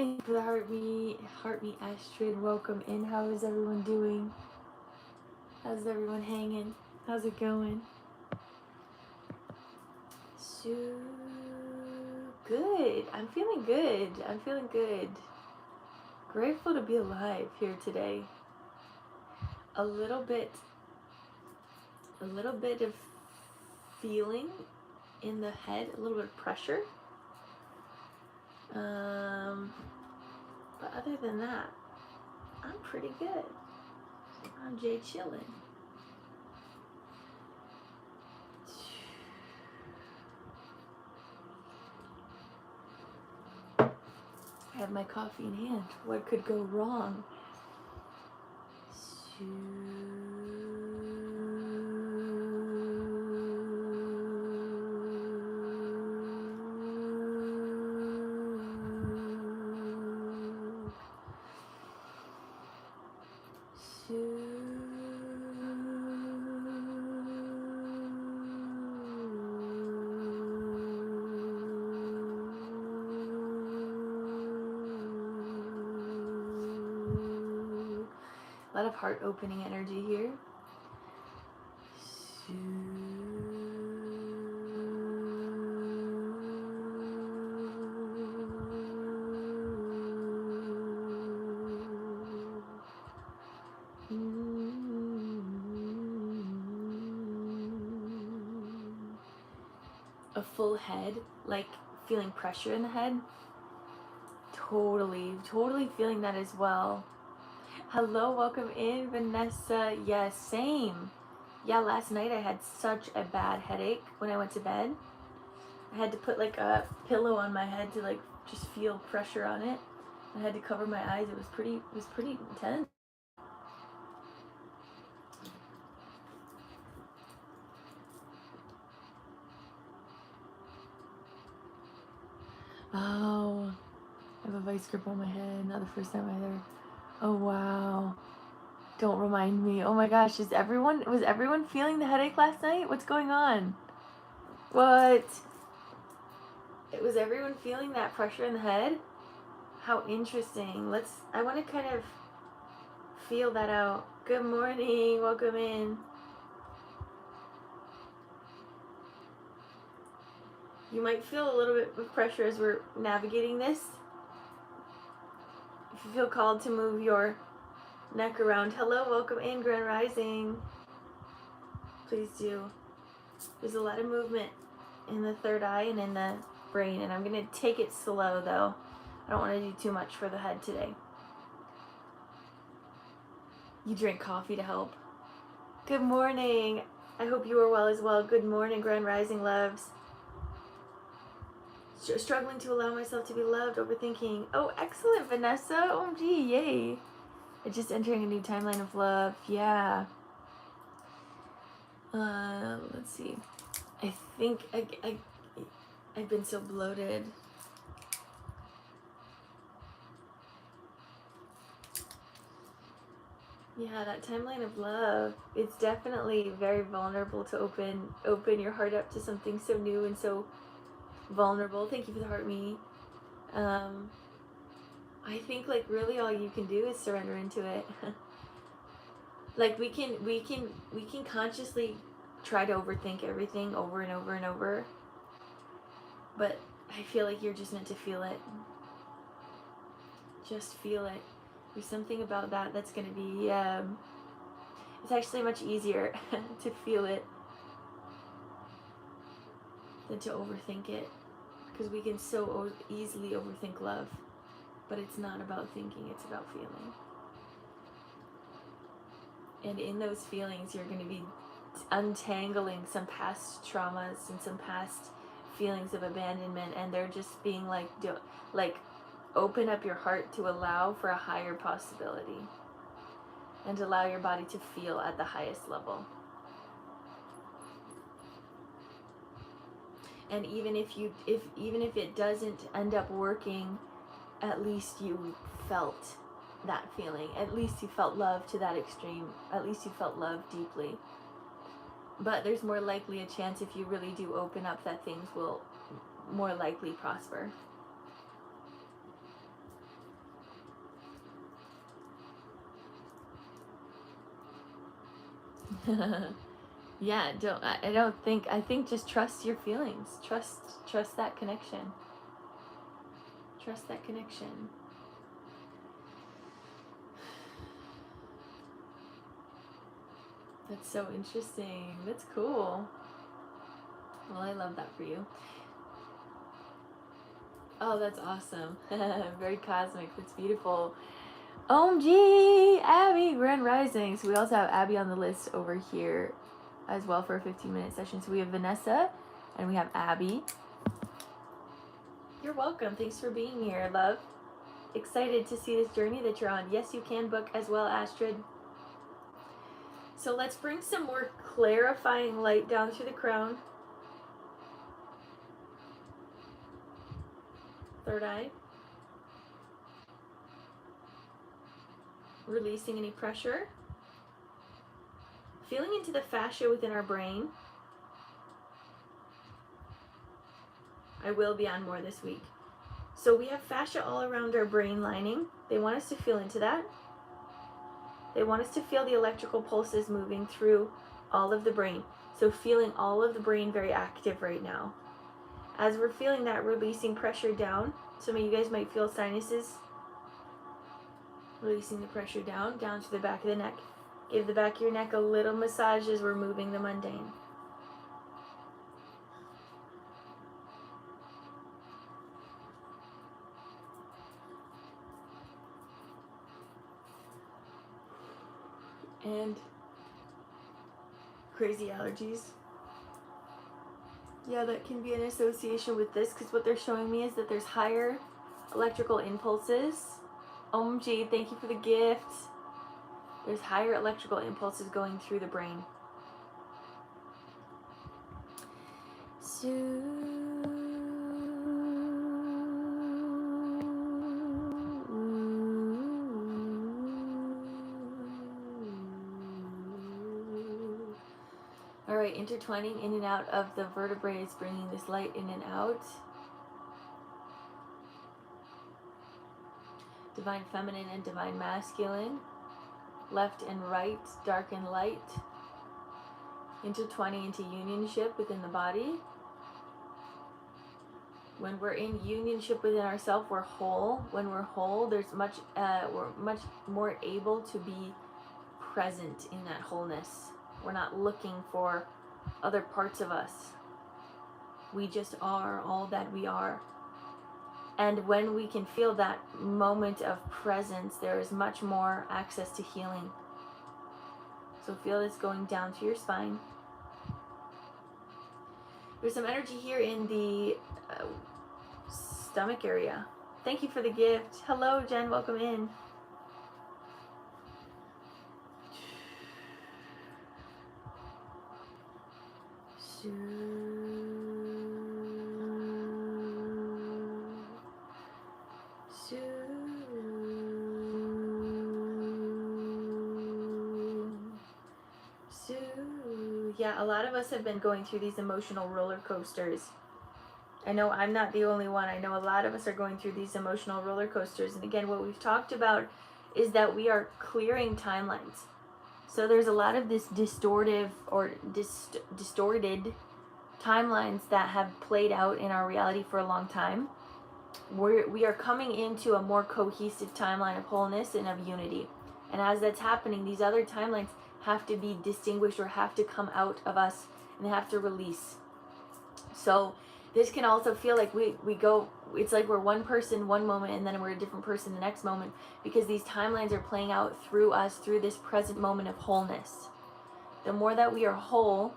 Thank you for the heart me Astrid. Welcome in. How is everyone doing? How's everyone hanging? How's it going? So good. I'm feeling good. I'm feeling good. Grateful to be alive here today. A little bit of feeling in the head, a little bit of pressure. But other than that, I'm pretty good. I'm Jay chillin'. I have my coffee in hand. What could go wrong? A lot of heart opening energy here. A full head, like feeling pressure in the head. Totally feeling that as well. Hello, welcome in, Vanessa. Yes, same. Yeah, last night I had such a bad headache when I went to bed. I had to put like a pillow on my head to like just feel pressure on it. I had to cover my eyes. It was pretty intense. Oh, I have a vice grip on my head. Not the first time either. Oh wow. Don't remind me. Oh my gosh, was everyone feeling the headache last night? What's going on? What? Was everyone feeling that pressure in the head? How interesting. I want to kind of feel that out. Good morning. Welcome in. You might feel a little bit of pressure as we're navigating this. If you feel called to move your neck around. Hello, welcome in, Grand Rising. Please do. There's a lot of movement in the third eye and in the brain, and I'm going to take it slow though. I don't want to do too much for the head today. You drink coffee to help. Good morning. I hope you are well as well. Good morning, Grand Rising loves. Struggling to allow myself to be loved, overthinking. Oh, excellent, Vanessa. OMG, yay. Just entering a new timeline of love. Yeah. Let's see. I think I've been so bloated. Yeah, that timeline of love, it's definitely very vulnerable to open your heart up to something so new and so vulnerable. Thank you for the heart me. I think like really all you can do is surrender into it. Like we can consciously try to overthink everything over and over and over, but I feel like you're just meant to feel it. Just feel it. There's something about that that's going to be it's actually much easier to feel it than to overthink it, because we can so easily overthink love, but it's not about thinking, it's about feeling. And in those feelings you're going to be untangling some past traumas and some past feelings of abandonment, and they're just being like open up your heart to allow for a higher possibility and allow your body to feel at the highest level. And even if it doesn't end up working, at least you felt that feeling. At least you felt love to that extreme. At least you felt love deeply. But there's more likely a chance, if you really do open up, that things will more likely prosper. Yeah, I think just trust your feelings. Trust that connection. Trust that connection. That's so interesting. That's cool. Well, I love that for you. Oh, that's awesome. Very cosmic. That's beautiful. OMG, Abby, Grand Rising. So we also have Abby on the list over here as well for a 15-minute session. So we have Vanessa and we have Abby. You're welcome. Thanks for being here, love. Excited to see this journey that you're on. Yes, you can book as well, Astrid. So let's bring some more clarifying light down through the crown. Third eye. Releasing any pressure. Feeling into the fascia within our brain. I will be on more this week. So we have fascia all around our brain lining. They want us to feel into that. They want us to feel the electrical pulses moving through all of the brain. So feeling all of the brain very active right now. As we're feeling that, releasing pressure down. Some of you guys might feel sinuses. Releasing the pressure down to the back of the neck. Give the back of your neck a little massage as we're moving the mundane. And crazy allergies. Yeah, that can be an association with this, because what they're showing me is that there's higher electrical impulses. OMG, thank you for the gift. There's higher electrical impulses going through the brain. Alright, intertwining in and out of the vertebrae is bringing this light in and out. Divine feminine and divine masculine. Left and right, dark and light. Intertwining into unionship within the body. When we're in unionship within ourselves, we're whole. When we're whole, we're much more able to be present in that wholeness. We're not looking for other parts of us. We just are all that we are. And when we can feel that moment of presence, there is much more access to healing. So feel this going down to your spine. There's some energy here in the stomach area. Thank you for the gift. Hello, Jen. Welcome in. Yeah, a lot of us have been going through these emotional roller coasters. I know I'm not the only one. I know a lot of us are going through these emotional roller coasters. And again, what we've talked about is that we are clearing timelines. So there's a lot of this distorted timelines that have played out in our reality for a long time. We are coming into a more cohesive timeline of wholeness and of unity. And as that's happening, these other timelines have to be distinguished or have to come out of us and have to release. So this can also feel like we go, it's like we're one person one moment and then we're a different person the next moment, because these timelines are playing out through us, through this present moment of wholeness. The more that we are whole,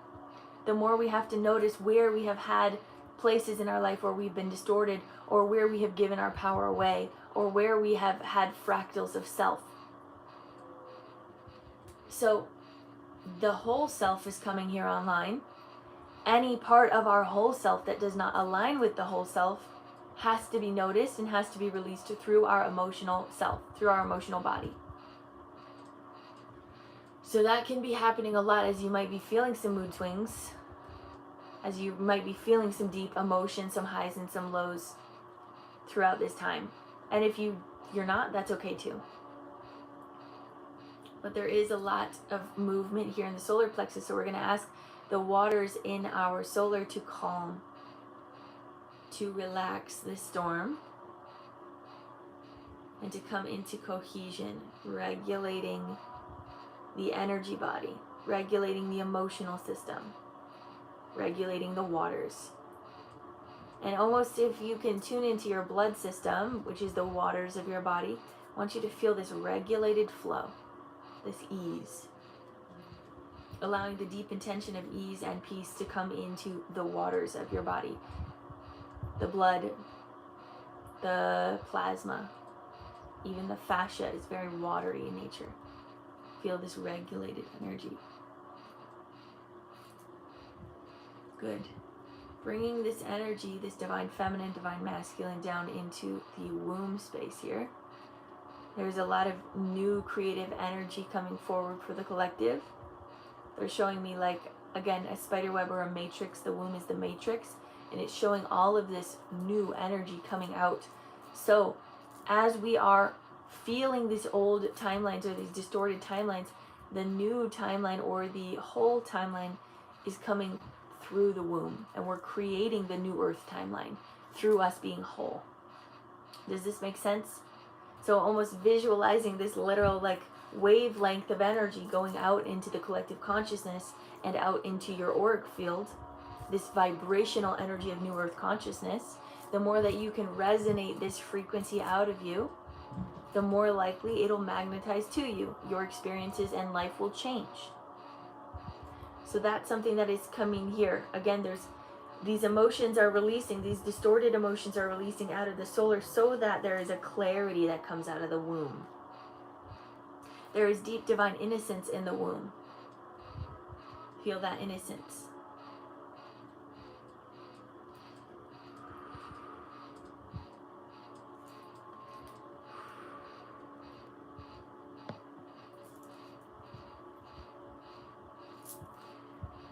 the more we have to notice where we have had places in our life where we've been distorted, or where we have given our power away, or where we have had fractals of self. So the whole self is coming here online. Any part of our whole self that does not align with the whole self has to be noticed and has to be released through our emotional self, through our emotional body. So that can be happening a lot as you might be feeling some mood swings, as you might be feeling some deep emotion, some highs and some lows throughout this time. And if you're not, that's okay too. but there is a lot of movement here in the solar plexus. So we're going to ask the waters in our solar to calm, to relax the storm, and to come into cohesion, regulating the energy body, regulating the emotional system, regulating the waters. And almost if you can tune into your blood system, which is the waters of your body, I want you to feel this regulated flow, this ease, allowing the deep intention of ease and peace to come into the waters of your body. The blood, the plasma, even the fascia is very watery in nature. Feel this regulated energy. Good. Bringing this energy, this divine feminine, divine masculine, down into the womb space here. There's a lot of new creative energy coming forward for the collective. They're showing me, like, again, a spider web or a matrix. The womb is the matrix, and it's showing all of this new energy coming out. So as we are feeling these old timelines or these distorted timelines, the new timeline or the whole timeline is coming through the womb, and we're creating the new earth timeline through us being whole. Does this make sense? So almost visualizing this literal, like, wavelength of energy going out into the collective consciousness and out into your auric field, this vibrational energy of new earth consciousness. The more that you can resonate this frequency out of you, the more likely it'll magnetize to you. Your experiences and life will change. So that's something that is coming here. Again, there's these emotions are releasing, these distorted emotions are releasing out of the solar, so that there is a clarity that comes out of the womb. There is deep divine innocence in the womb. Feel that innocence.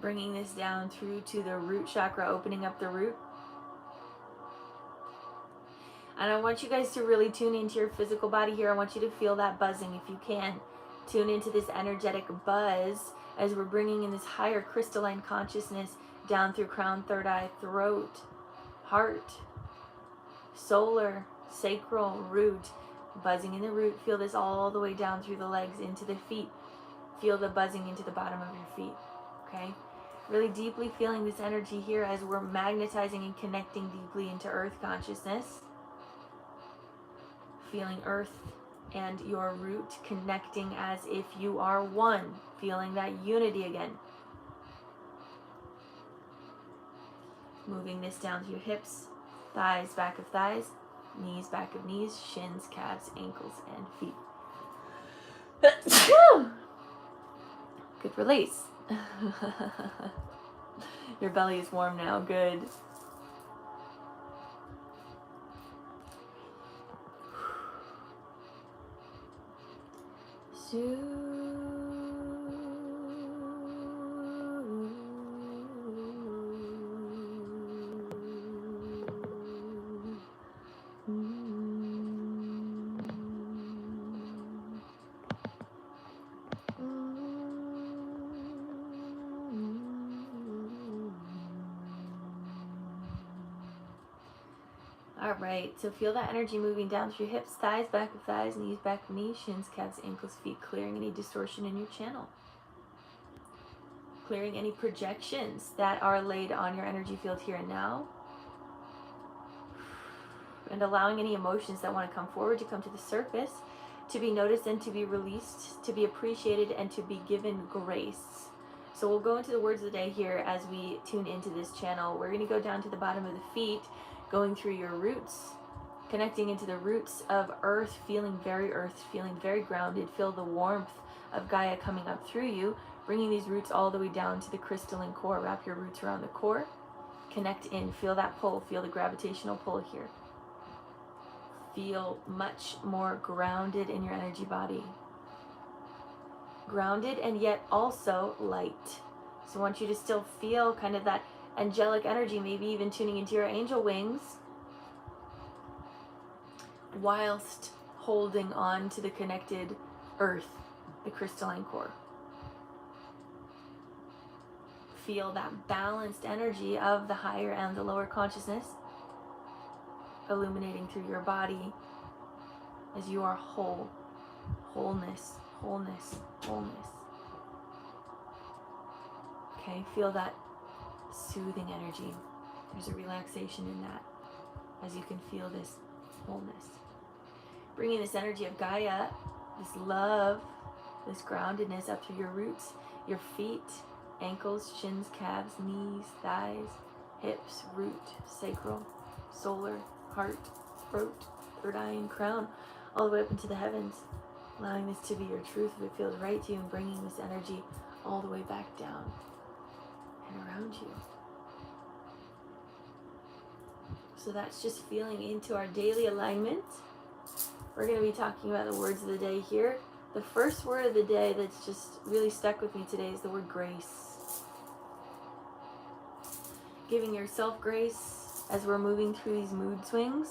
Bringing this down through to the root chakra, opening up the root. And I want you guys to really tune into your physical body here. I want you to feel that buzzing if you can. Tune into this energetic buzz as we're bringing in this higher crystalline consciousness down through crown, third eye, throat, heart, solar, sacral, root. Buzzing in the root. Feel this all the way down through the legs into the feet. Feel the buzzing into the bottom of your feet. Okay? Really deeply feeling this energy here as we're magnetizing and connecting deeply into earth consciousness. Feeling earth and your root connecting as if you are one. Feeling that unity again. Moving this down to your hips, thighs, back of thighs, knees, back of knees, shins, calves, ankles, and feet. Woo! Good release. Your belly is warm now. Good. All right, so feel that energy moving down through your hips, thighs, back of thighs, knees, back of knees, shins, calves, ankles, feet, clearing any distortion in your channel. Clearing any projections that are laid on your energy field here and now. And allowing any emotions that want to come forward to come to the surface, to be noticed and to be released, to be appreciated and to be given grace. So we'll go into the words of the day here as we tune into this channel. We're going to go down to the bottom of the feet, going through your roots, connecting into the roots of earth, feeling very grounded. Feel the warmth of Gaia coming up through you, bringing these roots all the way down to the crystalline core. Wrap your roots around the core, connect in, feel that pull, feel the gravitational pull here. Feel much more grounded in your energy body. Grounded and yet also light. So I want you to still feel kind of that angelic energy, maybe even tuning into your angel wings, whilst holding on to the connected earth the crystalline core. Feel that balanced energy of the higher and the lower consciousness illuminating through your body as you are whole. Wholeness, wholeness, wholeness. Okay, feel that soothing energy. There's a relaxation in that as you can feel this wholeness. Bringing this energy of Gaia, this love, this groundedness up through your roots, your feet, ankles, shins, calves, knees, thighs, hips, root, sacral, solar, heart, throat, third eye, and crown, all the way up into the heavens. Allowing this to be your truth if it feels right to you, and bringing this energy all the way back down and around you. So that's just feeling into our daily alignment. We're going to be talking about the words of the day here. The first word of the day that's just really stuck with me today is the word grace. Giving yourself grace as we're moving through these mood swings.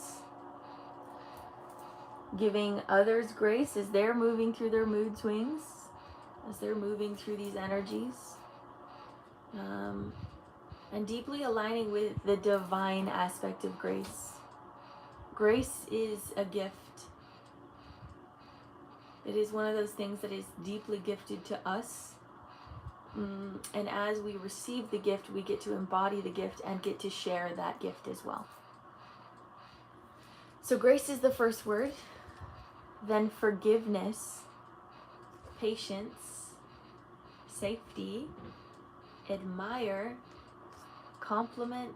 Giving others grace as they're moving through their mood swings, as they're moving through these energies. And deeply aligning with the divine aspect of grace. Grace is a gift. It is one of those things that is deeply gifted to us. And as we receive the gift, we get to embody the gift and get to share that gift as well. So grace is the first word. Then forgiveness, patience, safety, admire, compliment,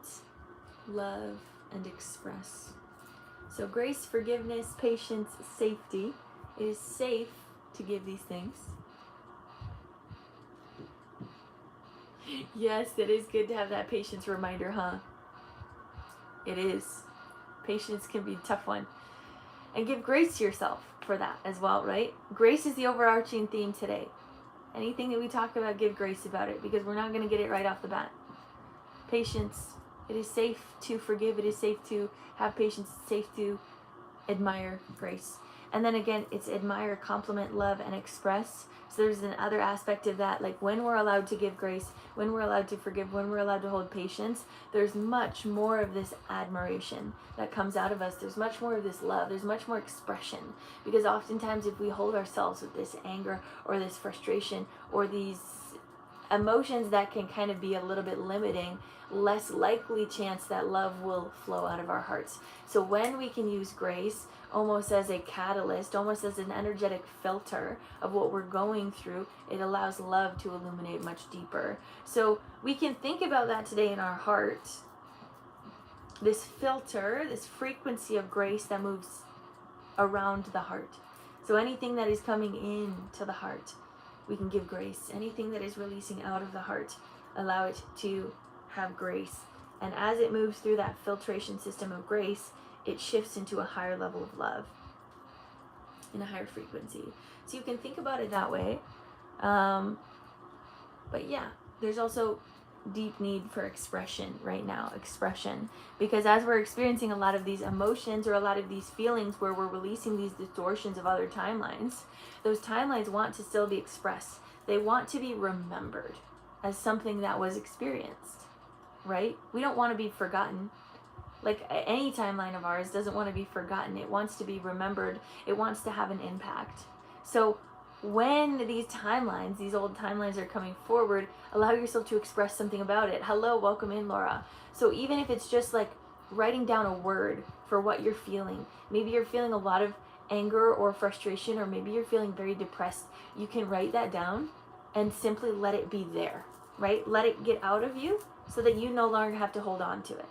love, and express. So grace, forgiveness, patience, safety. It is safe to give these things. Yes, it is good to have that patience reminder, huh? It is. Patience can be a tough one. And give grace to yourself for that as well, right? Grace is the overarching theme today. Anything that we talk about, give grace about it, because we're not going to get it right off the bat. Patience. It is safe to forgive. It is safe to have patience. It's safe to admire grace. And then again, it's admire, compliment, love, and express. So there's another aspect of that, like when we're allowed to give grace, when we're allowed to forgive, when we're allowed to hold patience, there's much more of this admiration that comes out of us. There's much more of this love. There's much more expression. Because oftentimes if we hold ourselves with this anger or this frustration or these emotions that can kind of be a little bit limiting, less likely chance that love will flow out of our hearts. So when we can use grace almost as a catalyst, almost as an energetic filter of what we're going through, it allows love to illuminate much deeper. So we can think about that today in our heart. This filter, this frequency of grace that moves around the heart. So anything that is coming in to the heart, we can give grace. Anything that is releasing out of the heart, allow it to have grace. And as it moves through that filtration system of grace, it shifts into a higher level of love, in a higher frequency. So you can think about it that way. But yeah, there's also deep need for expression right now, expression. Because as we're experiencing a lot of these emotions or a lot of these feelings where we're releasing these distortions of other timelines, those timelines want to still be expressed. They want to be remembered as something that was experienced, right? We don't want to be forgotten. Like any timeline of ours doesn't want to be forgotten. It wants to be remembered. It wants to have an impact. So when these timelines, these old timelines are coming forward, allow yourself to express something about it. Hello, welcome in, Laura. So even if it's just like writing down a word for what you're feeling, maybe you're feeling a lot of anger or frustration, or maybe you're feeling very depressed, you can write that down and simply let it be there, right? Let it get out of you so that you no longer have to hold on to it.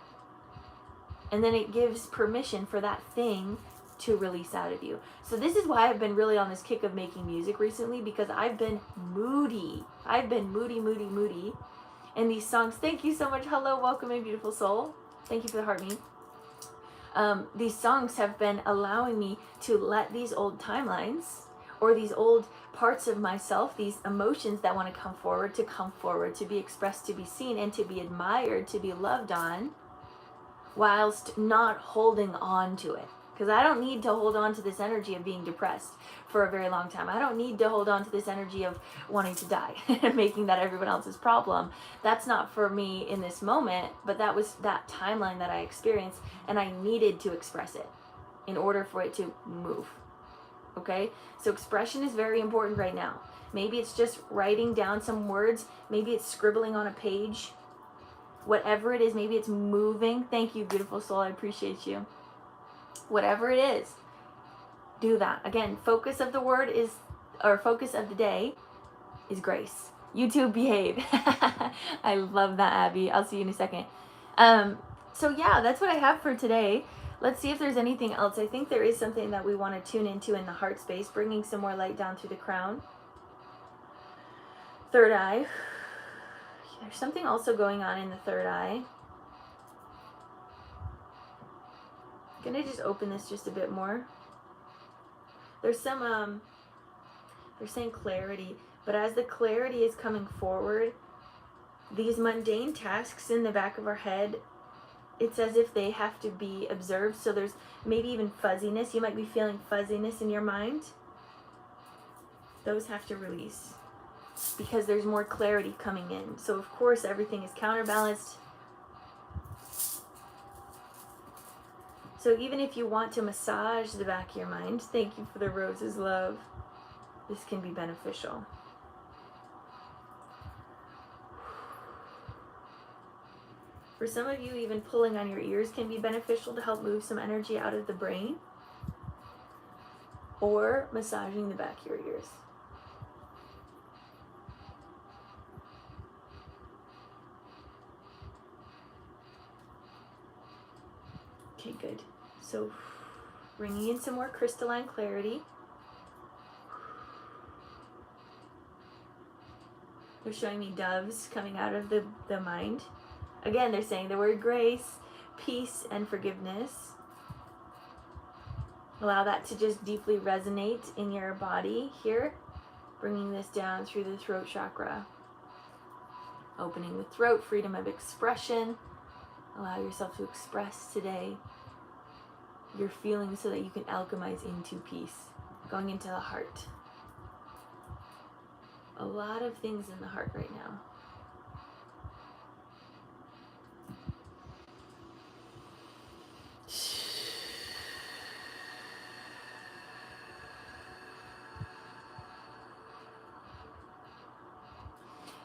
And then it gives permission for that thing to release out of you. So this is why I've been really on this kick of making music recently, because I've been moody. I've been moody. And these songs, thank you so much. Hello, welcome in, beautiful soul. Thank you for the heart me. These songs have been allowing me to let these old timelines or these old parts of myself, these emotions that want to come forward, to be expressed, to be seen, and to be admired, to be loved on, whilst not holding on to it. Because I don't need to hold on to this energy of being depressed for a very long time. I don't need to hold on to this energy of wanting to die and making that everyone else's problem. That's not for me in this moment, but that was that timeline that I experienced, and I needed to express it in order for it to move. Okay? So expression is very important right now. Maybe it's just writing down some words. Maybe it's scribbling on a page. Whatever it is, maybe it's moving. Thank you, beautiful soul. I appreciate you. Whatever it is, do that. Again, focus of the word is, or focus of the day is grace. You too, behave. I love that, Abby. I'll see you in a second. So yeah, that's what I have for today. Let's see if there's anything else. I think there is something that we want to tune into in the heart space, bringing some more light down through the crown. Third eye. There's something also going on in the third eye. I'm gonna just open this just a bit more. There's some, they're saying clarity, but as the clarity is coming forward, these mundane tasks in the back of our head, it's as if they have to be observed. So there's maybe even fuzziness. You might be feeling fuzziness in your mind. Those have to release because there's more clarity coming in. So of course everything is counterbalanced. So even if you want to massage the back of your mind, thank you for the roses, love, this can be beneficial. For some of you, even pulling on your ears can be beneficial to help move some energy out of the brain, or massaging the back of your ears. Okay, good. So bringing in some more crystalline clarity. They're showing me doves coming out of the mind. Again, they're saying the word grace, peace, and forgiveness. Allow that to just deeply resonate in your body here. Bringing this down through the throat chakra. Opening the throat, freedom of expression. Allow yourself to express today your feelings so that you can alchemize into peace. Going into the heart. A lot of things in the heart right now.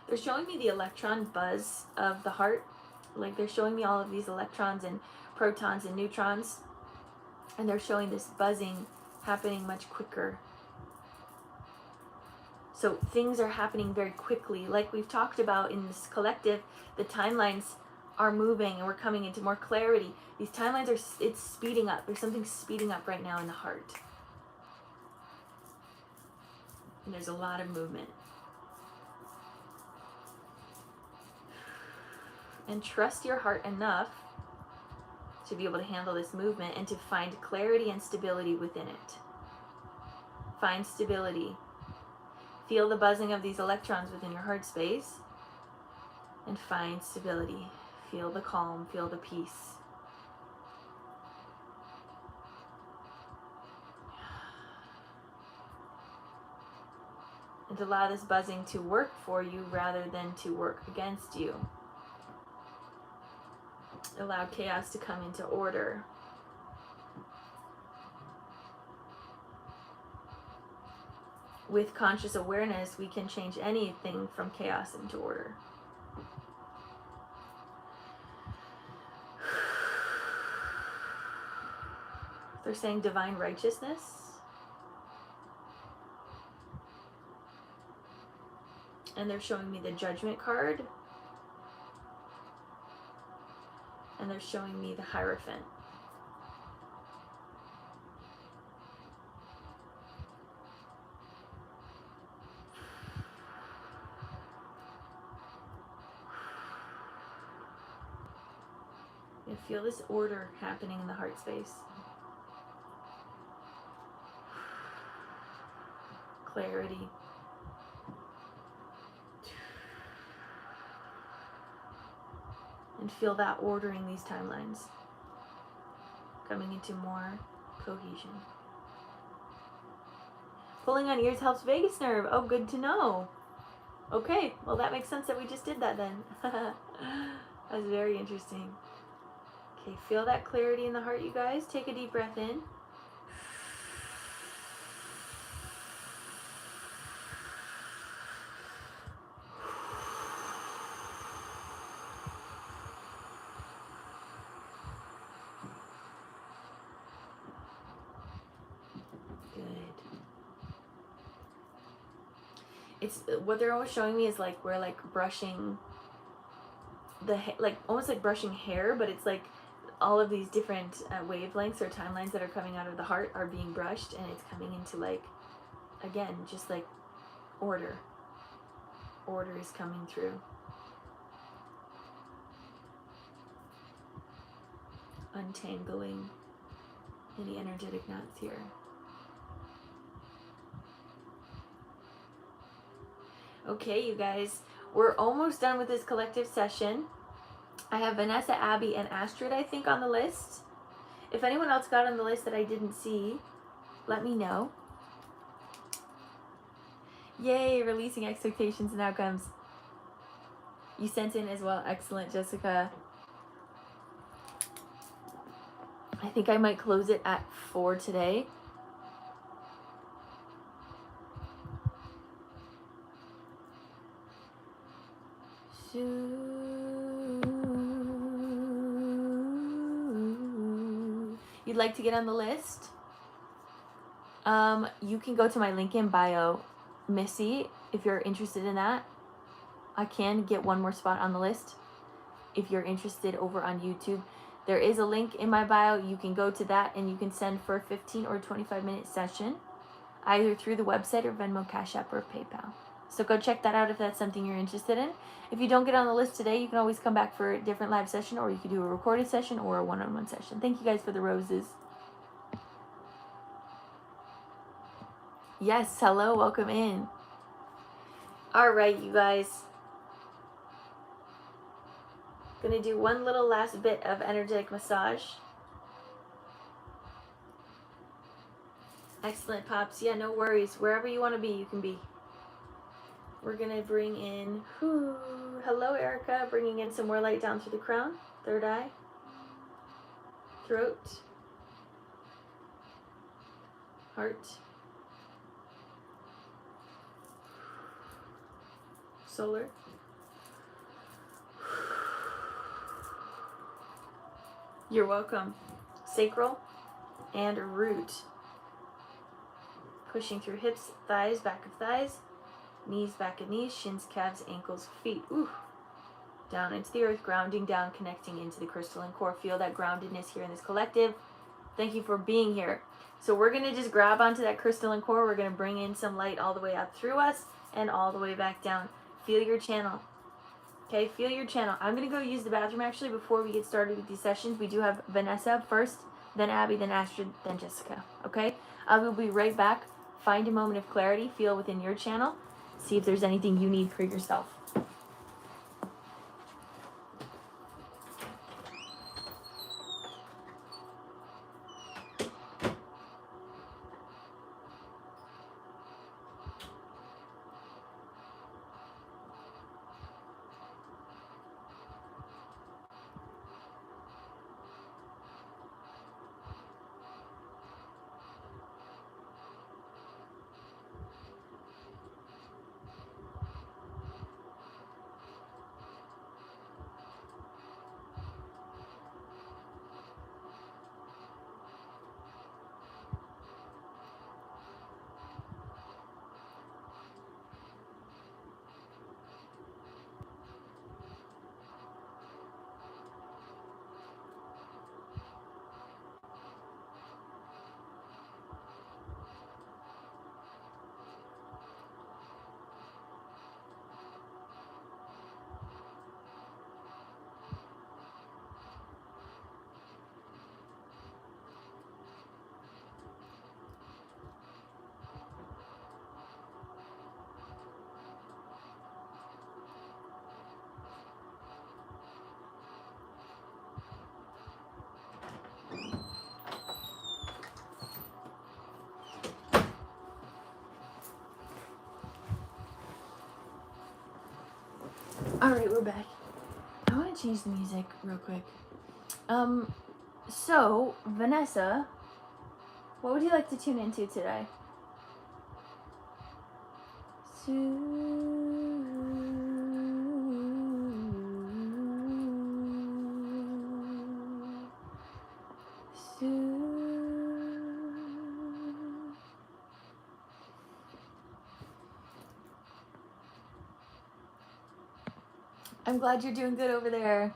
They're showing me the electron buzz of the heart. Like they're showing me all of these electrons and protons and neutrons. And they're showing this buzzing happening much quicker. So things are happening very quickly. Like we've talked about in this collective, the timelines are moving and we're coming into more clarity. These timelines it's speeding up. There's something speeding up right now in the heart. And there's a lot of movement. And trust your heart enough to be able to handle this movement and to find clarity and stability within it. Find stability. Feel the buzzing of these electrons within your heart space and find stability. Feel the calm, feel the peace. And allow this buzzing to work for you rather than to work against you. Allow chaos to come into order. With conscious awareness, we can change anything from chaos into order. They're saying divine righteousness. And they're showing me the Judgment card. And they're showing me the Hierophant. You feel this order happening in the heart space. Clarity. And feel that ordering these timelines. Coming into more cohesion. Pulling on ears helps vagus nerve. Oh, good to know. Okay, well that makes sense that we just did that then. That's very interesting. Okay, feel that clarity in the heart, you guys. Take a deep breath in. It's what they're always showing me is like we're like brushing the like almost like brushing hair, but it's like all of these different wavelengths or timelines that are coming out of the heart are being brushed, and it's coming into like, again, just like order is coming through, untangling any energetic knots here. Okay, you guys, we're almost done with this collective session. I have Vanessa, Abby, and Astrid, I think, on the list. If anyone else got on the list that I didn't see, let me know. Yay, releasing expectations and outcomes. You sent in as well. Excellent, Jessica. I think I might close it at 4 today. You'd like to get on the list? You can go to my link in bio, Missy, if you're interested in that. I can get one more spot on the list if you're interested over on YouTube. There is a link in my bio. You can go to that and you can send for a 15 or 25-minute session, either through the website or Venmo, Cash App, or PayPal. So go check that out if that's something you're interested in. If you don't get on the list today, you can always come back for a different live session, or you can do a recorded session or a one-on-one session. Thank you guys for the roses. Yes, hello, welcome in. All right, you guys. Gonna do one little last bit of energetic massage. Excellent, Pops. Yeah, no worries. Wherever you want to be, you can be. We're gonna bring in, hello, Erica. Bringing in some more light down through the crown, third eye, throat, heart, solar, you're welcome, sacral, and root. Pushing through hips, thighs, back of thighs, knees, back of knees, shins, calves, ankles, feet. Ooh. Down into the earth, grounding down, connecting into the crystalline core. Feel that groundedness here in this collective. Thank you for being here. So we're going to just grab onto that crystalline core. We're going to bring in some light all the way up through us and all the way back down. Feel your channel. Okay, feel your channel. I'm going to go use the bathroom actually before we get started with these sessions. We do have Vanessa first, then Abby, then Astrid, then Jessica. Okay? I will be right back. Find a moment of clarity. Feel within your channel. See if there's anything you need for yourself. Alright, we're back. I want to change the music real quick. So, Vanessa, what would you like to tune into today? I'm glad you're doing good over there.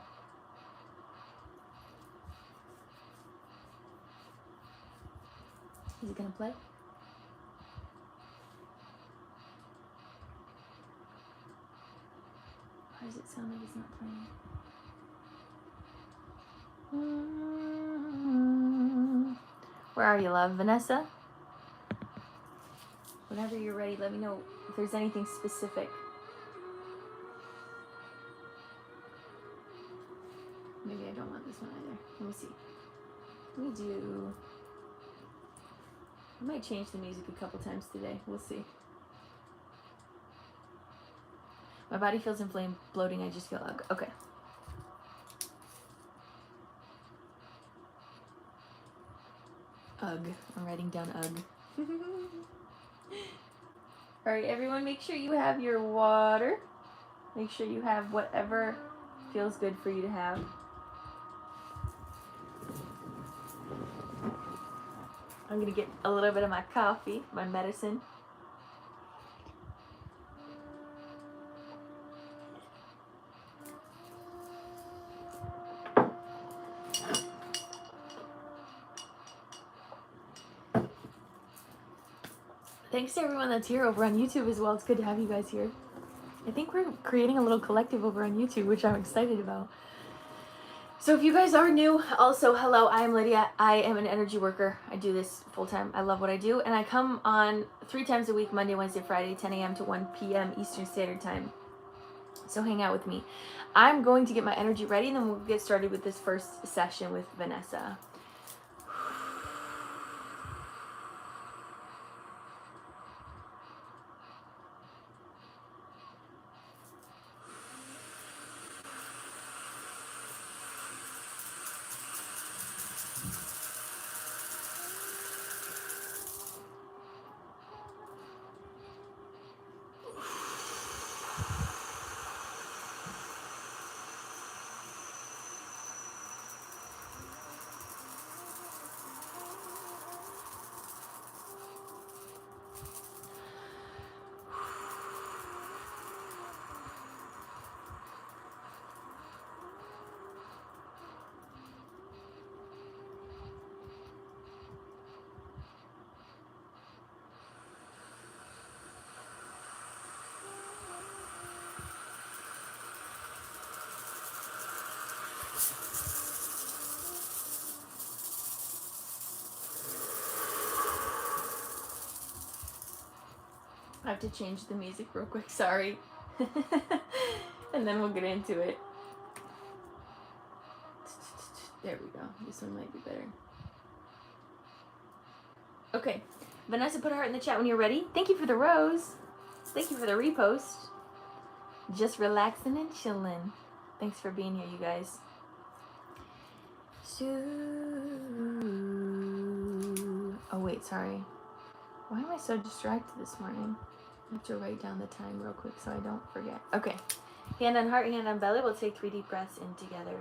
Is it gonna play? Why does it sound like it's not playing? Where are you, love? Vanessa? Whenever you're ready, let me know if there's anything specific. Maybe I don't want this one either. Let me see. Let me do... I might change the music a couple times today. We'll see. My body feels inflamed, bloating. I just feel ugh. Okay. Ugh. I'm writing down ugh. Alright, everyone, make sure you have your water. Make sure you have whatever feels good for you to have. I'm gonna get a little bit of my coffee, my medicine. Thanks to everyone that's here over on YouTube as well. It's good to have you guys here. I think we're creating a little collective over on YouTube, which I'm excited about. So if you guys are new, also, hello, I am Lydia. I am an energy worker. I do this full time. I love what I do. And I come on 3 times a week, Monday, Wednesday, Friday, 10 a.m. to 1 p.m. Eastern Standard Time. So hang out with me. I'm going to get my energy ready, and then we'll get started with this first session with Vanessa. I have to change the music real quick, sorry. And then we'll get into it. There we go. This one might be better. Okay. Vanessa, put a heart in the chat when you're ready. Thank you for the rose. Thank you for the repost. Just relaxing and chilling. Thanks for being here, you guys. Oh, wait, sorry. Why am I so distracted this morning? I have to write down the time real quick so I don't forget. Okay. Hand on heart, hand on belly. We'll take 3 deep breaths in together.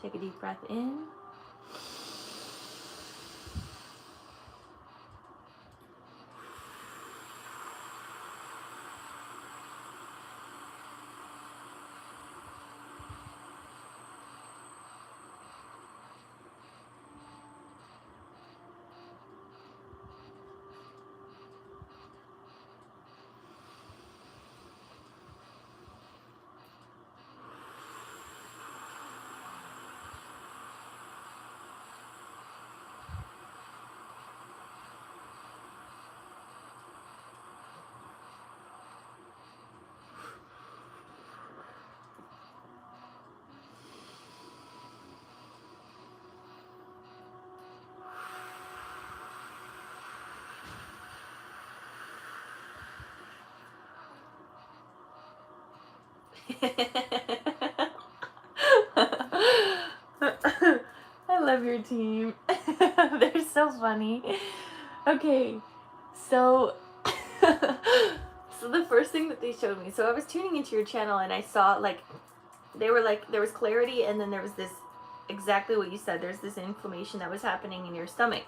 Take a deep breath in. I love your team. They're so funny. Okay, so so the first thing that they showed me, so I was tuning into your channel and I saw like they were like there was clarity and then there was this exactly what you said. There's this inflammation that was happening in your stomach.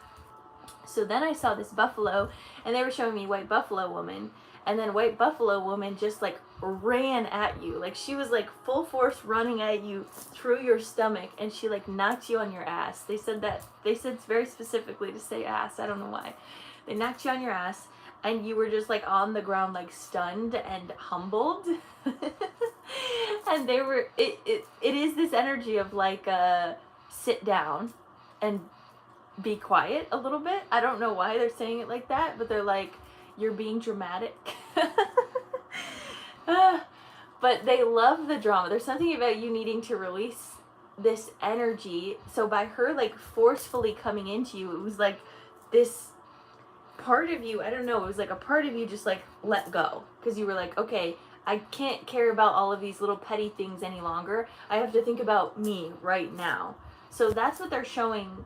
So then I saw this buffalo and they were showing me white buffalo woman, and then white buffalo woman just like ran at you. Like she was like full force running at you through your stomach and she like knocked you on your ass. They said very specifically to say ass. I don't know why. They knocked you on your ass and you were just like on the ground like stunned and humbled. And they were it is this energy of like sit down and be quiet a little bit. I don't know why they're saying it like that, but they're like, you're being dramatic. But they love the drama. There's something about you needing to release this energy. So by her like forcefully coming into you, it was like this part of you, I don't know, it was like a part of you just like let go. Because you were like, okay, I can't care about all of these little petty things any longer. I have to think about me right now. So that's what they're showing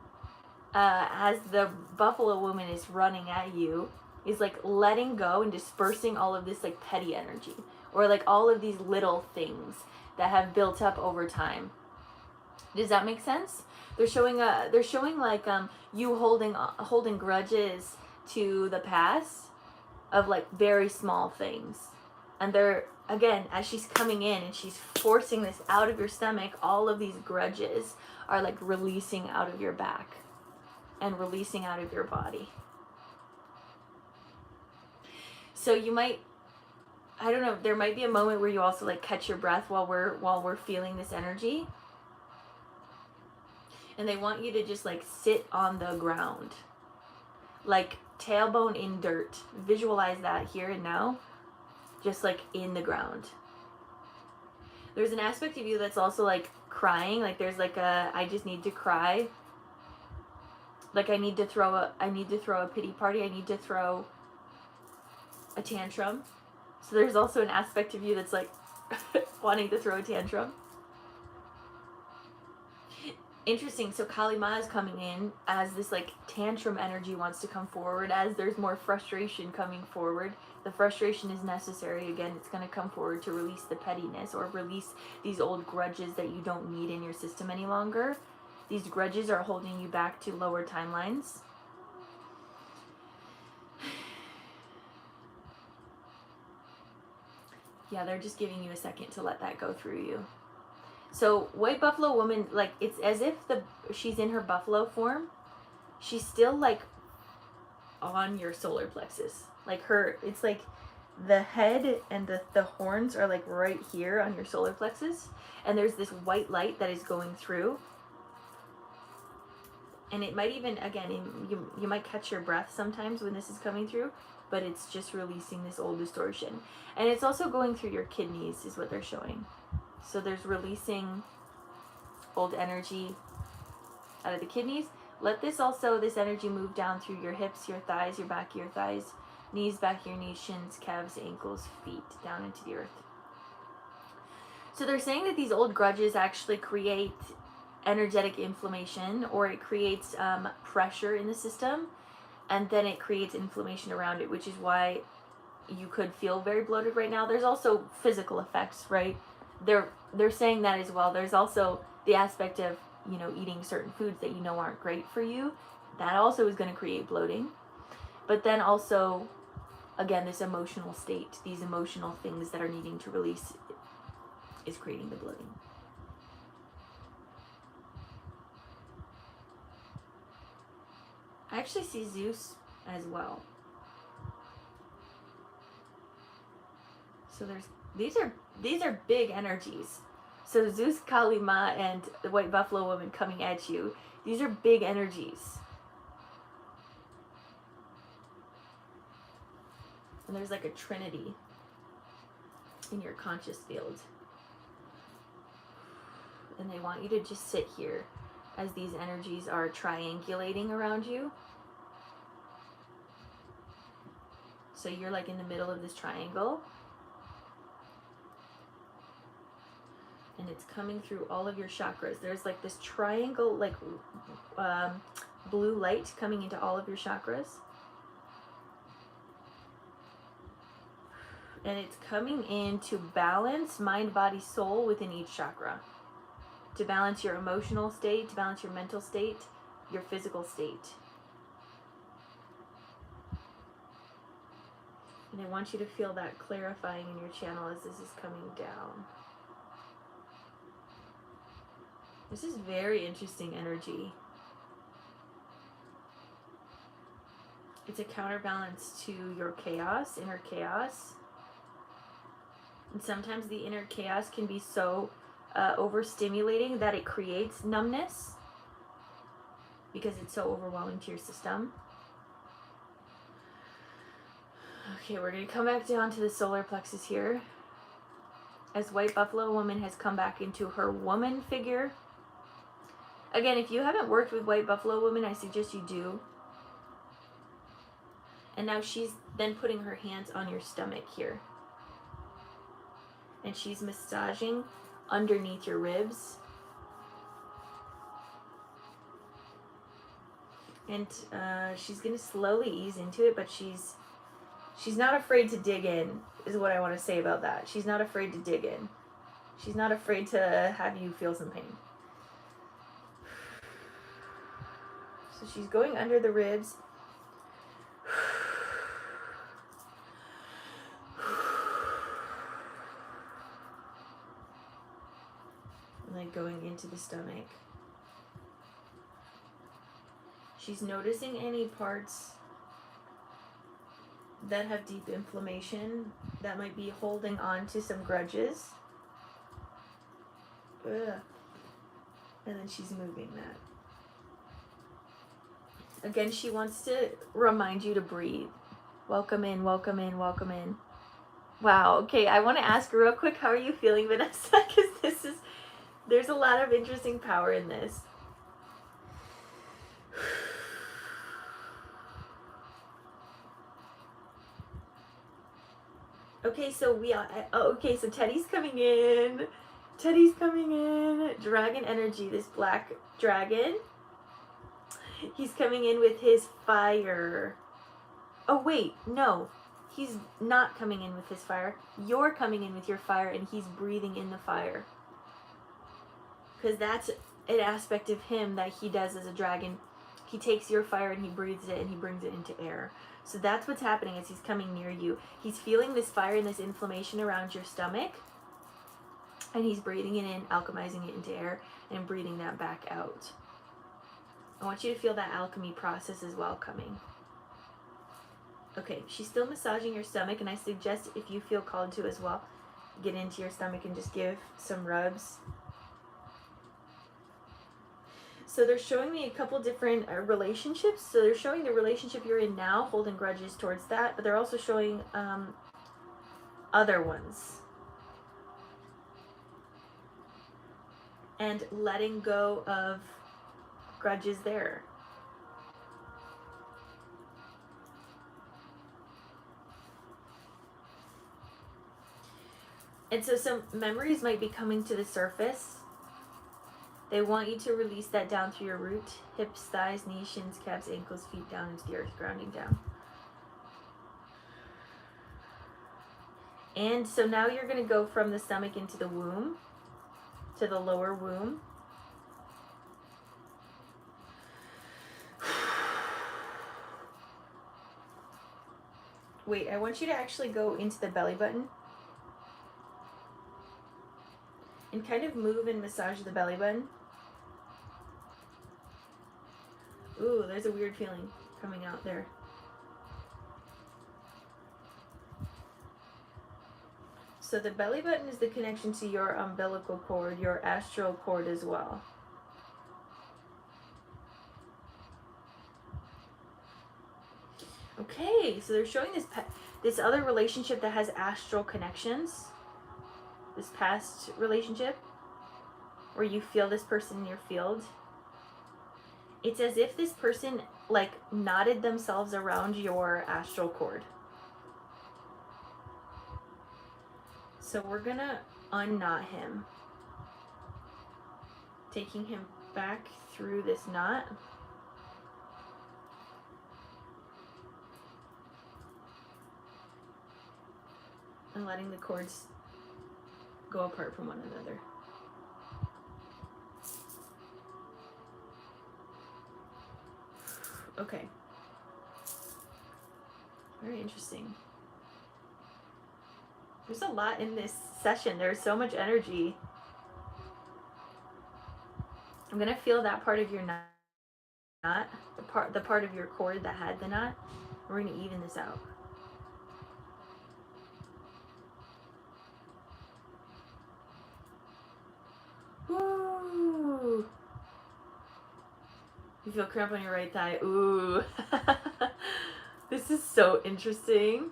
as the buffalo woman is running at you, is like letting go and dispersing all of this like petty energy or like all of these little things that have built up over time. Does that make sense? They're showing like you holding grudges to the past of like very small things, and they're again, as she's coming in and she's forcing this out of your stomach, all of these grudges are like releasing out of your back and releasing out of your body. So you might, I don't know, there might be a moment where you also like catch your breath while we're feeling this energy. And they want you to just like sit on the ground, like tailbone in dirt. Visualize that here and now, just like in the ground. There's an aspect of you that's also like crying, like there's like a I just need to cry. Like I need to throw a pity party, I need to throw a tantrum. So there's also an aspect of you that's like wanting to throw a tantrum. Interesting. So Kali Ma is coming in as this like tantrum energy wants to come forward, as there's more frustration coming forward. The frustration is necessary. Again, it's going to come forward to release the pettiness or release these old grudges that you don't need in your system any longer. These grudges are holding you back to lower timelines. Yeah, they're just giving you a second to let that go through you. So white buffalo woman, like it's as if she's in her buffalo form. She's still like on your solar plexus. Like it's like the head and the horns are like right here on your solar plexus. And there's this white light that is going through. And it might even, again, you might catch your breath sometimes when this is coming through, but it's just releasing this old distortion. And it's also going through your kidneys is what they're showing. So there's releasing old energy out of the kidneys. Let this energy move down through your hips, your thighs, your back of your thighs, knees, back of your knees, shins, calves, ankles, feet, down into the earth. So they're saying that these old grudges actually create energetic inflammation, or it creates pressure in the system, and then it creates inflammation around it, which is why you could feel very bloated right now. There's also physical effects, right? They're saying that as well. There's also the aspect of, eating certain foods that aren't great for you. That also is going to create bloating. But then also, again, this emotional state, these emotional things that are needing to release is creating the bloating. I actually see Zeus as well. So these are big energies. So Zeus, Kali Ma, and the white buffalo woman coming at you. These are big energies. And there's like a trinity in your conscious field. And they want you to just sit here as these energies are triangulating around you. So you're like in the middle of this triangle. it's coming through all of your chakras. There's like this triangle, like blue light coming into all of your chakras. And it's coming in to balance mind, body, soul within each chakra. To balance your emotional state, to balance your mental state, your physical state. And I want you to feel that clarifying in your channel as this is coming down. This is very interesting energy. It's a counterbalance to your chaos, inner chaos. And sometimes the inner chaos can be so overstimulating that it creates numbness because it's so overwhelming to your system. Okay, we're going to come back down to the solar plexus here. As White Buffalo Woman has come back into her woman figure. Again, if you haven't worked with White Buffalo Woman, I suggest you do. And now she's then putting her hands on your stomach here. And she's massaging underneath your ribs. And she's going to slowly ease into it, but she's not afraid to dig in, is what I want to say about that. She's not afraid to dig in. She's not afraid to have you feel some pain. So she's going under the ribs. And then going into the stomach. She's noticing any parts that have deep inflammation that might be holding on to some grudges. Ugh. And then she's moving that. Again, she wants to remind you to breathe. Welcome in, welcome in, welcome in. Wow, okay, I want to ask real quick, how are you feeling, Vanessa? Because there's a lot of interesting power in this. Okay, so so Teddy's coming in. Teddy's coming in. Dragon energy, this black dragon. He's coming in with his fire. Oh, wait, no. He's not coming in with his fire. You're coming in with your fire, and he's breathing in the fire. Because that's an aspect of him that he does as a dragon. He takes your fire and he breathes it and he brings it into air. So that's what's happening as he's coming near you. He's feeling this fire and this inflammation around your stomach. And he's breathing it in, alchemizing it into air, and breathing that back out. I want you to feel that alchemy process as well coming. Okay, she's still massaging your stomach, and I suggest if you feel called to as well, get into your stomach and just give some rubs. So they're showing me a couple different relationships. So they're showing the relationship you're in now, holding grudges towards that, but they're also showing other ones. And letting go of grudges there. And so some memories might be coming to the surface. They want you to release that down through your root, hips, thighs, knees, shins, calves, ankles, feet down into the earth, grounding down. And so now you're going to go from the stomach into the womb, to the lower womb. Wait, I want you to actually go into the belly button. And kind of move and massage the belly button. Ooh, there's a weird feeling coming out there. So the belly button is the connection to your umbilical cord, your astral cord as well. Okay, so they're showing this other relationship that has astral connections. This past relationship where you feel this person in your field. It's as if this person like knotted themselves around your astral cord. So we're gonna unknot him. taking him back through this knot. And letting the cords go apart from one another. Okay. Very interesting. There's a lot in this session. There's so much energy. I'm gonna feel that part of your knot, the part of your cord that had the knot. We're gonna even this out. Ooh. You feel cramp on your right thigh. Ooh. This is so interesting.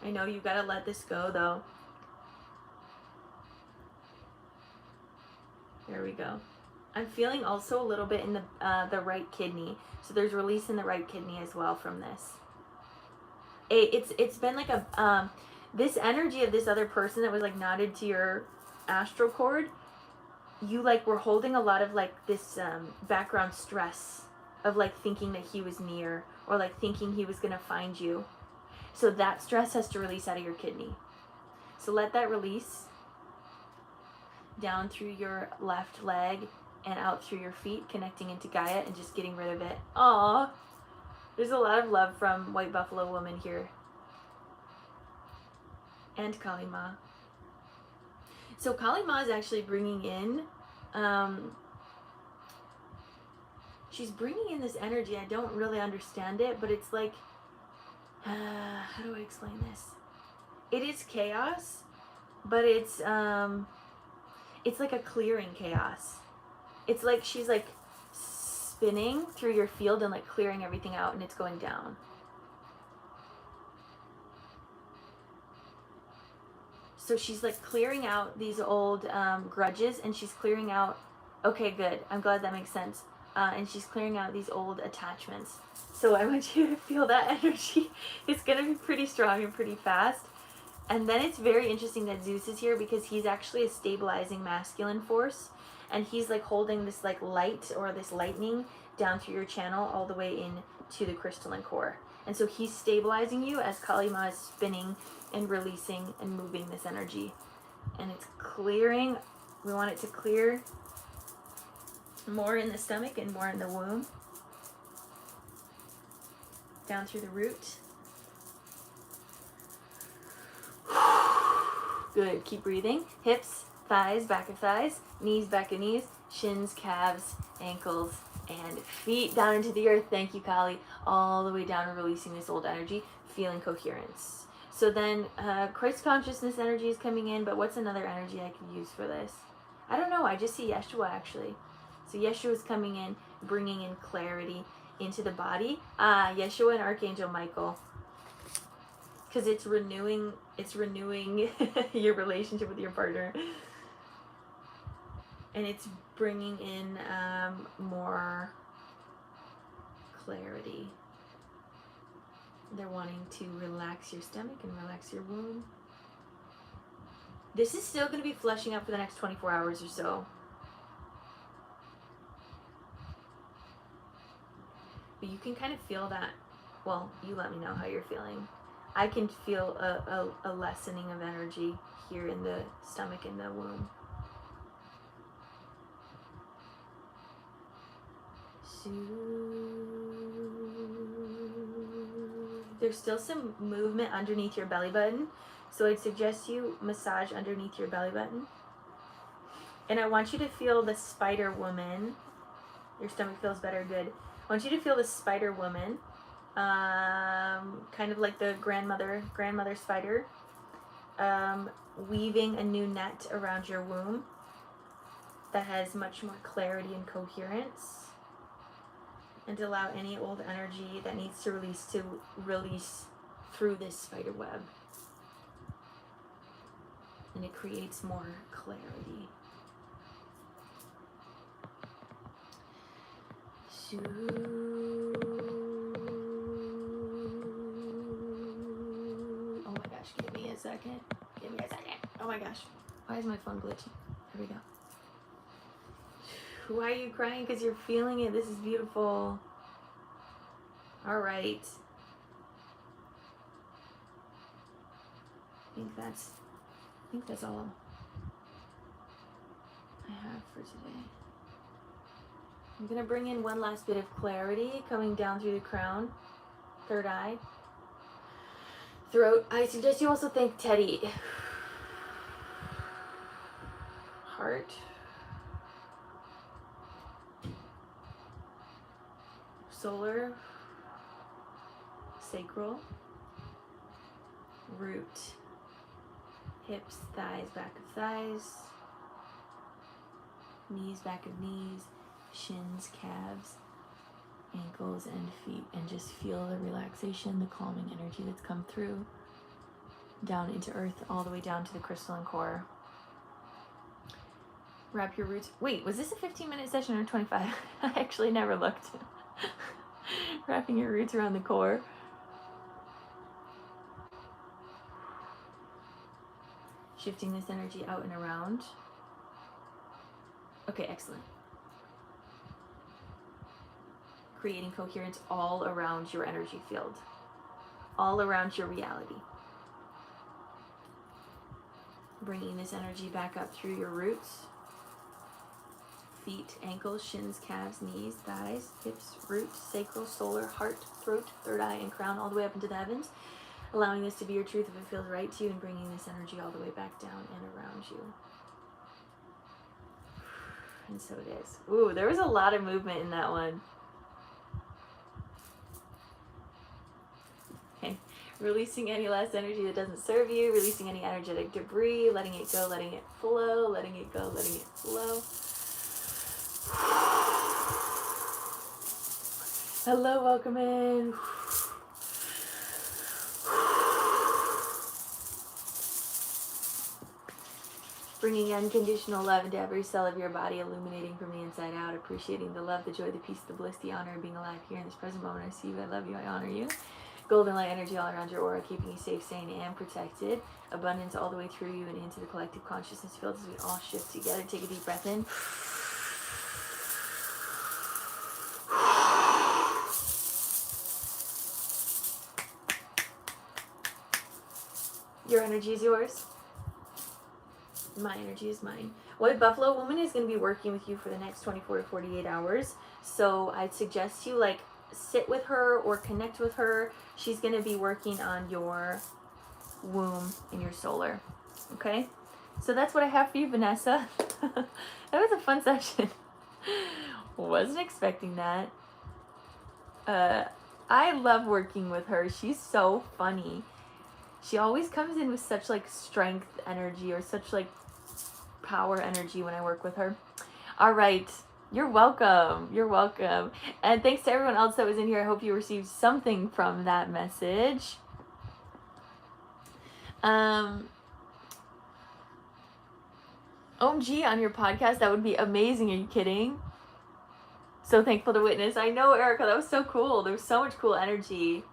I know you gotta let this go though. There we go. I'm feeling also a little bit in the right kidney. So there's release in the right kidney as well from this. It's been like a this energy of this other person that was like knotted to your astral cord. You like were holding a lot of like this background stress of like thinking that he was near or like thinking he was gonna find you. So that stress has to release out of your kidney. So let that release down through your left leg and out through your feet, connecting into Gaia and just getting rid of it. Aww. There's a lot of love from White Buffalo Woman here. And Kali Ma. So Kali Ma is actually bringing in, she's bringing in this energy. I don't really understand it, but it's like, how do I explain this? It is chaos, but it's like a clearing chaos. It's like she's like spinning through your field and like clearing everything out, and it's going down. So she's like clearing out these old grudges, and she's clearing out, okay, good, I'm glad that makes sense. And she's clearing out these old attachments. So I want you to feel that energy. It's gonna be pretty strong and pretty fast. And then it's very interesting that Zeus is here because he's actually a stabilizing masculine force. And he's like holding this like light or this lightning down through your channel all the way in to the crystalline core. And so he's stabilizing you as Kali Ma is spinning and releasing and moving this energy. And it's clearing. We want it to clear more in the stomach and more in the womb. Down through the root. Good. Keep breathing. Hips, thighs, back of thighs, knees, back of knees, shins, calves, ankles, and feet down into the earth. Thank you, Kali. All the way down, releasing this old energy, feeling coherence. So then Christ consciousness energy is coming in, but what's another energy I could use for this? I don't know. I just see Yeshua actually. So Yeshua is coming in, bringing in clarity into the body. Yeshua and Archangel Michael. Because it's renewing your relationship with your partner. And it's bringing in more clarity. They're wanting to relax your stomach and relax your womb. This is still going to be flushing out for the next 24 hours or so. But you can kind of feel that. Well, you let me know how you're feeling. I can feel a lessening of energy here in the stomach and the womb. There's still some movement underneath your belly button, so I'd suggest you massage underneath your belly button. And I want you to feel the spider woman. Your stomach feels better, good. I want you to feel the spider woman, kind of like the grandmother spider, weaving a new net around your womb that has much more clarity and coherence. And to allow any old energy that needs to release through this spider web. And it creates more clarity. Oh my gosh, give me a second. Give me a second. Oh my gosh. Why is my phone glitching? Here we go. Why are you crying? Because you're feeling it. This is beautiful. All right. I think that's all I have for today. I'm gonna bring in one last bit of clarity coming down through the crown, third eye, throat. I suggest you also thank Teddy. Heart. Solar. Sacral. Root. Hips, thighs, back of thighs. Knees, back of knees. Shins, calves, ankles, and feet. And just feel the relaxation, the calming energy that's come through. Down into earth, all the way down to the crystalline core. Wrap your roots. Wait, was this a 15-minute session or 25? I actually never looked. Wrapping your roots around the core. Shifting this energy out and around. Okay, excellent. Creating coherence all around your energy field. All around your reality. Bringing this energy back up through your roots. Feet, ankles, shins, calves, knees, thighs, hips, roots, sacral, solar, heart, throat, third eye, and crown, all the way up into the heavens. Allowing this to be your truth if it feels right to you, and bringing this energy all the way back down and around you. And so it is. Ooh, there was a lot of movement in that one. Okay. Releasing any last energy that doesn't serve you, releasing any energetic debris, letting it go, letting it flow, letting it go, letting it flow. Hello, welcome in. Bringing unconditional love into every cell of your body, illuminating from the inside out, appreciating the love, the joy, the peace, the bliss, the honor of being alive here in this present moment. I see you, I love you, I honor you. Golden light energy all around your aura, keeping you safe, sane, and protected. Abundance all the way through you and into the collective consciousness field as we all shift together. Take a deep breath in. Your energy is yours. My energy is mine. White Buffalo Woman is going to be working with you for the next 24 to 48 hours. So I'd suggest you sit with her or connect with her. She's going to be working on your womb and your solar. Okay? So that's what I have for you, Vanessa. That was a fun session. Wasn't expecting that. I love working with her. She's so funny. She always comes in with such strength energy or such power energy when I work with her. All right. You're welcome. You're welcome. And thanks to everyone else that was in here. I hope you received something from that message. OMG on your podcast. That would be amazing. Are you kidding? So thankful to witness. I know, Erica. That was so cool. There was so much cool energy.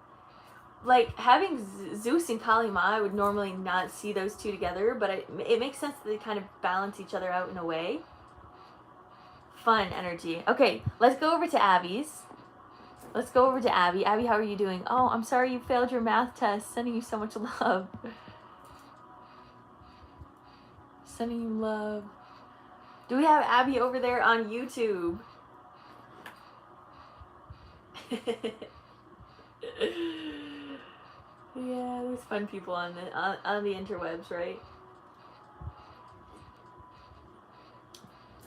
Having Zeus and Kali Ma, I would normally not see those two together, but it makes sense that they kind of balance each other out in a way. Fun energy. Okay, let's go over to Abby's. Let's go over to Abby. Abby, how are you doing? Oh, I'm sorry you failed your math test. Sending you so much love. Sending you love. Do we have Abby over there on YouTube? Yeah, there's fun people on the interwebs, right?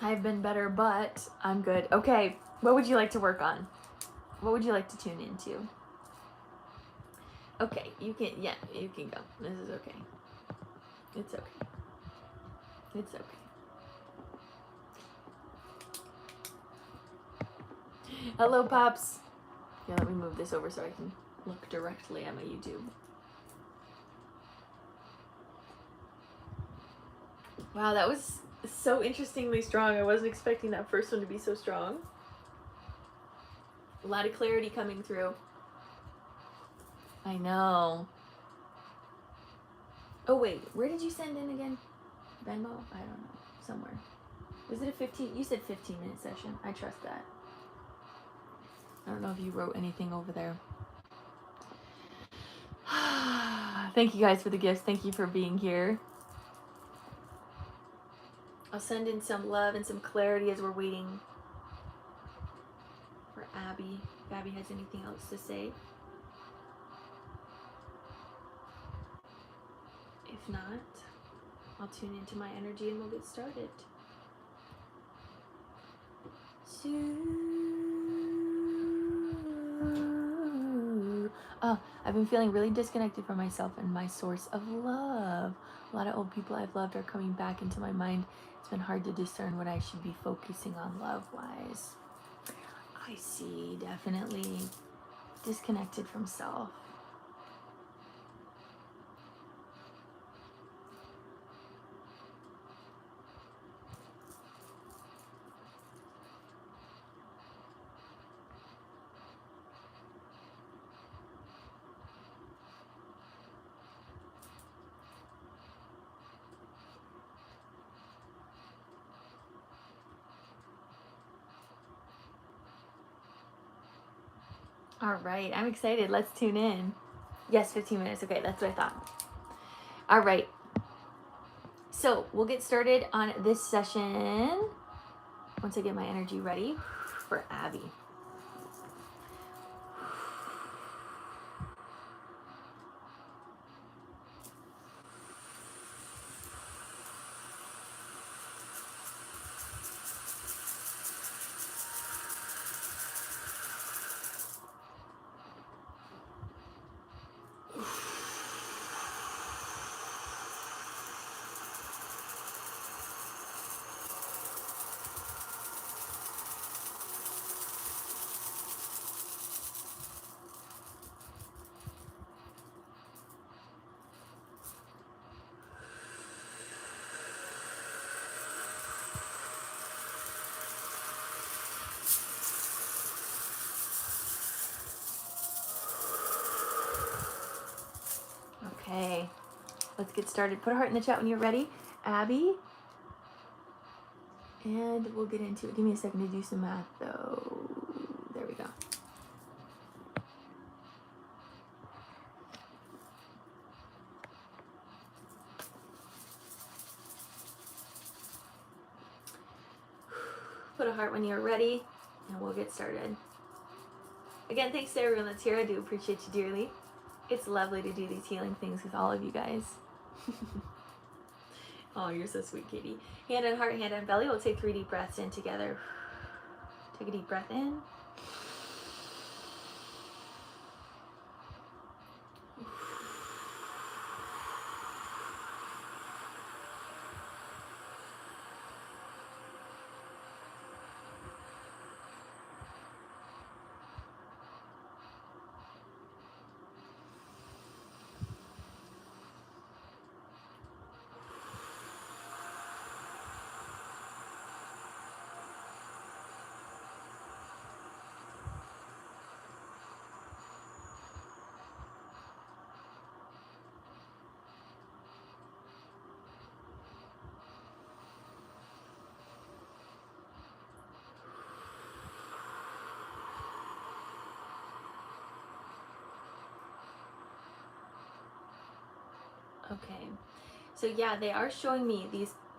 I've been better, but I'm good. Okay, what would you like to work on? What would you like to tune into? Okay, you can go. This is okay. It's okay. It's okay. Hello, Pops. Yeah, let me move this over so I can look directly at my YouTube. Wow, that was so interestingly strong. I wasn't expecting that first one to be so strong. A lot of clarity coming through. I know. Oh wait, where did you send in again? Venmo? I don't know. Somewhere. Was it a 15? You said 15-minute session. I trust that. I don't know if you wrote anything over there. Thank you guys for the gifts. Thank you for being here. I'll send in some love and some clarity as we're waiting for Abby. If Abby has anything else to say. If not, I'll tune into my energy and we'll get started. Oh, I've been feeling really disconnected from myself and my source of love. A lot of old people I've loved are coming back into my mind. It's been hard to discern what I should be focusing on love-wise. I see, definitely disconnected from self. All right, I'm excited. Let's tune in. Yes, 15 minutes. Okay, that's what I thought. All right. So we'll get started on this session once I get my energy ready for Abby. Okay, let's get started. Put a heart in the chat when you're ready, Abby. And we'll get into it. Give me a second to do some math, though. There we go. Put a heart when you're ready, and we'll get started. Again, thanks to everyone that's here. I do appreciate you dearly. It's lovely to do these healing things with all of you guys. Oh, you're so sweet, Katie. Hand on heart, hand on belly. We'll take 3 deep breaths in together. Take a deep breath in. Okay, so yeah, they are showing me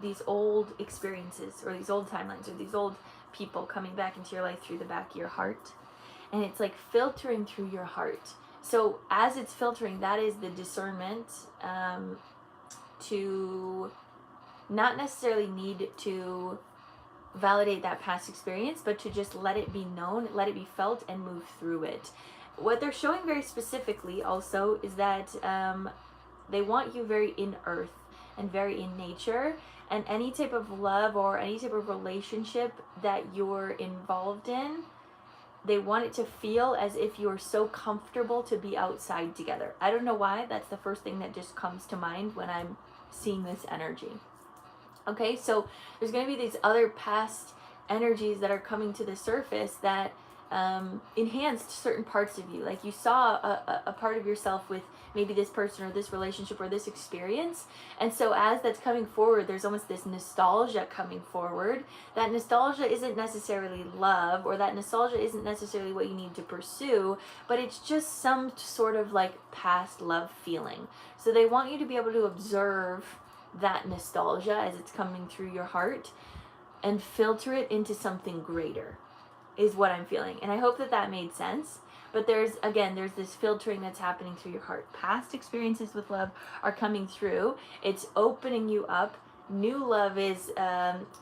these old experiences or these old timelines or these old people coming back into your life through the back of your heart, and it's like filtering through your heart. So as it's filtering, that is the discernment to not necessarily need to validate that past experience, but to just let it be known, let it be felt, and move through it. What they're showing very specifically also is that they want you very in earth and very in nature, and any type of love or any type of relationship that you're involved in, they want it to feel as if you're so comfortable to be outside together. I don't know why, that's the first thing that just comes to mind when I'm seeing this energy. Okay, so there's going to be these other past energies that are coming to the surface that enhanced certain parts of you. Like you saw a part of yourself with maybe this person or this relationship or this experience. And so as that's coming forward, there's almost this nostalgia coming forward. That nostalgia isn't necessarily love, or that nostalgia isn't necessarily what you need to pursue, but it's just some sort of like past love feeling. So they want you to be able to observe that nostalgia as it's coming through your heart and filter it into something greater, is what I'm feeling. And I hope that that made sense. But there's this filtering that's happening through your heart. Past experiences with love are coming through. It's opening you up. New love is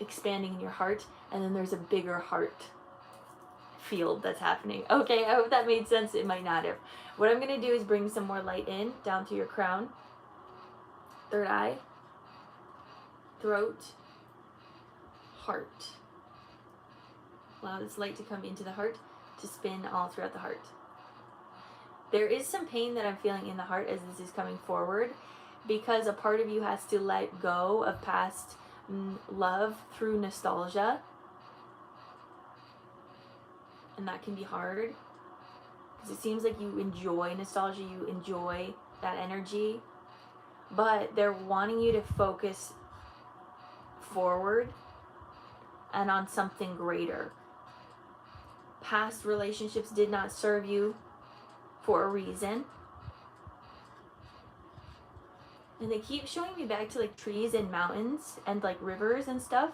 expanding in your heart. And then there's a bigger heart field that's happening. Okay, I hope that made sense. It might not have. What I'm going to do is bring some more light in, down through your crown, third eye, throat, heart. Allow this light to come into the heart, to spin all throughout the heart. There is some pain that I'm feeling in the heart as this is coming forward, because a part of you has to let go of past love through nostalgia. And that can be hard, because it seems like you enjoy nostalgia, you enjoy that energy, but they're wanting you to focus forward and on something greater. Past relationships did not serve you for a reason. And they keep showing me back to like trees and mountains and like rivers and stuff.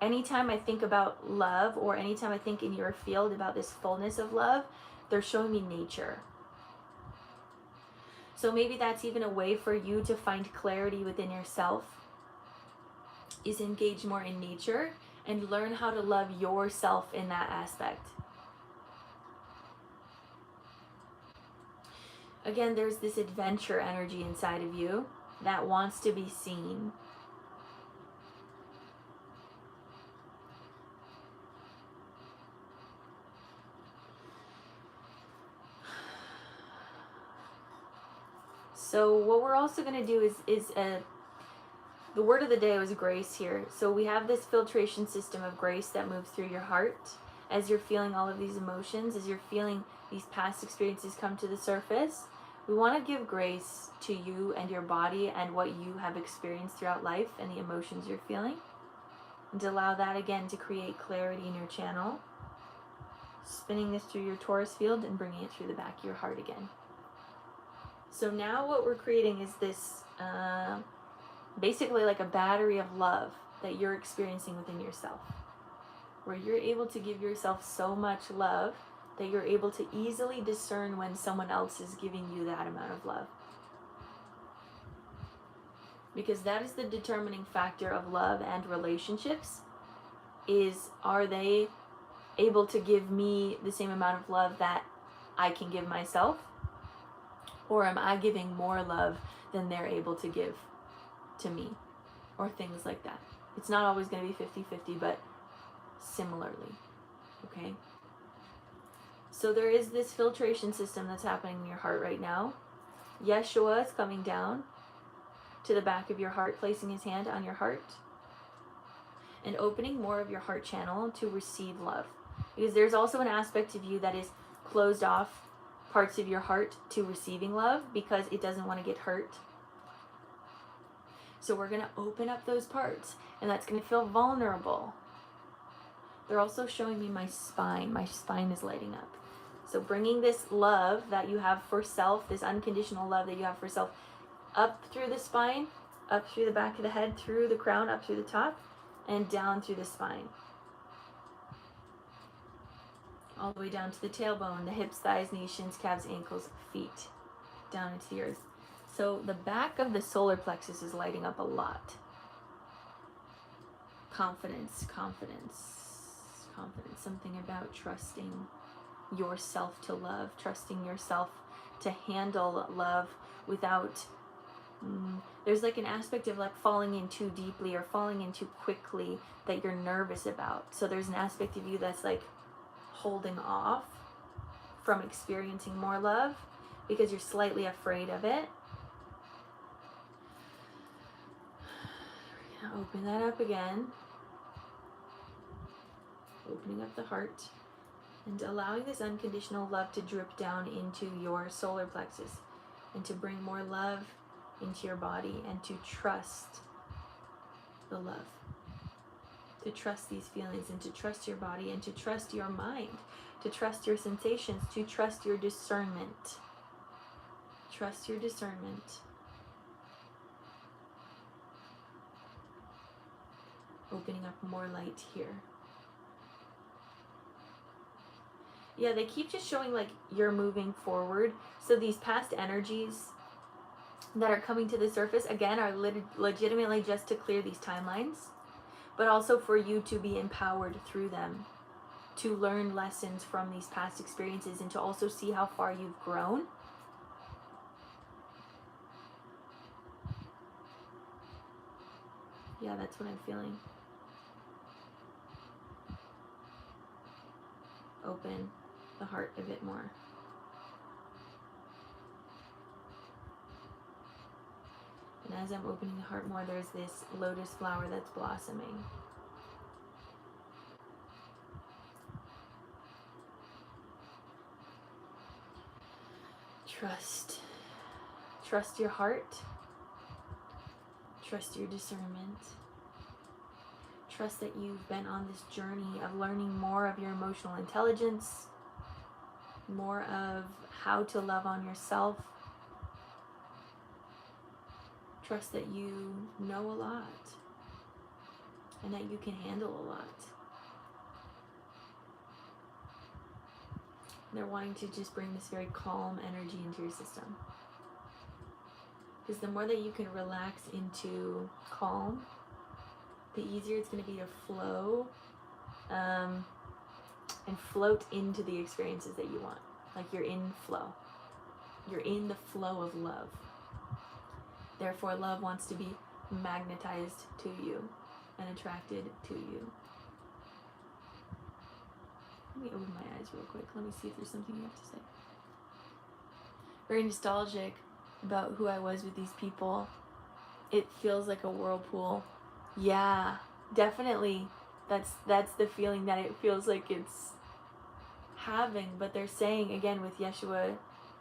Anytime I think about love, or anytime I think in your field about this fullness of love, they're showing me nature. So maybe that's even a way for you to find clarity within yourself, is engage more in nature and learn how to love yourself in that aspect. Again, there's this adventure energy inside of you that wants to be seen. So what we're also going to do is the word of the day was grace here. So we have this filtration system of grace that moves through your heart as you're feeling all of these emotions, as you're feeling these past experiences come to the surface. We want to give grace to you and your body and what you have experienced throughout life and the emotions you're feeling, and to allow that again to create clarity in your channel. Spinning this through your Taurus field and bringing it through the back of your heart again. So now what we're creating is this basically like a battery of love that you're experiencing within yourself, where you're able to give yourself so much love that you're able to easily discern when someone else is giving you that amount of love. Because that is the determining factor of love and relationships, is are they able to give me the same amount of love that I can give myself? Or am I giving more love than they're able to give to me? Or things like that. It's not always going to be 50-50, but similarly. Okay? So there is this filtration system that's happening in your heart right now. Yeshua is coming down to the back of your heart, placing his hand on your heart, and opening more of your heart channel to receive love. Because there's also an aspect of you that is closed off parts of your heart to receiving love because it doesn't want to get hurt. So we're going to open up those parts, and that's going to feel vulnerable. They're also showing me my spine. My spine is lighting up. So bringing this love that you have for self, this unconditional love that you have for self, up through the spine, up through the back of the head, through the crown, up through the top, and down through the spine. All the way down to the tailbone, the hips, thighs, knees, shins, calves, ankles, feet, down into the earth. So the back of the solar plexus is lighting up a lot. Confidence, confidence, confidence. Something about trusting yourself to love, trusting yourself to handle love without, there's like an aspect of like falling in too deeply or falling in too quickly that you're nervous about. So there's an aspect of you that's like holding off from experiencing more love because you're slightly afraid of it. We're gonna open that up again, opening up the heart. And allowing this unconditional love to drip down into your solar plexus and to bring more love into your body and to trust the love. To trust these feelings and to trust your body and to trust your mind, to trust your sensations, to trust your discernment. Trust your discernment. Opening up more light here. Yeah, they keep just showing like you're moving forward. So these past energies that are coming to the surface, again, are legitimately just to clear these timelines, but also for you to be empowered through them, to learn lessons from these past experiences and to also see how far you've grown. Yeah, that's what I'm feeling. Open the heart a bit more. And as I'm opening the heart more, there's this lotus flower that's blossoming. Trust. Trust your heart. Trust your discernment. Trust that you've been on this journey of learning more of your emotional intelligence, more of how to love on yourself. Trust that you know a lot and that you can handle a lot. They're wanting to just bring this very calm energy into your system. Because the more that you can relax into calm, the easier it's going to be to flow and float into the experiences that you want. Like you're in flow. You're in the flow of love. Therefore, love wants to be magnetized to you and attracted to you. Let me open my eyes real quick. Let me see if there's something you have to say. Very nostalgic about who I was with these people. It feels like a whirlpool. Yeah, definitely. That's the feeling that it feels like it's having. But they're saying, again, with Yeshua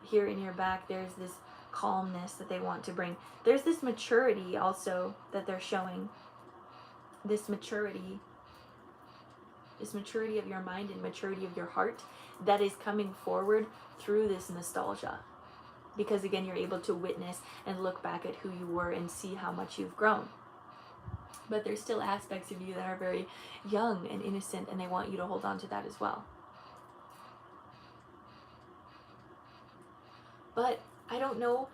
here in your back, there's this calmness that they want to bring. There's this maturity also that they're showing. This maturity of your mind and maturity of your heart that is coming forward through this nostalgia. Because again, you're able to witness and look back at who you were and see how much you've grown. But there's still aspects of you that are very young and innocent, and they want you to hold on to that as well. But I don't know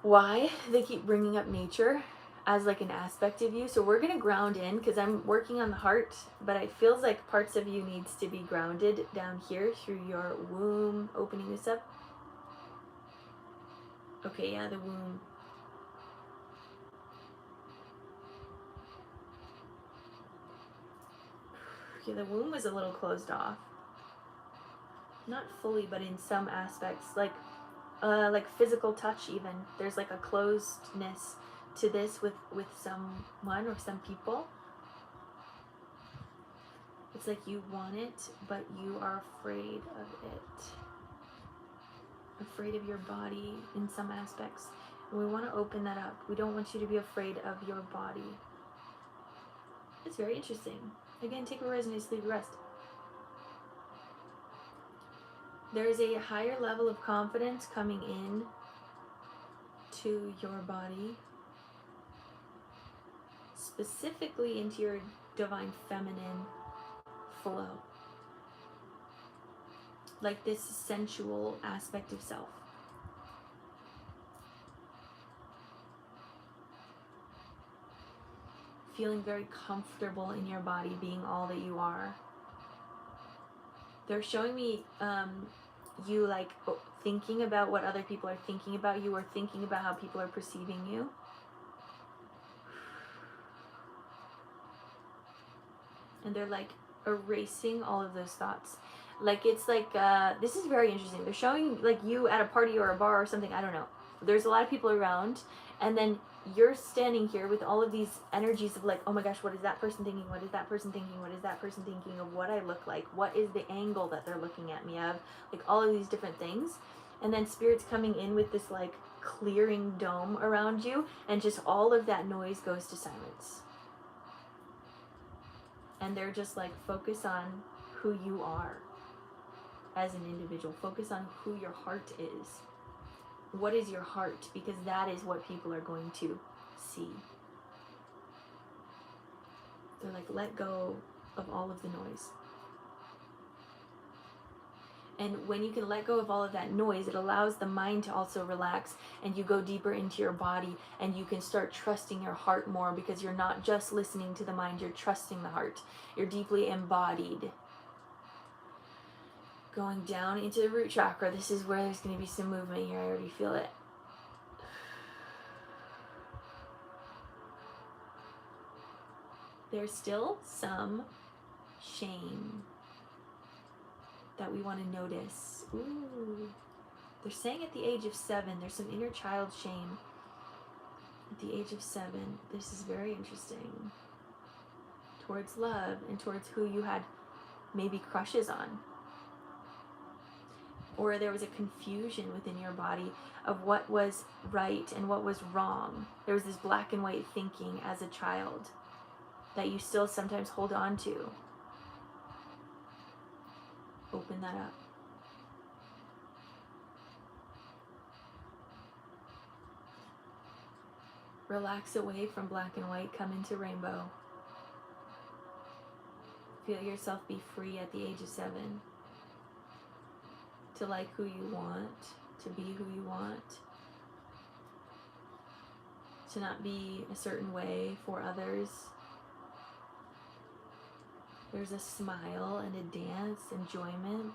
why they keep bringing up nature as like an aspect of you. So we're going to ground in because I'm working on the heart, but it feels like parts of you needs to be grounded down here through your womb, opening this up. Okay, yeah, the womb. Yeah, the womb was a little closed off. Not fully, but in some aspects, like physical touch even. There's like a closedness to this with someone or some people. It's like you want it, but you are afraid of it. Afraid of your body in some aspects. And we want to open that up. We don't want you to be afraid of your body. It's very interesting. Again, take a resonance, sleep, rest. There is a higher level of confidence coming in to your body, specifically into your divine feminine flow. Like this sensual aspect of self. Feeling very comfortable in your body, being all that you are. They're showing me you like thinking about what other people are thinking about you, or thinking about how people are perceiving you. And they're like erasing all of those thoughts. Like it's like, this is very interesting. They're showing like you at a party or a bar or something, I don't know. There's a lot of people around, and then you're standing here with all of these energies of like, oh my gosh, what is that person thinking? What is that person thinking? What is that person thinking of what I look like? What is the angle that they're looking at me of? Like all of these different things. And then Spirit's coming in with this like clearing dome around you, and just all of that noise goes to silence. And they're just like, focus on who you are as an individual. Focus on who your heart is. What is your heart? Because that is what people are going to see. They're like, let go of all of the noise. And when you can let go of all of that noise, it allows the mind to also relax, and you go deeper into your body, and you can start trusting your heart more, because you're not just listening to the mind, you're trusting the heart. You're deeply embodied. Going down into the root chakra. This is where there's going to be some movement here. I already feel it. There's still some shame that we want to notice. Ooh. They're saying at the age of 7, there's some inner child shame. At the age of 7, this is very interesting. Towards love and towards who you had maybe crushes on. Or there was a confusion within your body of what was right and what was wrong. There was this black and white thinking as a child that you still sometimes hold on to. Open that up. Relax away from black and white, come into rainbow. Feel yourself be free at the age of 7. To like who you want, to be who you want, to not be a certain way for others. There's a smile and a dance, enjoyment,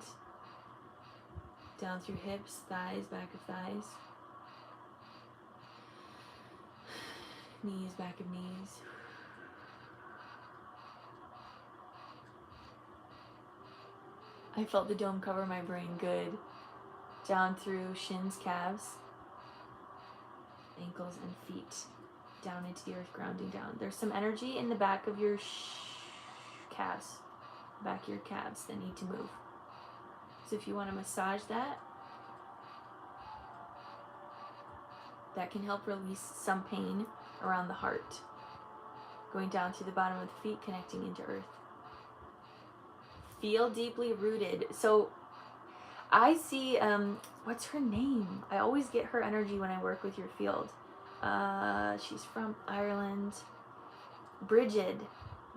down through hips, thighs, back of thighs, knees, back of knees. I felt the dome cover my brain, good. Down through shins, calves, ankles, and feet. Down into the earth, grounding down. There's some energy in the back of your calves, back of your calves that need to move. So if you want to massage that, that can help release some pain around the heart. Going down through the bottom of the feet, connecting into earth. Feel deeply rooted. So I see, what's her name? I always get her energy when I work with your field. She's from Ireland. Brigid.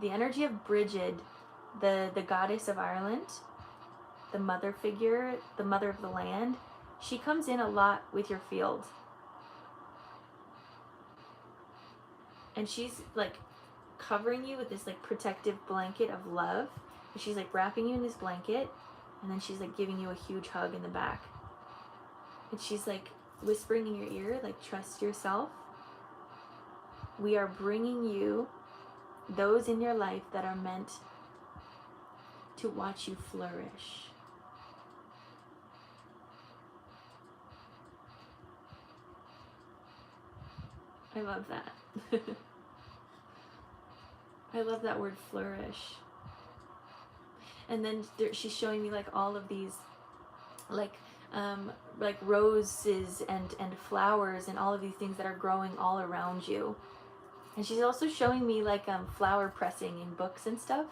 The energy of Brigid, the goddess of Ireland, the mother figure, the mother of the land. She comes in a lot with your field. And she's like covering you with this like protective blanket of love. She's like wrapping you in this blanket, and then she's like giving you a huge hug in the back. And she's like whispering in your ear, like, trust yourself. We are bringing you those in your life that are meant to watch you flourish. I love that. I love that word, flourish. And then she's showing me like all of these like roses and flowers and all of these things that are growing all around you. And she's also showing me like flower pressing in books and stuff,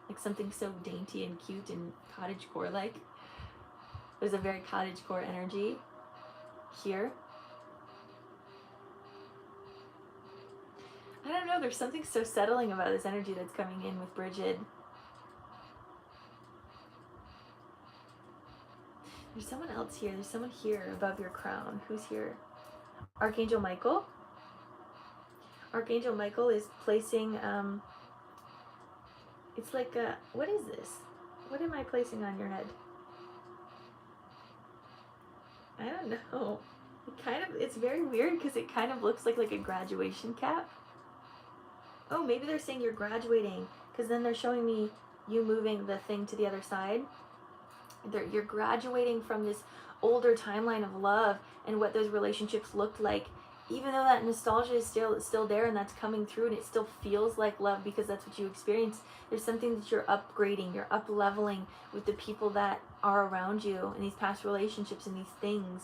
like something so dainty and cute and cottagecore like. There's a very cottagecore energy here. I don't know, there's something so settling about this energy that's coming in with Brigid. There's someone else here. There's someone here above your crown. Who's here? Archangel Michael. Archangel Michael is placing, it's like a, what is this? What am I placing on your head? I don't know. It's very weird because it kind of looks like a graduation cap. Oh, maybe they're saying you're graduating, because then they're showing me you moving the thing to the other side. You're graduating from this older timeline of love and what those relationships looked like, even though that nostalgia is still there and that's coming through and it still feels like love because that's what you experience, there's something that you're upgrading, you're up leveling with the people that are around you in these past relationships and these things.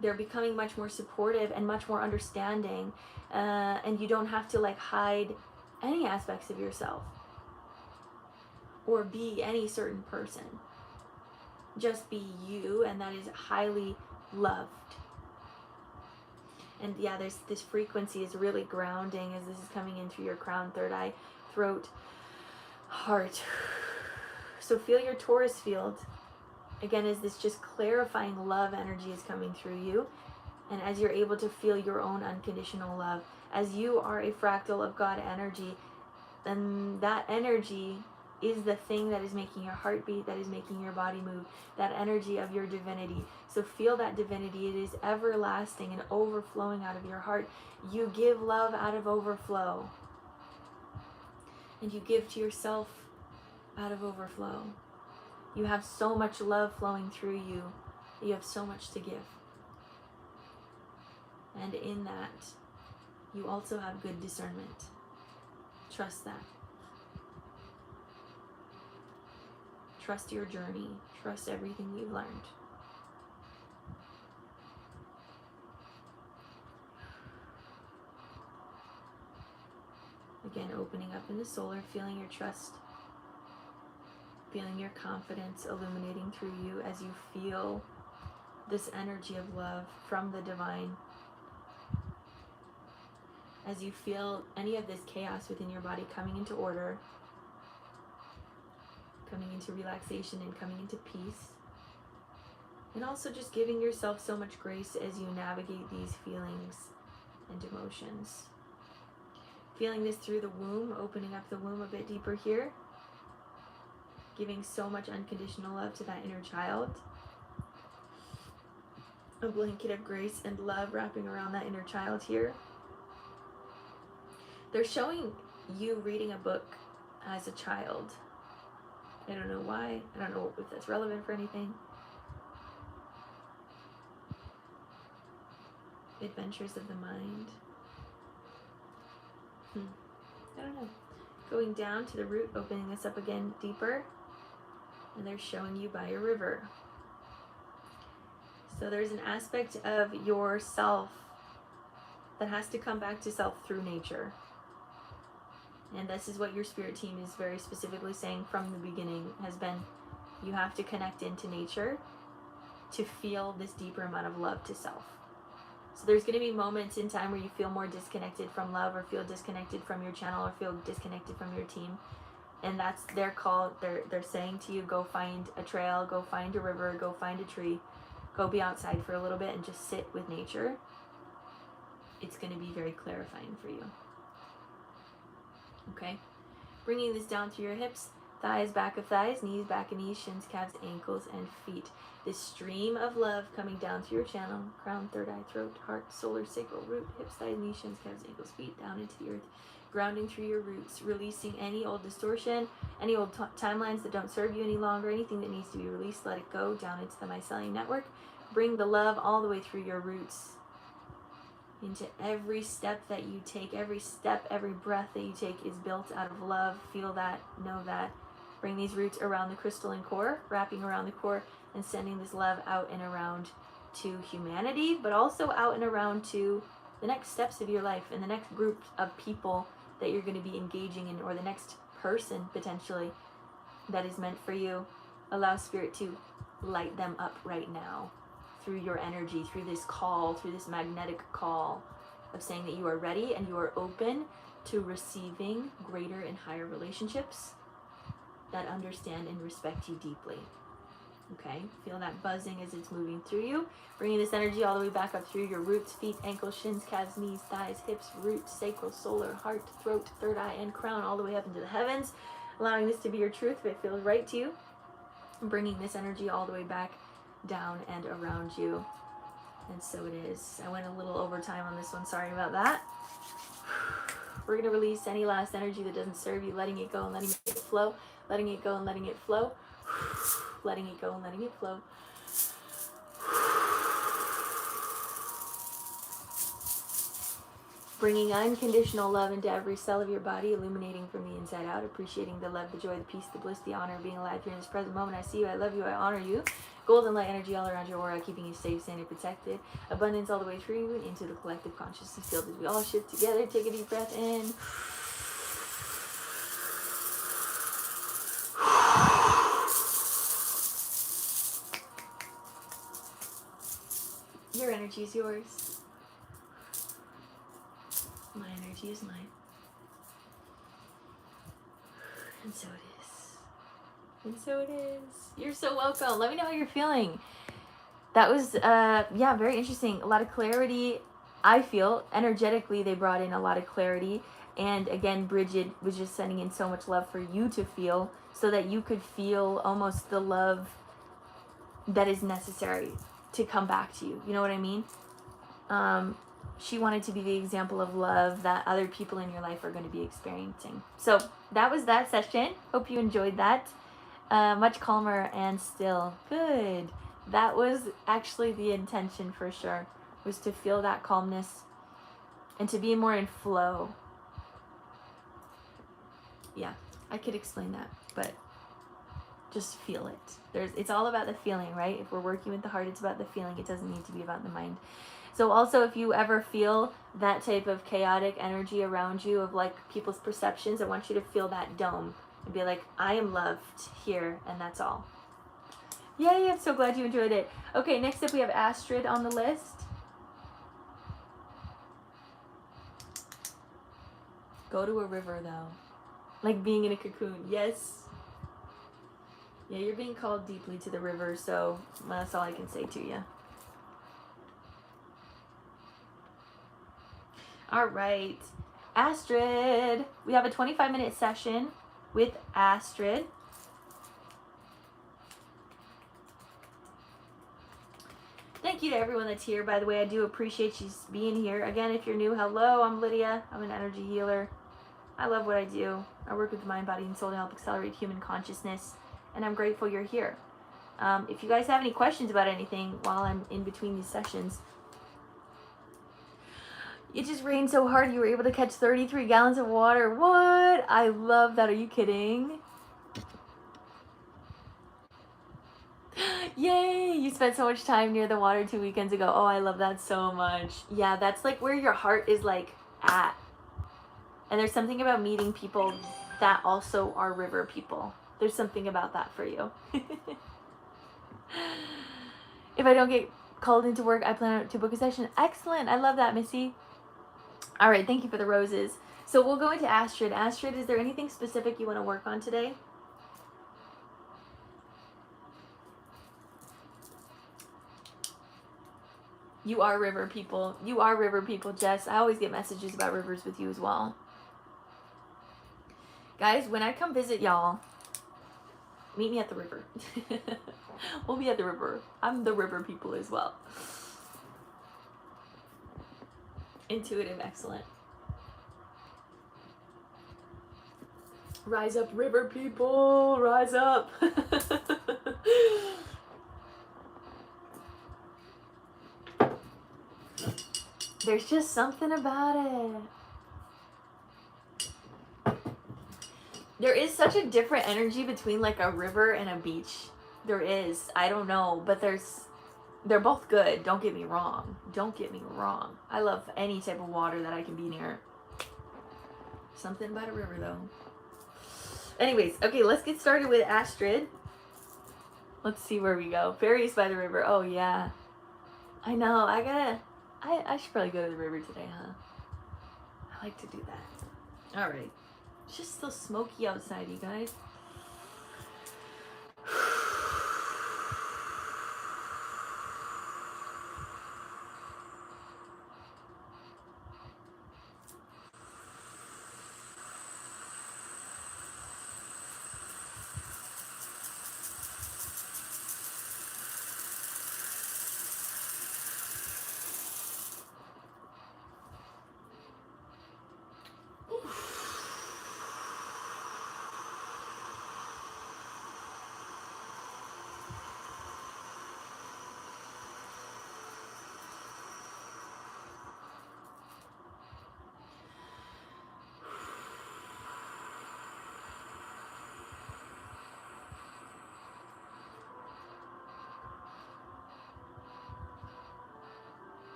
They're becoming much more supportive and much more understanding, and you don't have to like hide any aspects of yourself or be any certain person. Just be you, and that is highly loved. And yeah, there's this frequency is really grounding as this is coming in through your crown, third eye, throat, heart. So feel your Taurus field. Again, as this just clarifying love energy is coming through you. And as you're able to feel your own unconditional love, as you are a fractal of God energy, then that energy is the thing that is making your heart beat, that is making your body move, that energy of your divinity. So feel that divinity. It is everlasting and overflowing out of your heart. You give love out of overflow. And you give to yourself out of overflow. You have so much love flowing through you that you have so much to give. And in that, you also have good discernment. Trust that. Trust your journey. Trust everything you've learned. Again, opening up in the solar, feeling your trust, feeling your confidence illuminating through you as you feel this energy of love from the divine. As you feel any of this chaos within your body coming into order, coming into relaxation and coming into peace. And also just giving yourself so much grace as you navigate these feelings and emotions. Feeling this through the womb, opening up the womb a bit deeper here. Giving so much unconditional love to that inner child. A blanket of grace and love wrapping around that inner child here. They're showing you reading a book as a child. I don't know why. I don't know if that's relevant for anything. Adventures of the mind. I don't know. Going down to the root, opening this up again deeper. And they're showing you by a river. So there's an aspect of yourself that has to come back to self through nature. And this is what your spirit team is very specifically saying from the beginning, has been you have to connect into nature to feel this deeper amount of love to self. So there's going to be moments in time where you feel more disconnected from love, or feel disconnected from your channel, or feel disconnected from your team. And that's their call. They're saying to you, go find a trail, go find a river, go find a tree, go be outside for a little bit and just sit with nature. It's going to be very clarifying for you. Okay, bringing this down through your hips, thighs, back of thighs, knees, back of knees, shins, calves, ankles, and feet. This stream of love coming down through your channel, crown, third eye, throat, heart, solar, sacral, root, hips, thighs, knees, shins, calves, ankles, feet, down into the earth, grounding through your roots, releasing any old distortion, any old timelines that don't serve you any longer, anything that needs to be released, let it go down into the mycelium network. Bring the love all the way through your roots, into every step that you take. Every step, every breath that you take is built out of love. Feel that, know that. Bring these roots around the crystalline core, wrapping around the core and sending this love out and around to humanity, but also out and around to the next steps of your life and the next group of people that you're going to be engaging in, or the next person potentially that is meant for you. Allow spirit to light them up right now through your energy, through this call, through this magnetic call of saying that you are ready and you are open to receiving greater and higher relationships that understand and respect you deeply. Okay, feel that buzzing as it's moving through you, bringing this energy all the way back up through your roots, feet, ankles, shins, calves, knees, thighs, hips, roots, sacral, solar, heart, throat, third eye, and crown, all the way up into the heavens, allowing this to be your truth if it feels right to you, bringing this energy all the way back down and around you. And so it is. I went a little over time on this one, sorry about that. We're going to release any last energy that doesn't serve you, letting it go and letting it flow, letting it go and letting it flow, letting it go and letting it flow. Bringing unconditional love into every cell of your body, illuminating from the inside out, appreciating the love, the joy, the peace, the bliss, the honor of being alive here in this present moment. I see you, I love you, I honor you. Golden light energy all around your aura, keeping you safe, sane, and protected. Abundance all the way through you and into the collective consciousness field as we all shift together. Take a deep breath in. Your energy is yours. My energy is mine. And so it is. And so it is. You're so welcome. Let me know how you're feeling. That was, yeah, very interesting. A lot of clarity. I feel energetically they brought in a lot of clarity. And again, Bridget was just sending in so much love for you to feel so that you could feel almost the love that is necessary to come back to you. You know what I mean? She wanted to be the example of love that other people in your life are going to be experiencing. So that was that session. Hope you enjoyed that. Much calmer and still. Good. That was actually the intention for sure, was to feel that calmness and to be more in flow. Yeah, I could explain that, but just feel it. It's all about the feeling, right? If we're working with the heart, it's about the feeling. It doesn't need to be about the mind. So also, if you ever feel that type of chaotic energy around you of like people's perceptions, I want you to feel that dome and be like, I am loved here, and that's all. Yay, I'm so glad you enjoyed it. Okay, next up we have Astrid on the list. Go to a river though. Like being in a cocoon. Yes. Yeah, you're being called deeply to the river, so that's all I can say to you. All right, Astrid. We have a 25-minute session with Astrid. Thank you to everyone that's here. By the way, I do appreciate you being here. Again, if you're new, hello, I'm Lydia. I'm an energy healer. I love what I do. I work with the mind, body, and soul to help accelerate human consciousness, and I'm grateful you're here. If you guys have any questions about anything while I'm in between these sessions, it just rained so hard you were able to catch 33 gallons of water. What? I love that. Are you kidding? Yay! You spent so much time near the water 2 weekends ago. Oh, I love that so much. Yeah, that's like where your heart is like at. And there's something about meeting people that also are river people. There's something about that for you. If I don't get called into work, I plan to book a session. Excellent. I love that, Missy. All right, thank you for the roses. So we'll go into Astrid. Astrid, is there anything specific you want to work on today? You are river people. You are river people, Jess. I always get messages about rivers with you as well. Guys, when I come visit y'all, meet me at the river. We'll be at the river. I'm the river people as well. Intuitive, excellent. Rise up, river people. Rise up. There's just something about it. There is such a different energy between like a river and a beach. There is. I don't know, but they're both good. Don't get me wrong. Don't get me wrong. I love any type of water that I can be near. Something about a river though. Anyways, okay, let's get started with Astrid. Let's see where we go. Fairies by the river. Oh yeah. I know. I should probably go to the river today, huh? I like to do that. All right. It's just still smoky outside, you guys.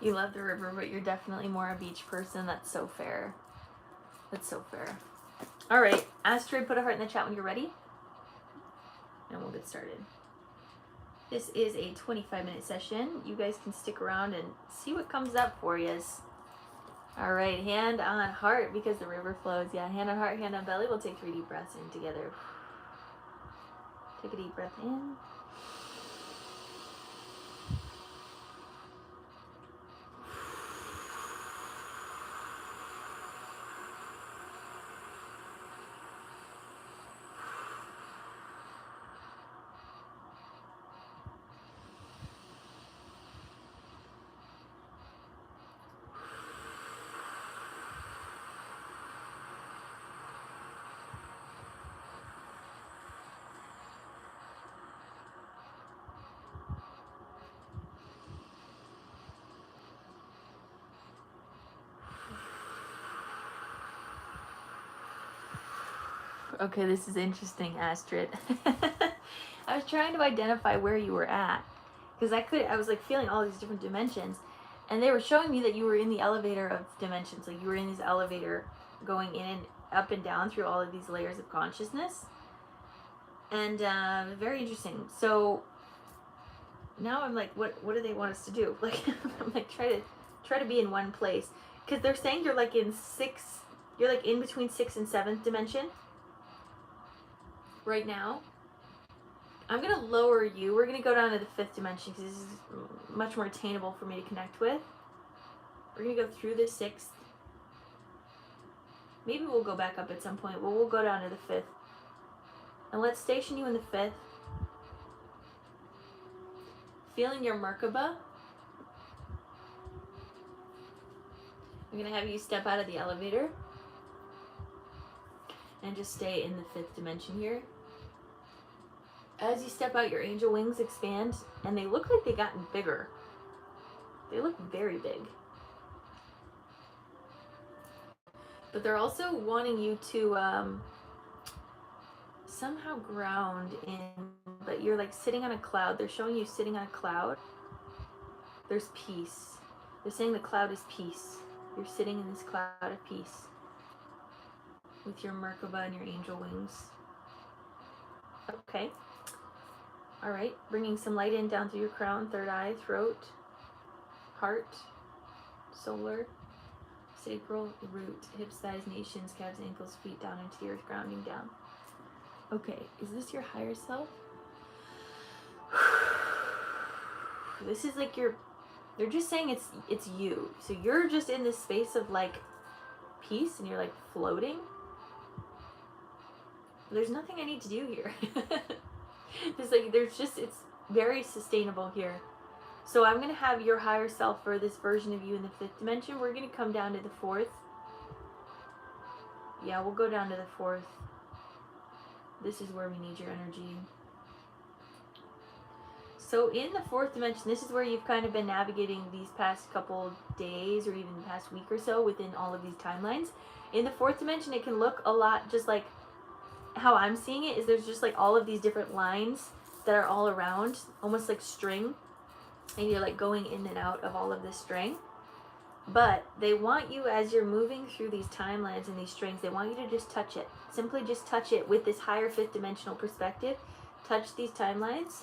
You love the river, but you're definitely more a beach person. That's so fair. That's so fair. All right, Astrid, put a heart in the chat when you're ready, and we'll get started. This is a 25-minute session. You guys can stick around and see what comes up for you. All right, hand on heart because the river flows. Yeah, hand on heart, hand on belly. We'll take 3 deep breaths in together. Take a deep breath in. Okay, this is interesting, Astrid. I was trying to identify where you were at because I was like feeling all these different dimensions, and they were showing me that you were in the elevator of dimensions. Like you were in this elevator going in and up and down through all of these layers of consciousness, and very interesting. So now I'm like, what do they want us to do? Like I'm like try to be in one place because they're saying you're like in between 6th and 7th dimension right now. I'm going to lower you. We're going to go down to the 5th dimension because this is much more attainable for me to connect with. We're going to go through the 6th. Maybe we'll go back up at some point, but we'll go down to the 5th. And let's station you in the 5th. Feeling your Merkaba. I'm going to have you step out of the elevator and just stay in the 5th dimension here. As you step out, your angel wings expand, and they look like they've gotten bigger. They look very big. But they're also wanting you to somehow ground in, but you're like sitting on a cloud. They're showing you sitting on a cloud. There's peace. They're saying the cloud is peace. You're sitting in this cloud of peace with your Merkaba and your angel wings. Okay. All right, bringing some light in down through your crown, third eye, throat, heart, solar, sacral, root, hips, thighs, nations, calves, ankles, feet, down into the earth, grounding down. Okay, is this your higher self? This is like they're just saying it's you. So you're just in this space of like peace and you're like floating. There's nothing I need to do here. It's like it's very sustainable here. So I'm gonna have your higher self for this version of you in the 5th dimension. We're gonna come down to the 4th. Yeah, we'll go down to the 4th. This is where we need your energy. So in the 4th dimension, this is where you've kind of been navigating these past couple days or even the past week or so within all of these timelines. In the 4th dimension, it can look a lot just like how I'm seeing it is there's just like all of these different lines that are all around, almost like string, and you're like going in and out of all of this string. But they want you, as you're moving through these timelines and these strings, they want you to just touch it. Simply just touch it with this higher 5th dimensional perspective. Touch these timelines,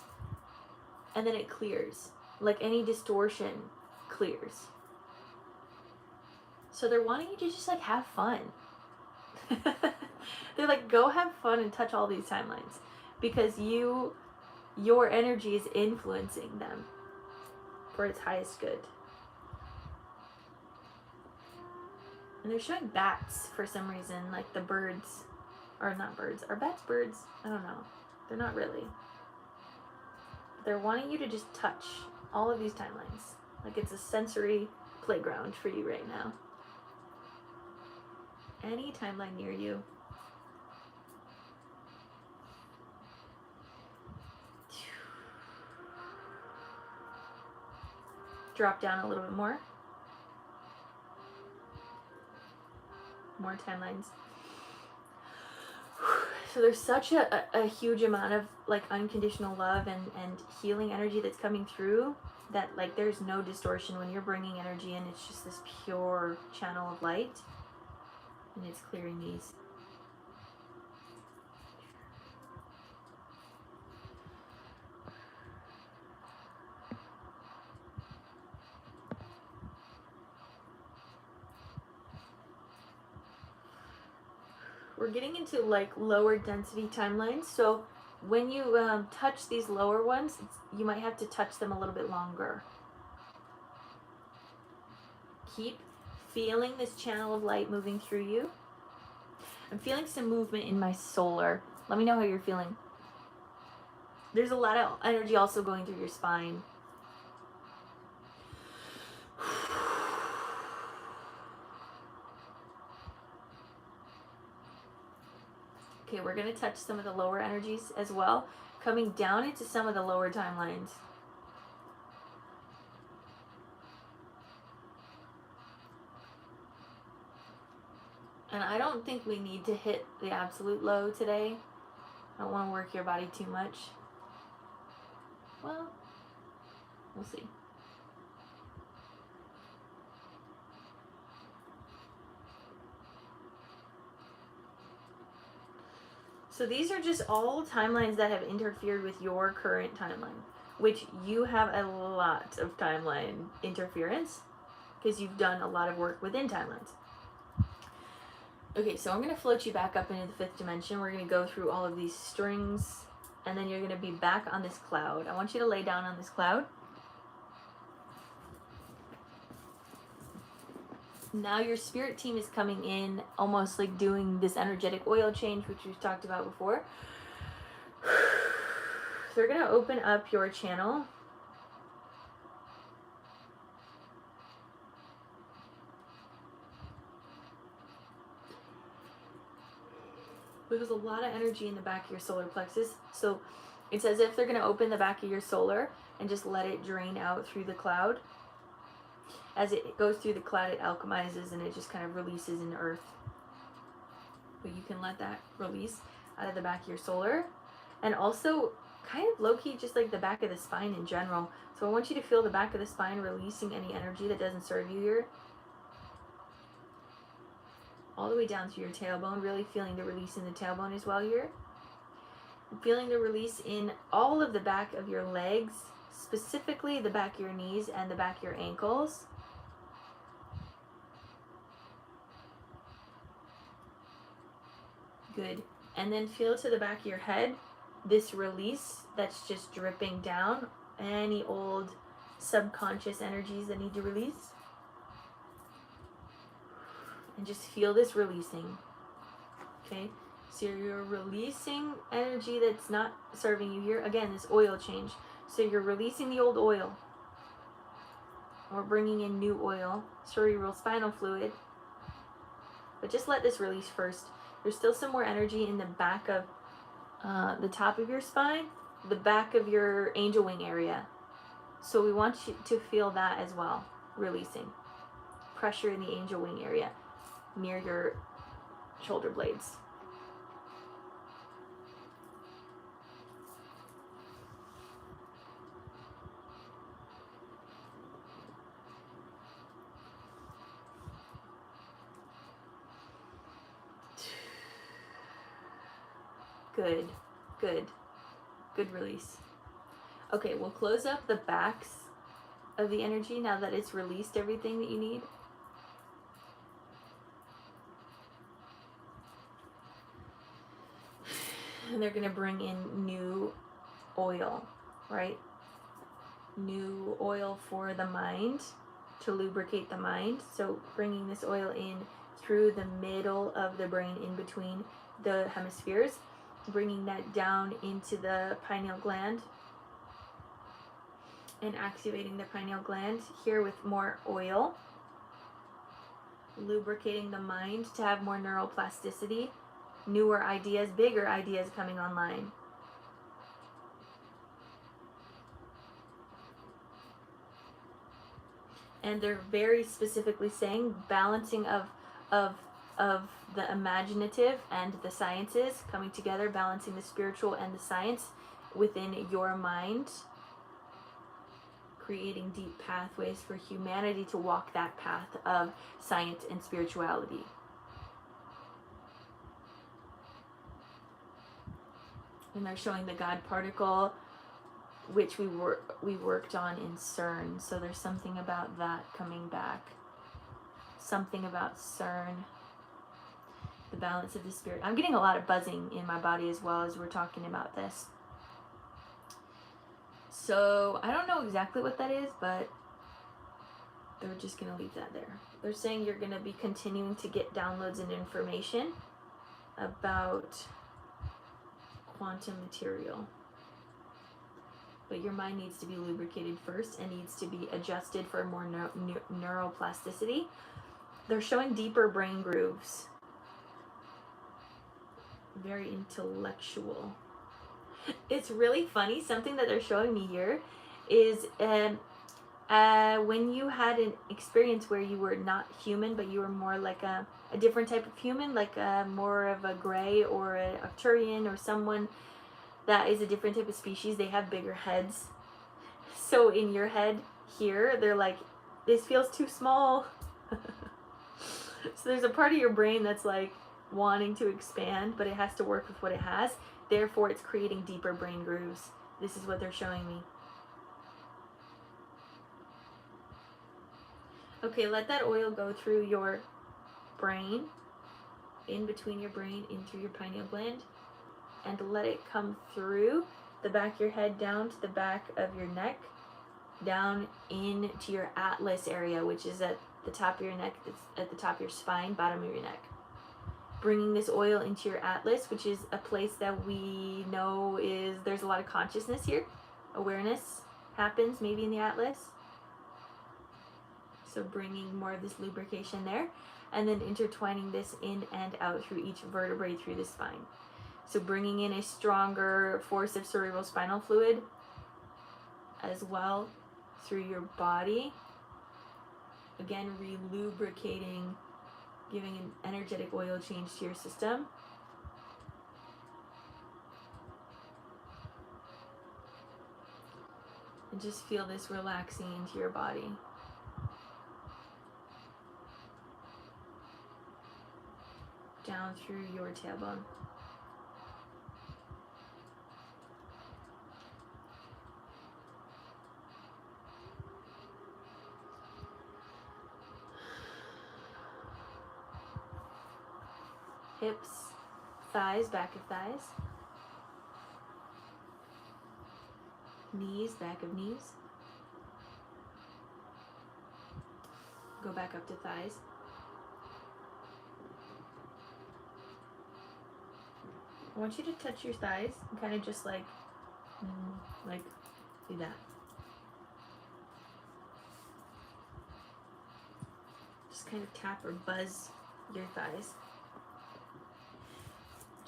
and then it clears. Like any distortion clears. So they're wanting you to just like have fun. They're like, go have fun and touch all these timelines because your energy is influencing them for its highest good. And they're showing bats for some reason, like the birds, or not birds, are bats birds? I don't know. They're not really. They're wanting you to just touch all of these timelines. Like it's a sensory playground for you right now. Any timeline near you. Drop down a little bit more. More timelines. So there's such a huge amount of like unconditional love and healing energy that's coming through, that like there's no distortion when you're bringing energy in. It's just this pure channel of light, and it's clearing these. We're getting into like lower density timelines, so when you touch these lower ones, you might have to touch them a little bit longer. Keep feeling this channel of light moving through you. I'm feeling some movement in my solar. Let me know how you're feeling. There's a lot of energy also going through your spine. Okay, we're going to touch some of the lower energies as well, coming down into some of the lower timelines. And I don't think we need to hit the absolute low today. I don't want to work your body too much. Well, we'll see. So these are just all timelines that have interfered with your current timeline, which you have a lot of timeline interference because you've done a lot of work within timelines. Okay, so I'm going to float you back up into the fifth dimension. We're going to go through all of these strings, and then you're going to be back on this cloud. I want you to lay down on this cloud. Now your spirit team is coming in, almost like doing this energetic oil change, which we've talked about before. They're going to open up your channel. There's a lot of energy in the back of your solar plexus. So it's as if they're going to open the back of your solar and just let it drain out through the cloud. As it goes through the cloud, it alchemizes and it just kind of releases in earth. But you can let that release out of the back of your solar. And also kind of low-key just like the back of the spine in general. So I want you to feel the back of the spine releasing any energy that doesn't serve you here. All the way down through your tailbone, really feeling the release in the tailbone as well here. Feeling the release in all of the back of your legs, specifically the back of your knees and the back of your ankles. Good. And then feel to the back of your head, this release that's just dripping down, any old subconscious energies that need to release. And just feel this releasing. Okay, so you're releasing energy that's not serving you here. Again, this oil change. So you're releasing the old oil. We're bringing in new oil, cerebral spinal fluid. But just let this release first. There's still some more energy in the back of the top of your spine, the back of your angel wing area. So we want you to feel that as well, releasing. Pressure in the angel wing area near your shoulder blades. Good, good, good release. Okay, we'll close up the backs of the energy now that it's released everything that you need. And they're going to bring in new oil, right? New oil for the mind, to lubricate the mind. So bringing this oil in through the middle of the brain, in between the hemispheres, bringing that down into the pineal gland and activating the pineal gland here with more oil, lubricating the mind to have more neuroplasticity, newer ideas, bigger ideas coming online. And they're very specifically saying balancing of of the imaginative and the sciences coming together, balancing the spiritual and the science within your mind, creating deep pathways for humanity to walk that path of science and spirituality. And they're showing the God particle, which we worked on in CERN. So there's something about that coming back. Something about CERN. The balance of the spirit. I'm getting a lot of buzzing in my body as well as we're talking about this. So I don't know exactly what that is, but they're just going to leave that there. They're saying you're going to be continuing to get downloads and information about quantum material. But your mind needs to be lubricated first and needs to be adjusted for more neuroplasticity. They're showing deeper brain grooves. Very intellectual. It's really funny. Something that they're showing me here is when you had an experience where you were not human, but you were more like a different type of human, like more of a gray or a Arcturian or someone that is a different type of species. They have bigger heads. So in your head here, they're like, this feels too small. So there's a part of your brain that's like wanting to expand, but it has to work with what it has. Therefore, it's creating deeper brain grooves. This is what they're showing me. Okay, let that oil go through your brain, in between your brain, in through your pineal gland, and let it come through the back of your head, down to the back of your neck, down into your atlas area, which is at the top of your neck, it's at the top of your spine, bottom of your neck. Bringing this oil into your atlas, which is a place that we know is, there's a lot of consciousness here. Awareness happens maybe in the atlas. So bringing more of this lubrication there, and then intertwining this in and out through each vertebrae through the spine. So bringing in a stronger force of cerebral spinal fluid as well through your body. Again, relubricating, giving an energetic oil change to your system. And just feel this relaxing into your body. Down through your tailbone. Hips, thighs, back of thighs. Knees, back of knees. Go back up to thighs. I want you to touch your thighs and kind of just like do that. Just kind of tap or buzz your thighs.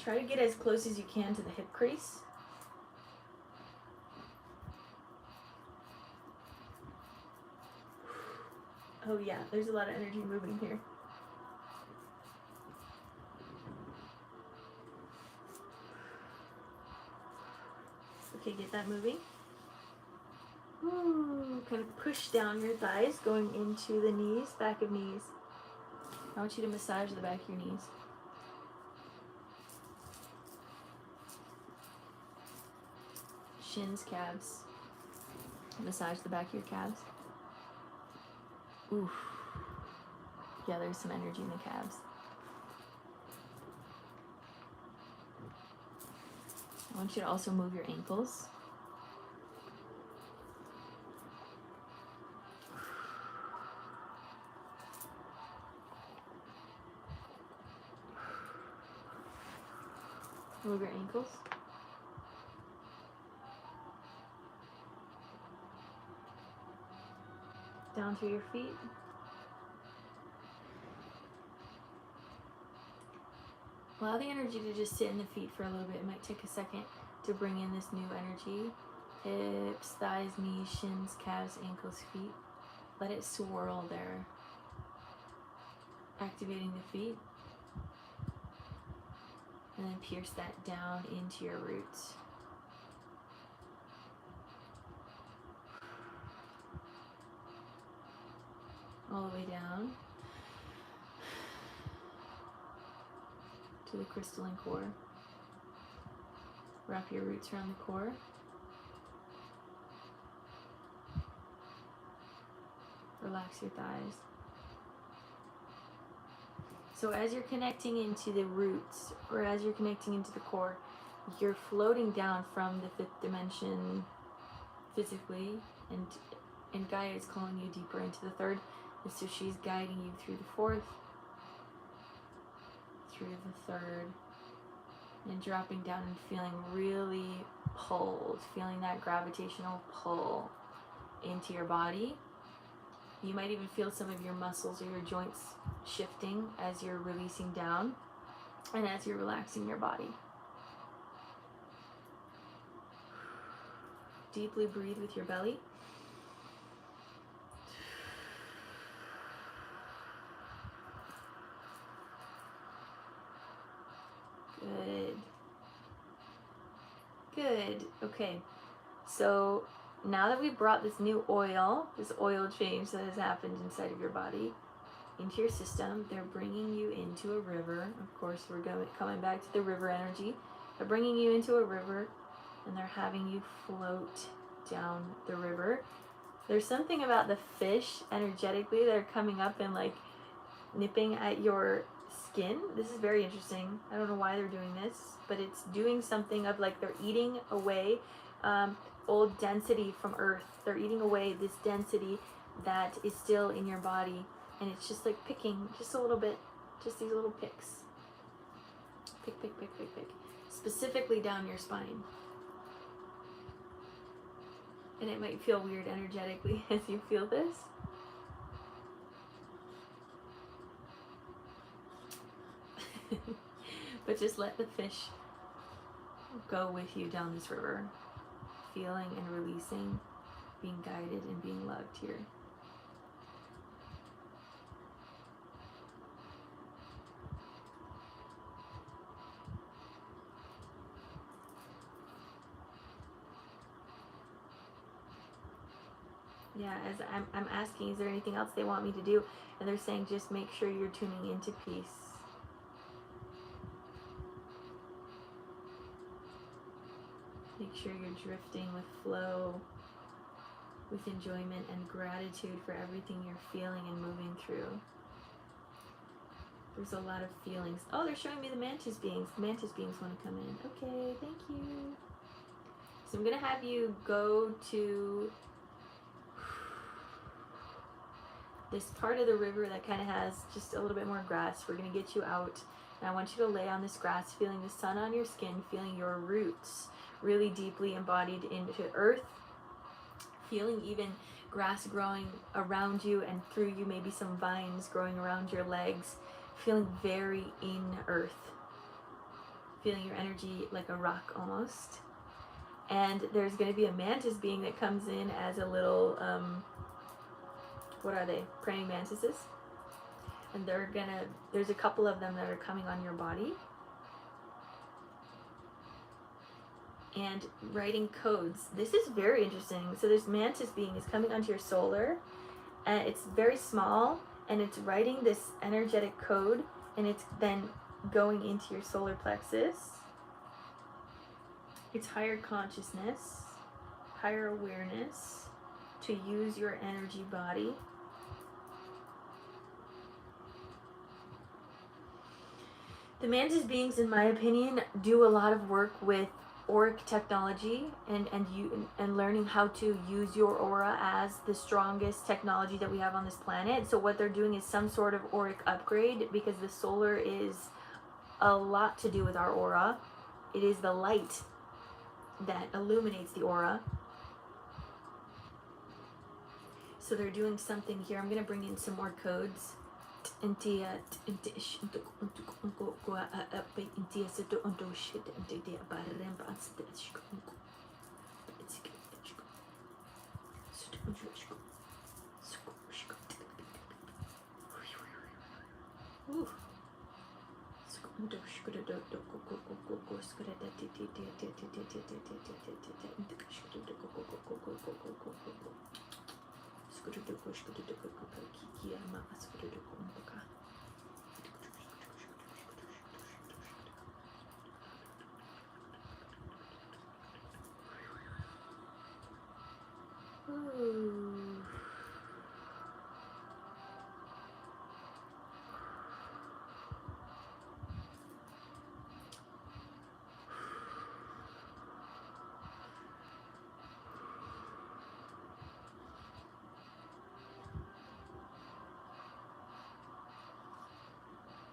Try to get as close as you can to the hip crease. Oh yeah, there's a lot of energy moving here. Okay, get that moving. Ooh, kind of push down your thighs, going into the knees, back of knees. I want you to massage the back of your knees. Shins, calves. Massage the back of your calves. Oof. Yeah, there's some energy in the calves. I want you to also move your ankles. Move your ankles. Down through your feet. Allow the energy to just sit in the feet for a little bit. It might take a second to bring in this new energy. Hips, thighs, knees, shins, calves, ankles, feet. Let it swirl there. Activating the feet. And then pierce that down into your roots. All the way down to the crystalline core. Wrap your roots around the core. Relax your thighs. So as you're connecting into the roots, or as you're connecting into the core, you're floating down from the fifth dimension physically, and Gaia is calling you deeper into the third. And so she's guiding you through the fourth, through the third, and dropping down and feeling really pulled, feeling that gravitational pull into your body. You might even feel some of your muscles or your joints shifting as you're releasing down and as you're relaxing your body. Deeply breathe with your belly. Good. Good. Okay. So now that we've brought this new oil, this oil change that has happened inside of your body into your system, they're bringing you into a river. Of course, we're coming back to the river energy. They're bringing you into a river, and they're having you float down the river. There's something about the fish energetically that are coming up and like nipping at your skin. This is very interesting. I don't know why they're doing this, but it's doing something of like they're eating away old density from earth. They're eating away this density that is still in your body, and it's just like picking just a little bit, just these little picks. Pick, pick, pick, pick, pick. Specifically down your spine. And it might feel weird energetically as you feel this. But just let the fish go with you down this river, feeling and releasing, being guided and being loved here. Yeah, as I'm asking, is there anything else they want me to do? And they're saying just make sure you're tuning into peace. Make sure you're drifting with flow, with enjoyment and gratitude for everything you're feeling and moving through. There's a lot of feelings. Oh, they're showing me the mantis beings. The mantis beings want to come in. Okay, thank you. So I'm going to have you go to this part of the river that kind of has just a little bit more grass. We're going to get you out. And I want you to lay on this grass, feeling the sun on your skin, feeling your roots really deeply embodied into earth, feeling even grass growing around you and through you, maybe some vines growing around your legs, feeling very in earth, feeling your energy like a rock almost. And there's going to be a mantis being that comes in as a little, what are they? Praying mantises. And there's a couple of them that are coming on your body. And writing codes. This is very interesting. So this mantis being is coming onto your solar, and it's very small, and it's writing this energetic code, and it's then going into your solar plexus. It's higher consciousness, higher awareness to use your energy body. The mantis beings, in my opinion, do a lot of work with auric technology and learning how to use your aura as the strongest technology that we have on this planet. So what they're doing is some sort of auric upgrade, because the solar is a lot to do with our aura. It is the light that illuminates the aura. So they're doing something here. I'm going to bring in some more codes.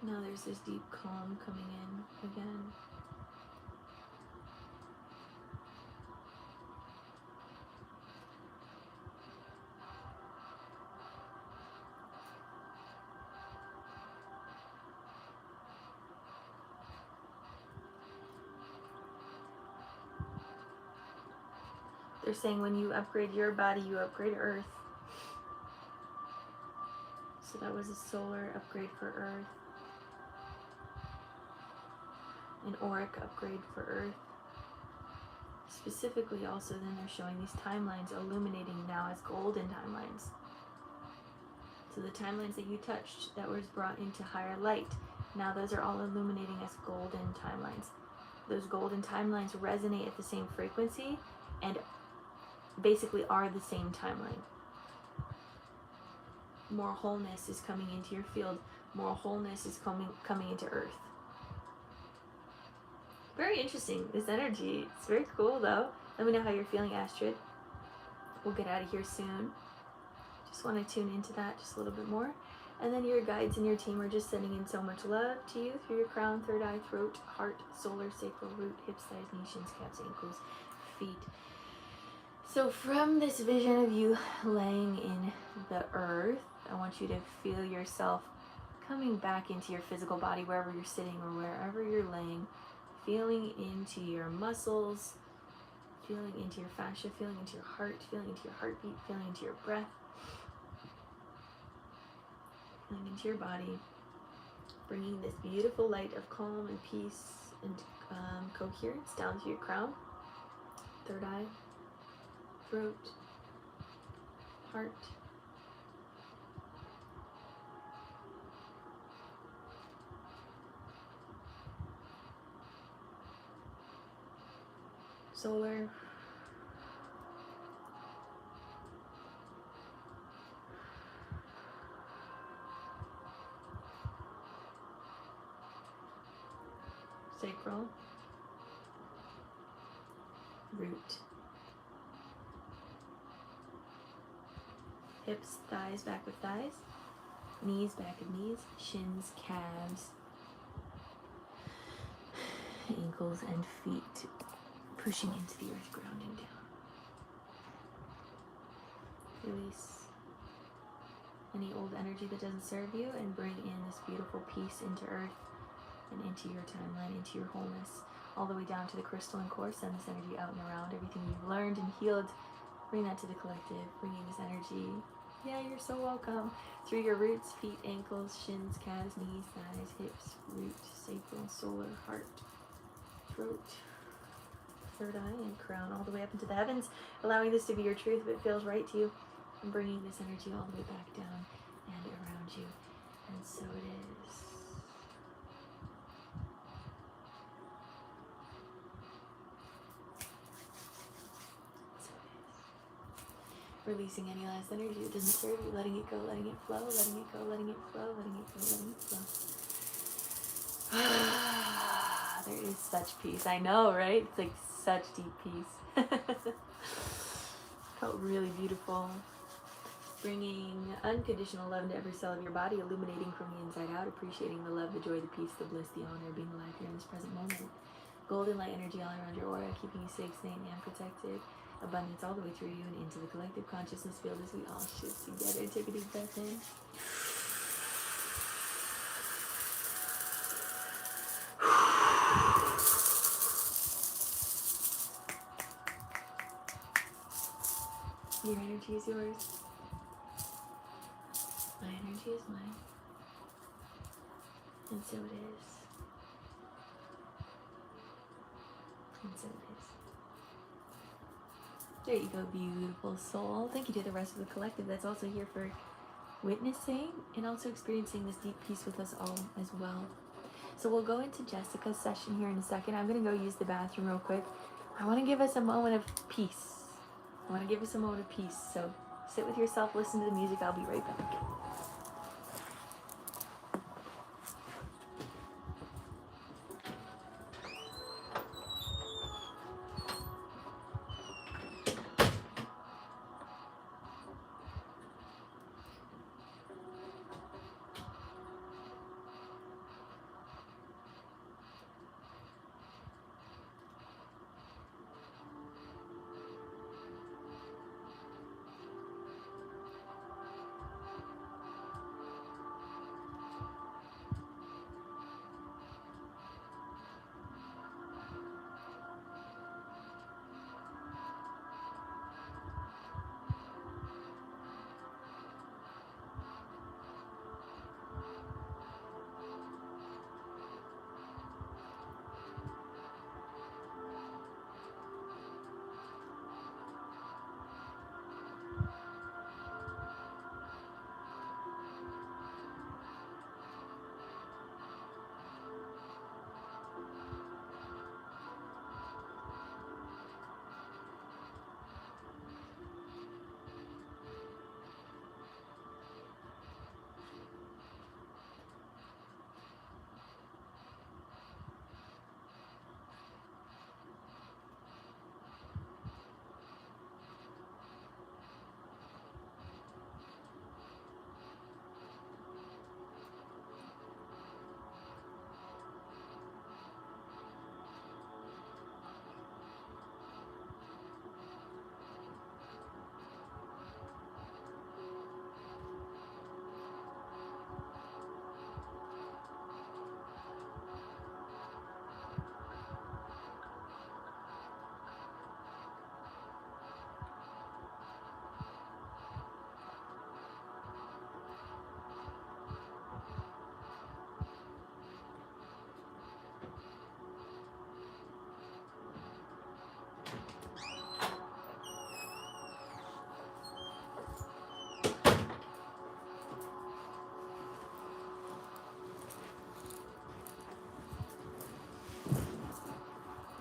Now there's this deep calm coming in again. They're saying when you upgrade your body, you upgrade Earth. So that was a solar upgrade for Earth. An auric upgrade for Earth. Specifically also then they're showing these timelines illuminating now as golden timelines. So the timelines that you touched that was brought into higher light, now those are all illuminating as golden timelines. Those golden timelines resonate at the same frequency and basically are the same timeline. More wholeness is coming into your field. More wholeness is coming into Earth. Very interesting, this energy. It's very cool though. Let me know how you're feeling, Astrid. We'll get out of here soon. Just want to tune into that just a little bit more. And then your guides and your team are just sending in so much love to you through your crown, third eye, throat, heart, solar, sacral, root, hips, thighs, knees, shins, calves, ankles, feet. So from this vision of you laying in the earth, I want you to feel yourself coming back into your physical body, wherever you're sitting or wherever you're laying, feeling into your muscles, feeling into your fascia, feeling into your heart, feeling into your heartbeat, feeling into your breath, feeling into your body, bringing this beautiful light of calm and peace and coherence down to your crown, third eye, throat, heart, solar, sacral, root, hips, thighs, back of thighs, knees, back of knees, shins, calves, ankles, and feet, pushing into the earth, grounding down. Release any old energy that doesn't serve you and bring in this beautiful peace into earth and into your timeline, into your wholeness, all the way down to the crystalline core. Send this energy out and around, everything you've learned and healed. Bring that to the collective, bringing this energy. Yeah, you're so welcome. Through your roots, feet, ankles, shins, calves, knees, thighs, hips, root, sacral, solar, heart, throat, third eye, and crown, all the way up into the heavens, allowing this to be your truth if it feels right to you, and bringing this energy all the way back down and around you. And so it is. Releasing any last energy that doesn't serve you, letting it go, letting it flow, letting it go, letting it flow, letting it go, letting it flow. There is such peace. I know, right? It's like such deep peace. Felt really beautiful. Bringing unconditional love into every cell of your body, illuminating from the inside out, appreciating the love, the joy, the peace, the bliss, the honor of being alive here in this present moment. Golden light energy all around your aura, keeping you safe, sane, and protected. Abundance all the way through you and into the collective consciousness field as we all shift together. Take a deep breath in. Your energy is yours. My energy is mine. And so it is. And so it is. There you go, beautiful soul. Thank you to the rest of the collective that's also here for witnessing and also experiencing this deep peace with us all as well. So we'll go into Jessica's session here in a second. I'm going to go use the bathroom real quick. I want to give us a moment of peace. I want to give us a moment of peace. So sit with yourself, listen to the music. I'll be right back.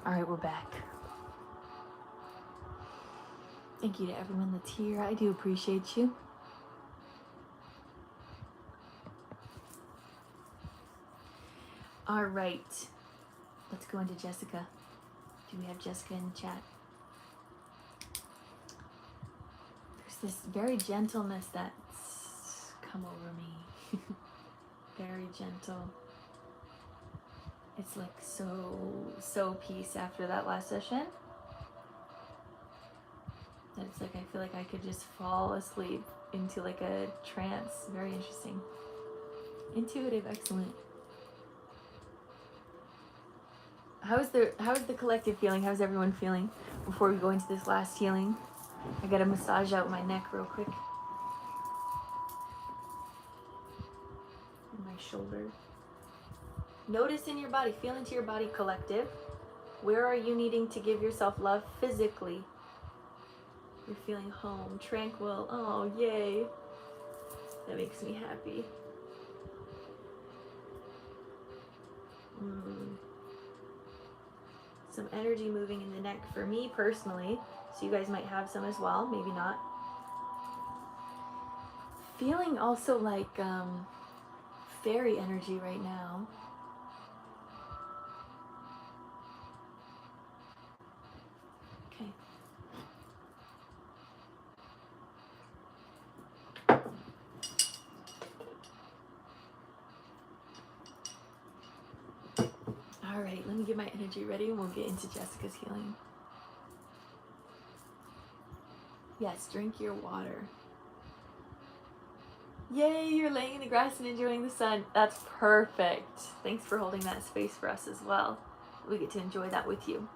All right, we're back. Thank you to everyone that's here. I do appreciate you. All right, let's go into Jessica. Do we have Jessica in the chat? There's this very gentleness that's come over me. Very gentle. It's like so peace after that last session. That it's like I feel like I could just fall asleep into like a trance. Very interesting. Intuitive, excellent. How is the collective feeling? How's everyone feeling before we go into this last healing? I gotta massage out my neck real quick. And my shoulder. Notice in your body, feel into your body, collective. Where are you needing to give yourself love physically? You're feeling home, tranquil. Oh, yay. That makes me happy. Some energy moving in the neck for me personally. So you guys might have some as well, maybe not. Feeling also like fairy energy right now. Okay. All right, let me get my energy ready and we'll get into Jessica's healing. Yes, drink your water. Yay, you're laying in the grass and enjoying the sun. That's perfect. Thanks for holding that space for us as well. We get to enjoy that with you.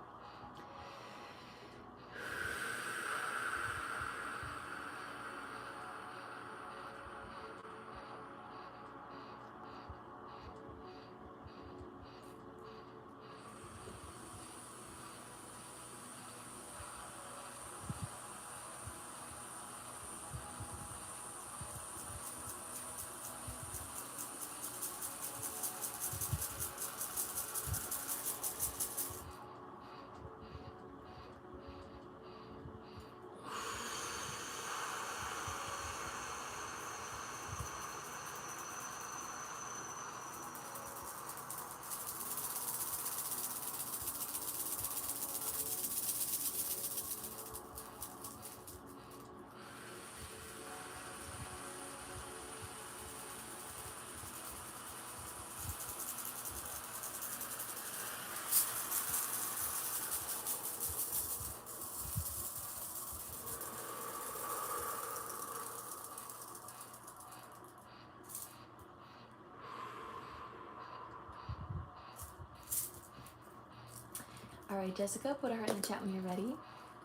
Alright, Jessica, put a heart in the chat when you're ready, and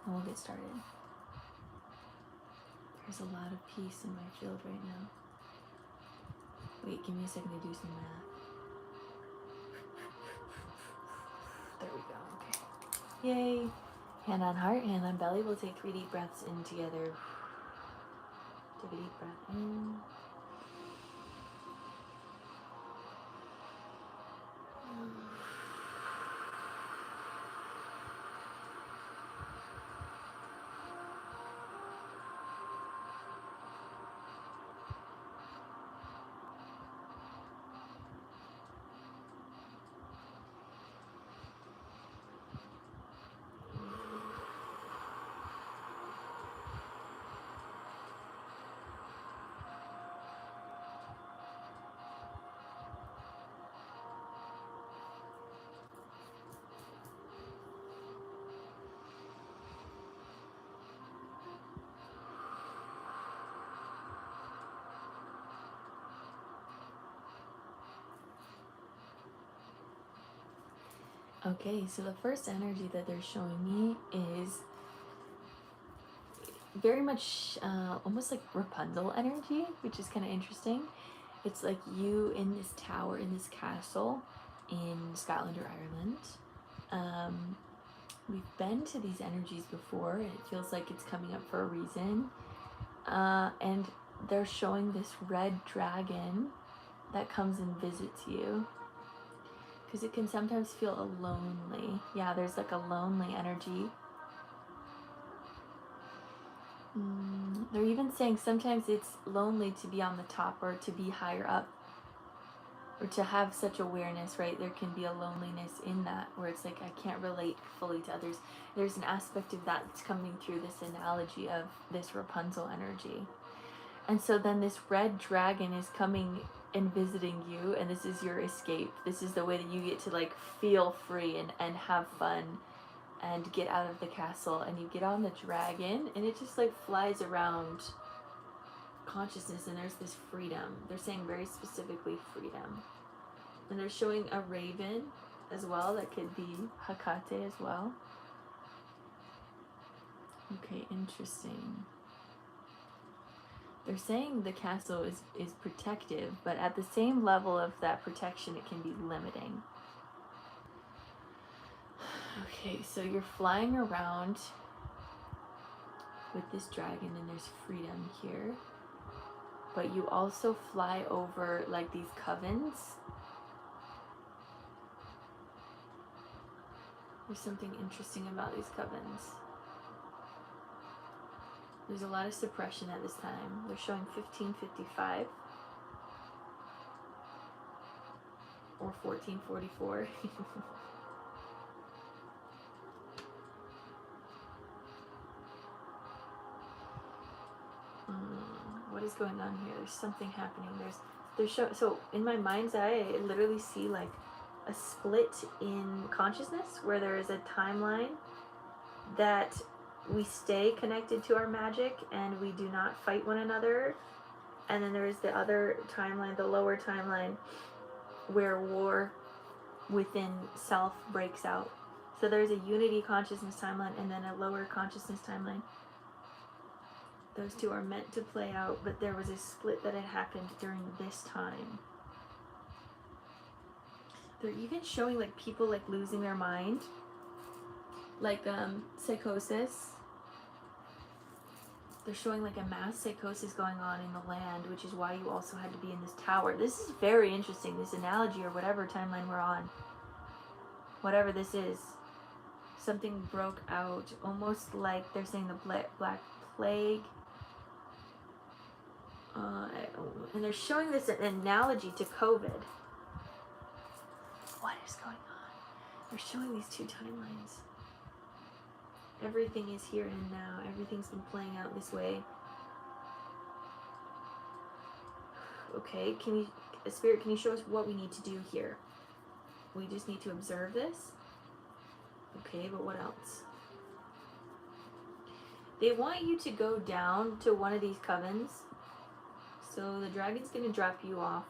we'll get started. There's a lot of peace in my field right now. Wait, give me a second to do some math. There we go, okay. Yay! Hand on heart, hand on belly. We'll take 3 deep breaths in together. Take a deep breath in. Okay, so the first energy that they're showing me is very much almost like Rapunzel energy, which is kind of interesting. It's like you in this tower, in this castle in Scotland or Ireland. We've been to these energies before, and it feels like it's coming up for a reason. And they're showing this red dragon that comes and visits you. Because it can sometimes feel lonely. Yeah, there's like a lonely energy. They're even saying sometimes it's lonely to be on the top or to be higher up. Or to have such awareness, right? There can be a loneliness in that where it's like I can't relate fully to others. There's an aspect of that that's coming through this analogy of this Rapunzel energy. And so then this red dragon is coming and visiting you, and this is your escape. This is the way that you get to like feel free and have fun and get out of the castle. And you get on the dragon and it just like flies around consciousness, and there's this freedom. They're saying very specifically freedom. And they're showing a raven as well. That could be Hecate as well. Okay, interesting. They're saying the castle is protective, but at the same level of that protection, it can be limiting. Okay, so you're flying around with this dragon, and there's freedom here. But you also fly over like these covens. There's something interesting about these covens. There's a lot of suppression at this time. They're showing 1555 or 1444. What is going on here? There's something happening. So in my mind's eye, I literally see like a split in consciousness where there is a timeline that we stay connected to our magic and we do not fight one another. And then there is the other timeline, the lower timeline, where war within self breaks out. So there's a unity consciousness timeline and then a lower consciousness timeline. Those two are meant to play out, but there was a split that had happened during this time. They're even showing like people like losing their mind, like psychosis. They're showing like a mass psychosis going on in the land, which is why you also had to be in this tower. This is very interesting, this analogy or whatever timeline we're on. Whatever this is. Something broke out, almost like they're saying the Black Plague. And they're showing this an analogy to COVID. What is going on? They're showing these two timelines. Everything is here and now. Everything's been playing out this way. Okay, Spirit, can you show us what we need to do here? We just need to observe this? Okay, but what else? They want you to go down to one of these covens. So the dragon's going to drop you off.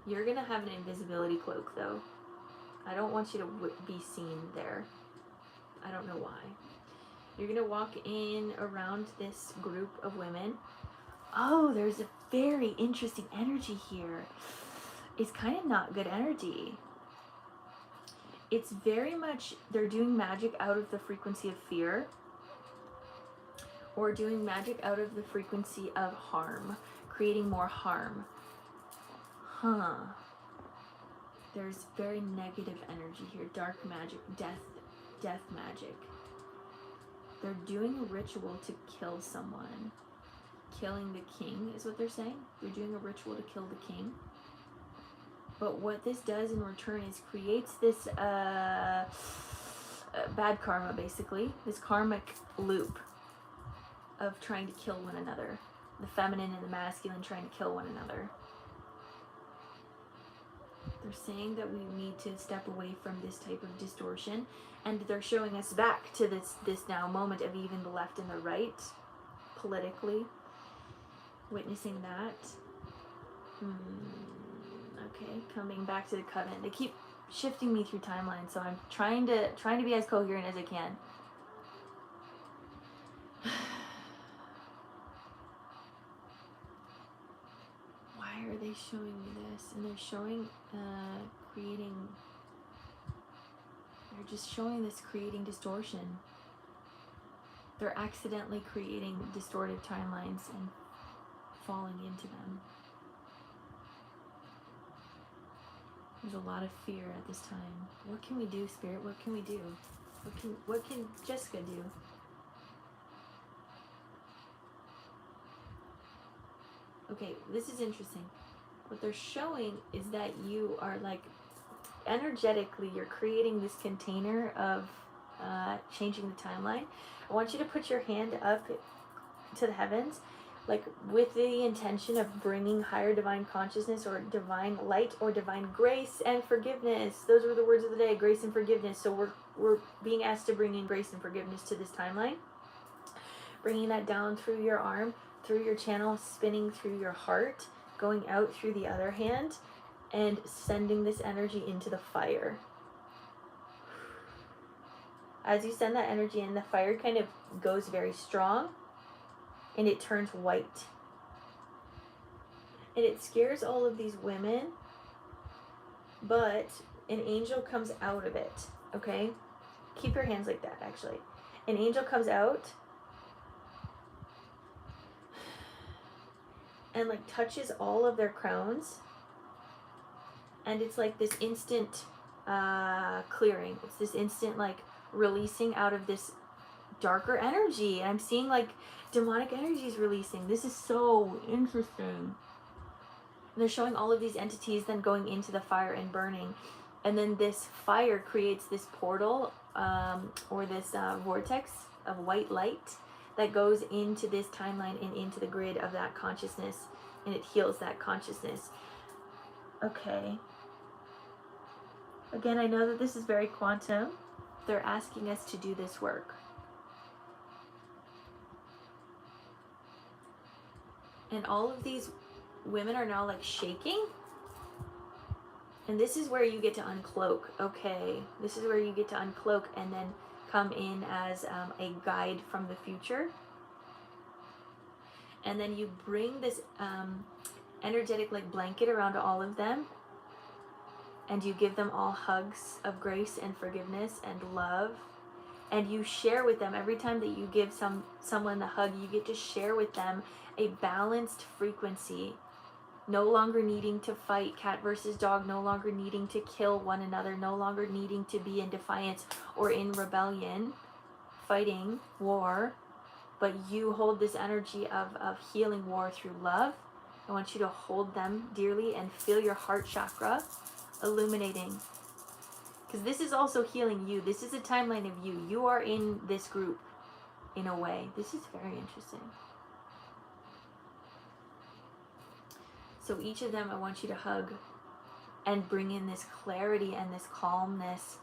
You're going to have an invisibility cloak, though. I don't want you to be seen there. I don't know why. You're going to walk in around this group of women. Oh, there's a very interesting energy here. It's kind of not good energy. It's very much, they're doing magic out of the frequency of fear, or doing magic out of the frequency of harm, creating more harm. Huh. There's very negative energy here. Dark magic, death magic. They're doing a ritual to kill someone. Killing the king is what they're saying. They're doing a ritual to kill the king. But what this does in return is creates this bad karma, basically. This karmic loop of trying to kill one another. The feminine and the masculine trying to kill one another. They're saying that we need to step away from this type of distortion. And they're showing us back to this now moment of even the left and the right, politically. Witnessing that. Okay, coming back to the covenant. They keep shifting me through timelines, so I'm trying to be as coherent as I can. Why are they showing me this? And they're showing creating. They're just showing this creating distortion. They're accidentally creating distorted timelines and falling into them. There's a lot of fear at this time. What can we do, Spirit? What can we do? What can Jessica do? Okay, this is interesting. What they're showing is that you are like, energetically, you're creating this container of changing the timeline. I want you to put your hand up to the heavens, like with the intention of bringing higher divine consciousness or divine light or divine grace and forgiveness. Those were the words of the day, grace and forgiveness. So we're being asked to bring in grace and forgiveness to this timeline. Bringing that down through your arm, through your channel, spinning through your heart, going out through the other hand, and sending this energy into the fire. As you send that energy in, the fire kind of goes very strong, and it turns white. And it scares all of these women, but an angel comes out of it, okay? Keep your hands like that, actually. An angel comes out and like touches all of their crowns, and it's like this instant clearing. It's this instant like releasing out of this darker energy. And I'm seeing like demonic energies releasing. This is so interesting. And they're showing all of these entities then going into the fire and burning, and then this fire creates this portal or this vortex of white light that goes into this timeline and into the grid of that consciousness, and it heals that consciousness. Okay. Again, I know that this is very quantum. They're asking us to do this work. And all of these women are now like shaking. And this is where you get to uncloak. Okay, this is where you get to uncloak and then come in as a guide from the future. And then you bring this energetic like blanket around all of them. And you give them all hugs of grace and forgiveness and love. And you share with them, every time that you give someone a hug, you get to share with them a balanced frequency. No longer needing to fight, cat versus dog, no longer needing to kill one another, no longer needing to be in defiance or in rebellion, fighting war. But you hold this energy of healing war through love. I want you to hold them dearly and feel your heart chakra illuminating, because this is also healing you. This is a timeline of you. You are in this group in a way. This is very interesting. So each of them I want you to hug and bring in this clarity and this calmness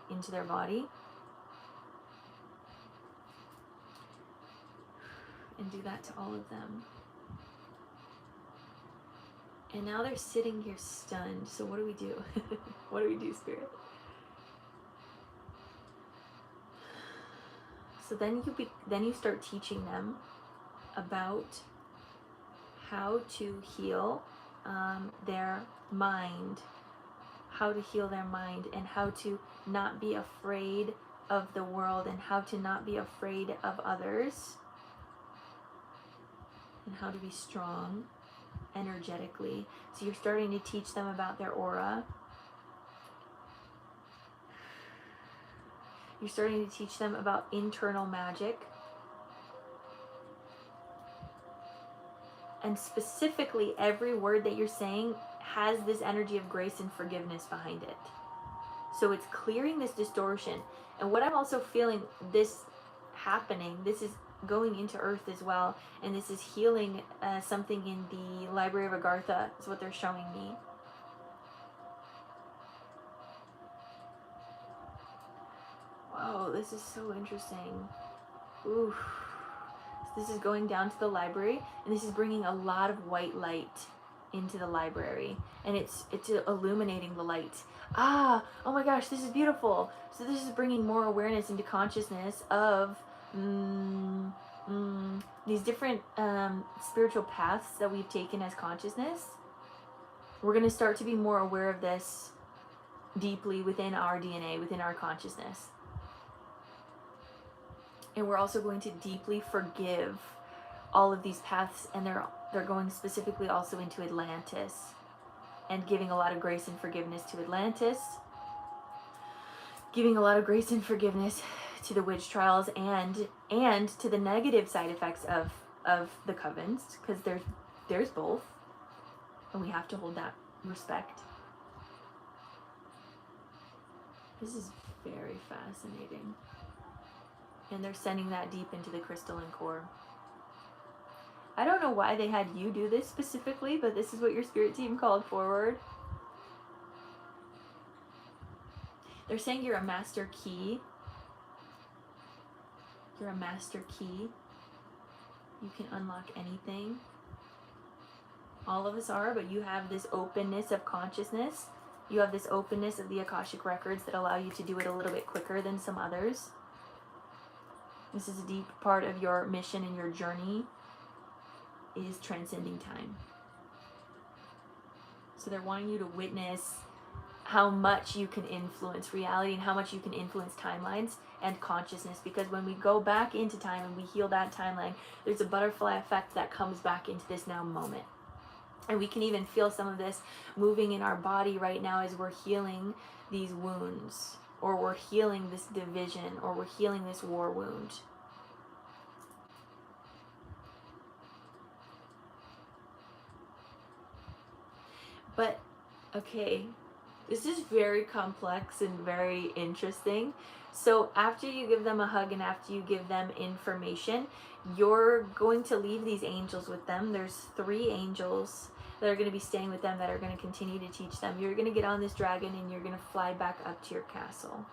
into their body. And do that to all of them. And now they're sitting here stunned. So what do we do? What do we do, Spirit? So then you start teaching them about how to heal their mind, how to heal their mind, and how to not be afraid of the world, and how to not be afraid of others, and how to be strong energetically. So you're starting to teach them about their aura. You're starting to teach them about internal magic. And specifically, every word that you're saying has this energy of grace and forgiveness behind it. So it's clearing this distortion. And what I'm also feeling this happening, this is going into Earth as well, and this is healing something in the Library of Agartha, is what they're showing me. Whoa, this is so interesting. Ooh. This is going down to the library, and this is bringing a lot of white light into the library, and it's illuminating the light. Oh my gosh, this is beautiful. So this is bringing more awareness into consciousness of these different spiritual paths that we've taken as consciousness. We're going to start to be more aware of this deeply within our DNA, within our consciousness. And we're also going to deeply forgive all of these paths, and they're going specifically also into Atlantis, and giving a lot of grace and forgiveness to Atlantis, giving a lot of grace and forgiveness to the witch trials, and to the negative side effects of the covens, because there's both, and we have to hold that respect. This is very fascinating. And they're sending that deep into the crystalline core. I don't know why they had you do this specifically, but this is what your spirit team called forward. They're saying you're a master key. You're a master key. You can unlock anything. All of us are, but you have this openness of consciousness. You have this openness of the Akashic records that allow you to do it a little bit quicker than some others. This is a deep part of your mission and your journey, is transcending time. So they're wanting you to witness how much you can influence reality and how much you can influence timelines and consciousness, because when we go back into time and we heal that timeline, there's a butterfly effect that comes back into this now moment. And we can even feel some of this moving in our body right now as we're healing these wounds, or we're healing this division, or we're healing this war wound. But, okay, this is very complex and very interesting. So after you give them a hug and after you give them information, you're going to leave these angels with them. There's 3 angels that are going to be staying with them, that are going to continue to teach them. You're going to get on this dragon and you're going to fly back up to your castle.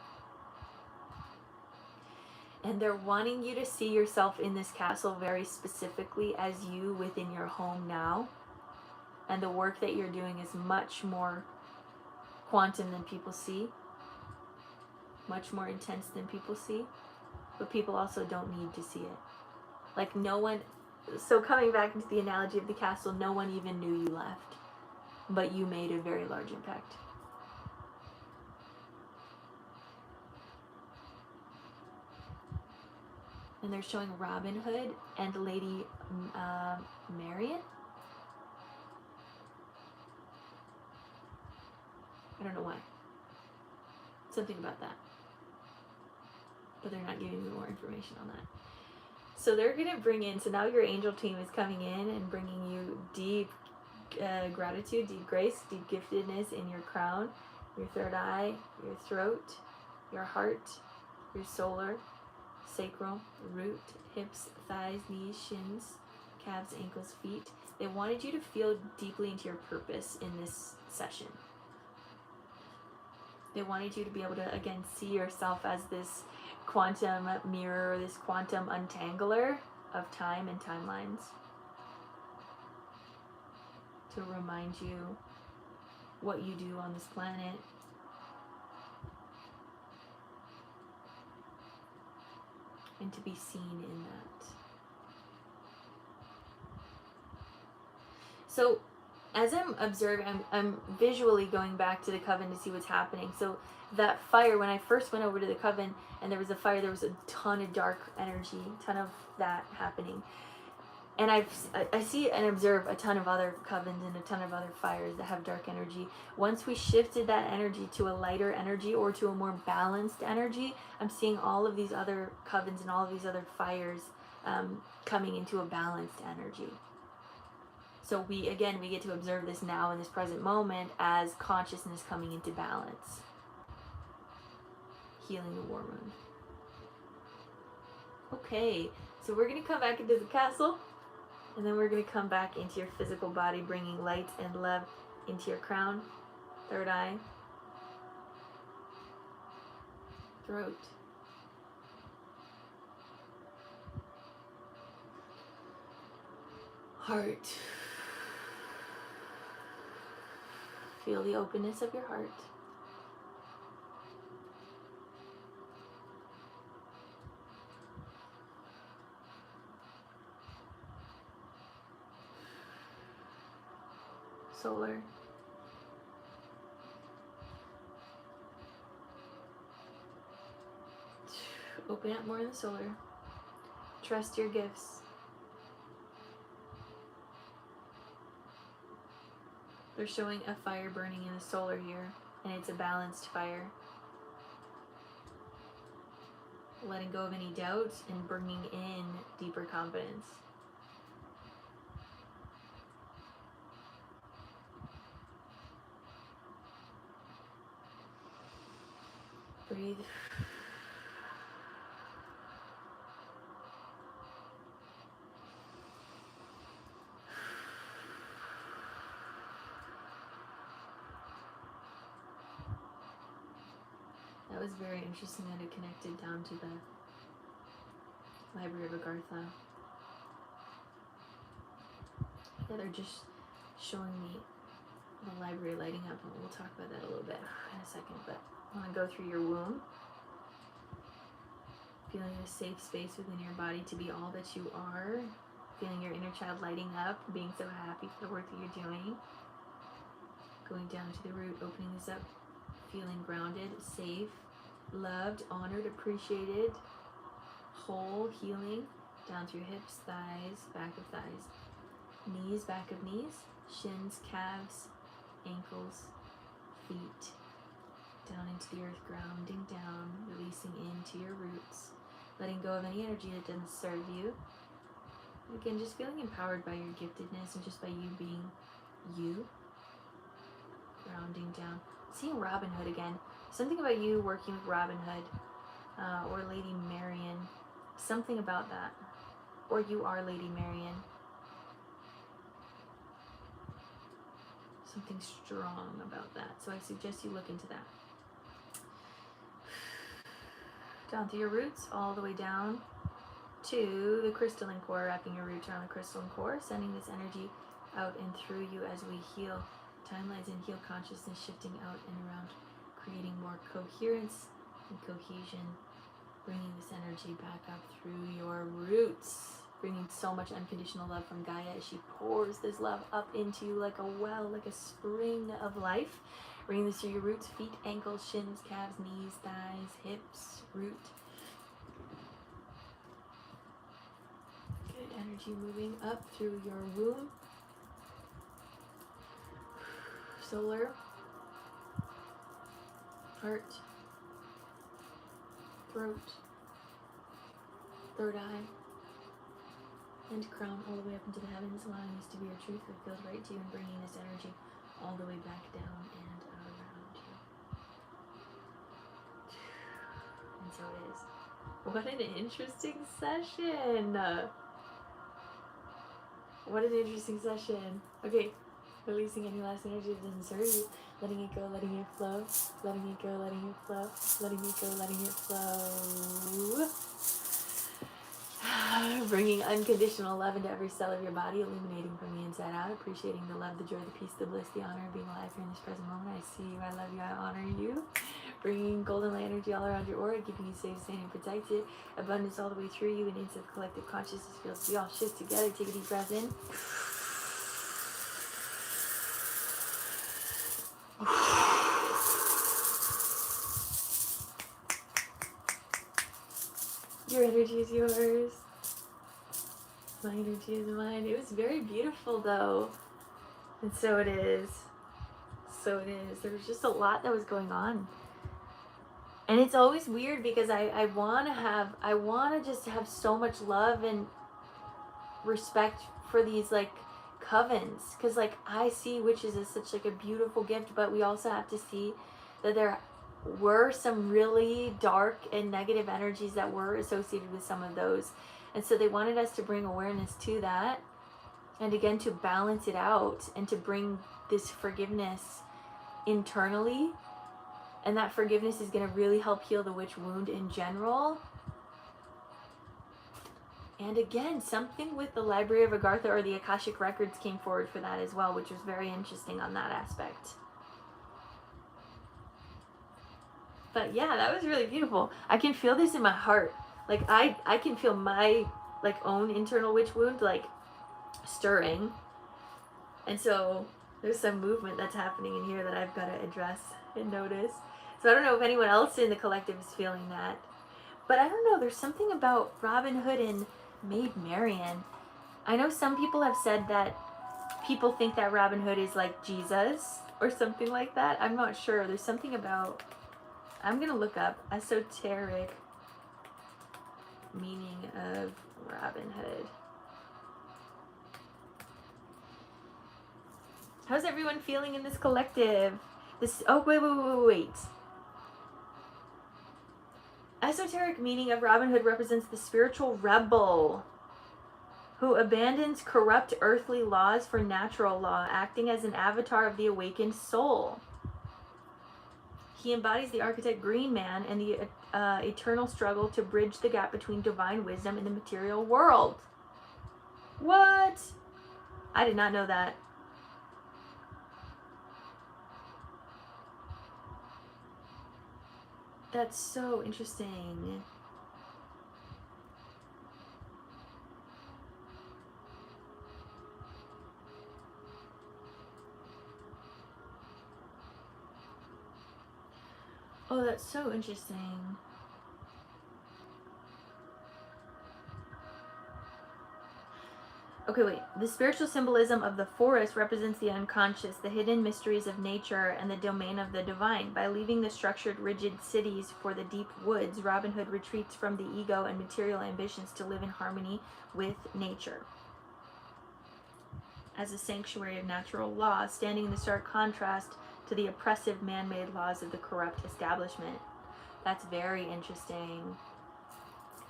And they're wanting you to see yourself in this castle very specifically as you within your home now. And the work that you're doing is much more quantum than people see. Much more intense than people see. But people also don't need to see it. Like no one... So coming back into the analogy of the castle, no one even knew you left. But you made a very large impact. And they're showing Robin Hood and Lady Marian. I don't know why. Something about that. But they're not giving me more information on that. So they're going to bring in, so now your angel team is coming in and bringing you deep gratitude, deep grace, deep giftedness in your crown, your third eye, your throat, your heart, your solar, sacral, root, hips, thighs, knees, shins, calves, ankles, feet. They wanted you to feel deeply into your purpose in this session. They wanted you to be able to, again, see yourself as this quantum mirror, this quantum untangler of time and timelines. To remind you what you do on this planet. And to be seen in that. So as I'm observing, I'm visually going back to the coven to see what's happening. So that fire, when I first went over to the coven and there was a fire, there was a ton of dark energy, a ton of that happening. And I see and observe a ton of other covens and a ton of other fires that have dark energy. Once we shifted that energy to a lighter energy or to a more balanced energy, I'm seeing all of these other covens and all of these other fires coming into a balanced energy. So we get to observe this now in this present moment as consciousness coming into balance. Healing the war wound. Okay, so we're going to come back into the castle, and then we're going to come back into your physical body, bringing light and love into your crown, third eye, throat, heart. Feel the openness of your heart. Solar. Open up more in the solar. Trust your gifts. They're showing a fire burning in the solar here, and it's a balanced fire. Letting go of any doubt and bringing in deeper confidence. Breathe. That was very interesting that it connected down to the Library of Agartha. Yeah, they're just showing me the library lighting up, and we'll talk about that a little bit in a second, but I want to go through your womb. Feeling a safe space within your body to be all that you are. Feeling your inner child lighting up, being so happy for the work that you're doing. Going down to the root, opening this up, feeling grounded, safe, loved, honored, appreciated, whole, healing, down through hips, thighs, back of thighs, knees, back of knees, shins, calves, ankles, feet, down into the earth, grounding down, releasing into your roots, letting go of any energy that doesn't serve you. Again, just feeling empowered by your giftedness and just by you being you. Grounding down. Seeing Robin Hood again. Something about you working with Robin Hood or Lady Marian. Something about that. Or you are Lady Marian. Something strong about that. So I suggest you look into that. Down through your roots, all the way down to the crystalline core, wrapping your roots around the crystalline core, sending this energy out and through you as we heal timelines and heal consciousness, shifting out and around, creating more coherence and cohesion, bringing this energy back up through your roots, bringing so much unconditional love from Gaia as she pours this love up into you like a well, like a spring of life. Bringing this through your roots, feet, ankles, shins, calves, knees, thighs, hips, root. Good energy moving up through your womb. Solar, heart, throat, third eye, and crown, all the way up into the heavens, allowing this to be your truth that feels right to you and bringing this energy all the way back down and around you. And so it is. What an interesting session! What an interesting session. Okay, releasing any last energy that doesn't serve you. Letting it go, letting it flow. Letting it go, letting it flow. Letting it go, letting it flow. Bringing unconditional love into every cell of your body, illuminating from the inside out, appreciating the love, the joy, the peace, the bliss, the honor of being alive here in this present moment. I see you, I love you, I honor you. bringing golden light energy all around your aura, keeping you safe, sane, and protected. Abundance all the way through you and into the collective consciousness fields. We all shift together. Take a deep breath in. Your energy is yours. My energy is mine. It was very beautiful though. And so it is. So it is. There was just a lot that was going on. And it's always weird because I want to just have so much love and respect for these like covens. Because like I see witches as such like a beautiful gift, but we also have to see that there were some really dark and negative energies that were associated with some of those. And so they wanted us to bring awareness to that. And again, to balance it out and to bring this forgiveness internally. And that forgiveness is going to really help heal the witch wound in general. And again, something with the Library of Agartha or the Akashic Records came forward for that as well, which was very interesting on that aspect. But yeah, that was really beautiful. I can feel this in my heart. Like I can feel my like own internal witch wound like stirring. And so there's some movement that's happening in here that I've got to address and notice. So I don't know if anyone else in the collective is feeling that. But I don't know, there's something about Robin Hood and Maid Marian. I know some people have said that people think that Robin Hood is like Jesus or something like that. I'm not sure. There's something about, I'm going to look up esoteric meaning of Robin Hood. How's everyone feeling in this collective? Wait. Esoteric meaning of Robin Hood represents the spiritual rebel who abandons corrupt earthly laws for natural law, acting as an avatar of the awakened soul. He embodies the archetype Green Man and the eternal struggle to bridge the gap between divine wisdom and the material world. What? I did not know that. That's so interesting. Oh, that's so interesting. Okay, wait. The spiritual symbolism of the forest represents the unconscious, the hidden mysteries of nature, and the domain of the divine. By leaving the structured, rigid cities for the deep woods, Robin Hood retreats from the ego and material ambitions to live in harmony with nature. As a sanctuary of natural law, standing in the stark contrast to the oppressive man-made laws of the corrupt establishment. That's very interesting.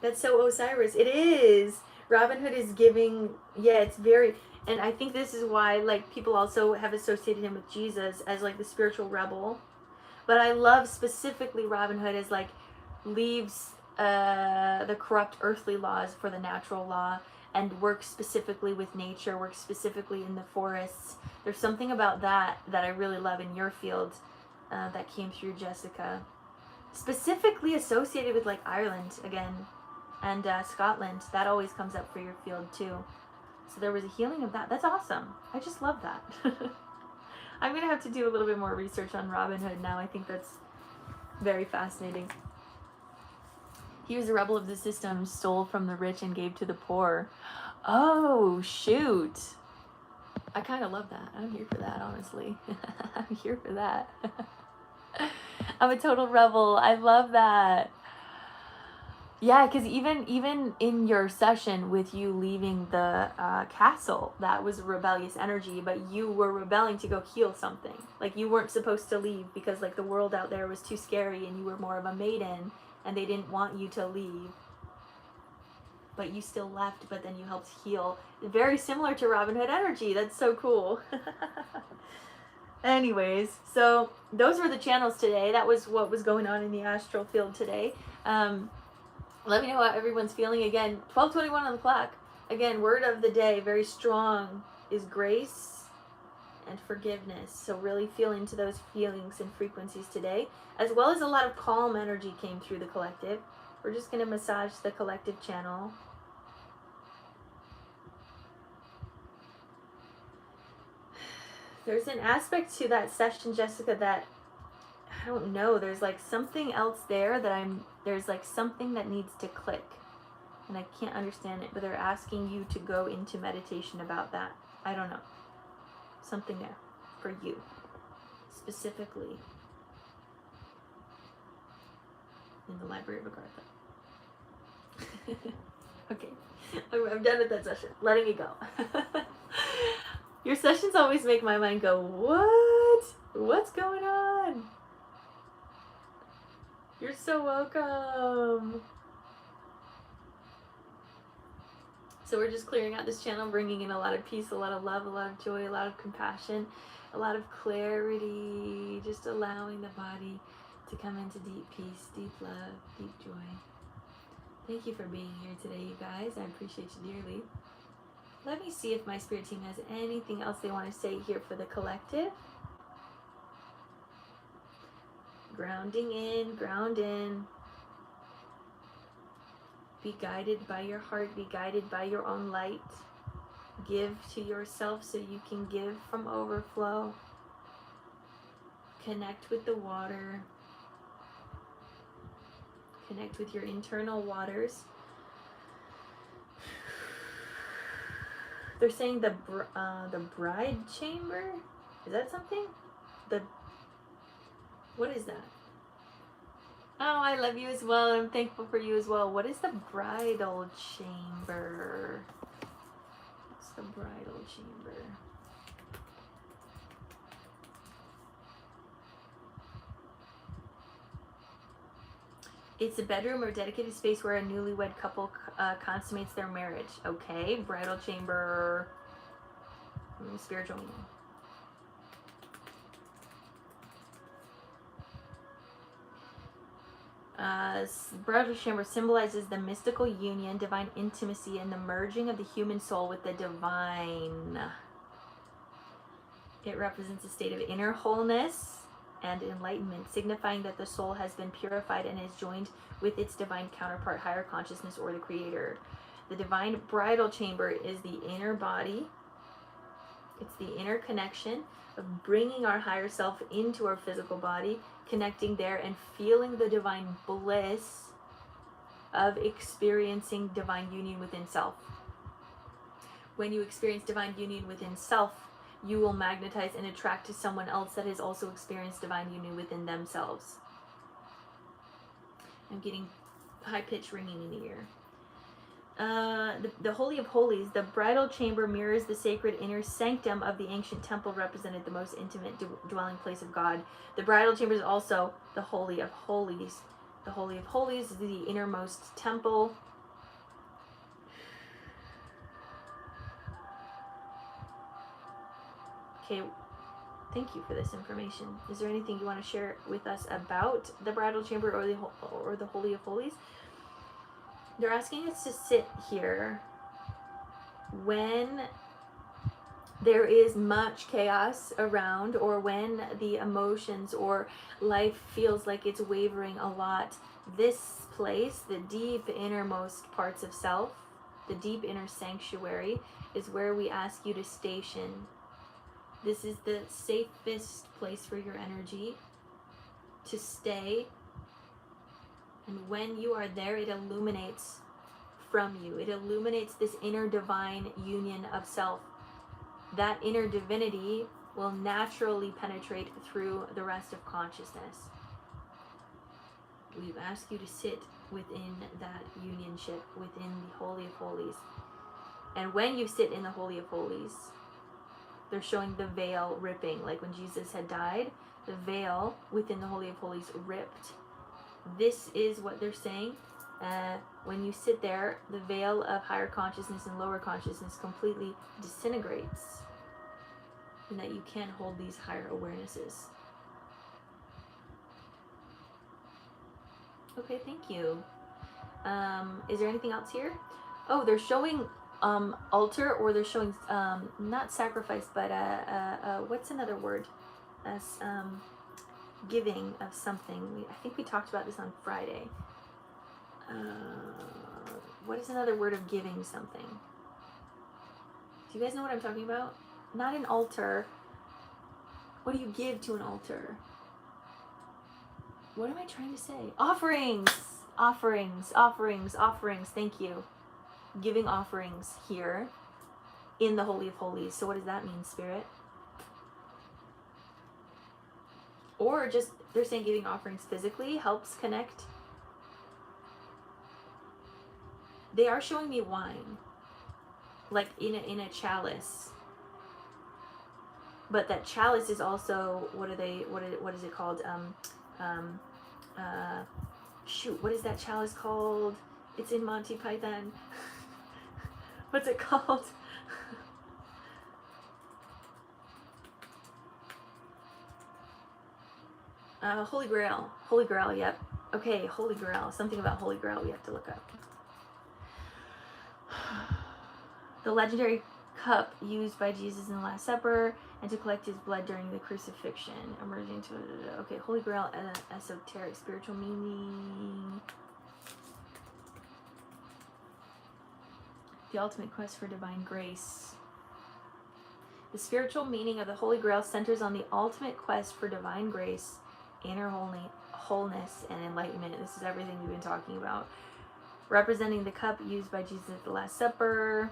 That's so Osiris. It is! Robin Hood is giving, yeah, it's very, and I think this is why, like, people also have associated him with Jesus as, like, the spiritual rebel. But I love specifically Robin Hood as, like, leaves the corrupt earthly laws for the natural law and works specifically with nature, works specifically in the forests. There's something about that I really love in your field that came through, Jessica. Specifically associated with, like, Ireland, again. And Scotland, that always comes up for your field too. So there was a healing of that. That's awesome. I just love that. I'm going to have to do a little bit more research on Robin Hood now. I think that's very fascinating. He was a rebel of the system, stole from the rich and gave to the poor. Oh, shoot. I kind of love that. I'm here for that, honestly. I'm here for that. I'm a total rebel. I love that. Yeah, because even in your session with you leaving the castle, that was a rebellious energy, but you were rebelling to go heal something. Like, you weren't supposed to leave because, like, the world out there was too scary and you were more of a maiden and they didn't want you to leave. But you still left, but then you helped heal. Very similar to Robin Hood energy. That's so cool. Anyways, so those were the channels today. That was what was going on in the astral field today. Let me know how everyone's feeling. Again, 12:21 on the clock. Again, word of the day, very strong, is grace and forgiveness. So really feel into those feelings and frequencies today, as well as a lot of calm energy came through the collective. We're just going to massage the collective channel. There's an aspect to that session, Jessica, that I don't know. There's like something else there that there's like something that needs to click. And I can't understand it, but they're asking you to go into meditation about that. I don't know. Something there for you, specifically in the Library of Agartha. Okay, I'm done with that session. Letting it go. Your sessions always make my mind go, what? What's going on? You're so welcome. So we're just clearing out this channel, bringing in a lot of peace, a lot of love, a lot of joy, a lot of compassion, a lot of clarity, just allowing the body to come into deep peace, deep love, deep joy. Thank you for being here today, you guys. I appreciate you dearly. Let me see if my spirit team has anything else they want to say here for the collective. Grounding in, ground in. Be guided by your heart, be guided by your own light. Give to yourself so you can give from overflow. Connect with the water. Connect with your internal waters. They're saying the bride chamber? Is that something? What is that? Oh, I love you as well. I'm thankful for you as well. What is the bridal chamber? What's the bridal chamber? It's a bedroom or dedicated space where a newlywed couple consummates their marriage. Okay, bridal chamber, spiritual meaning. Bridal chamber symbolizes the mystical union, divine intimacy, and the merging of the human soul with the divine. It represents a state of inner wholeness and enlightenment, signifying that the soul has been purified and is joined with its divine counterpart, higher consciousness, or the creator. The divine bridal chamber is the inner body. It's the inner connection of bringing our higher self into our physical body, connecting there and feeling the divine bliss of experiencing divine union within self. When you experience divine union within self, you will magnetize and attract to someone else that has also experienced divine union within themselves. I'm getting high-pitched ringing in the ear. The Holy of Holies, the bridal chamber mirrors the sacred inner sanctum of the ancient temple, represented the most intimate dwelling place of God. The bridal chamber is also the Holy of Holies. The Holy of Holies is the innermost temple. Okay, thank you for this information. Is there anything you want to share with us about the bridal chamber or the Holy of Holies? They're asking us to sit here when there is much chaos around, or when the emotions or life feels like it's wavering a lot. This place, the deep innermost parts of self, the deep inner sanctuary, is where we ask you to station. This is the safest place for your energy to stay. And when you are there, it illuminates from you. It illuminates this inner divine union of self. That inner divinity will naturally penetrate through the rest of consciousness. We ask you to sit within that unionship, within the Holy of Holies. And when you sit in the Holy of Holies, they're showing the veil ripping. Like when Jesus had died, the veil within the Holy of Holies ripped. This is what they're saying. When you sit there, the veil of higher consciousness and lower consciousness completely disintegrates, and that you can't hold these higher awarenesses. Okay, thank you. Is there anything else here? Oh, they're showing altar, or they're showing not sacrifice, but what's another word? As giving of something. I think we talked about this on Friday. What is another word of giving something? Do you guys know what I'm talking about? Not an altar. What do you give to an altar? What am I trying to say? Offerings! Offerings, offerings, offerings. Thank you. Giving offerings here in the Holy of Holies. So what does that mean, Spirit? Or just, they're saying giving offerings physically helps connect. They are showing me wine, like in a chalice. But that chalice is also, what is it called? Shoot, what is that chalice called? It's in Monty Python. What's it called? Holy Grail. Holy Grail, yep. Okay, Holy Grail. Something about Holy Grail we have to look up. The legendary cup used by Jesus in the Last Supper and to collect his blood during the crucifixion. Emerging to... Okay, Holy Grail, esoteric, spiritual meaning. The ultimate quest for divine grace. The spiritual meaning of the Holy Grail centers on the ultimate quest for divine grace, inner wholeness, and enlightenment. This is everything we've been talking about. Representing the cup used by Jesus at the Last Supper.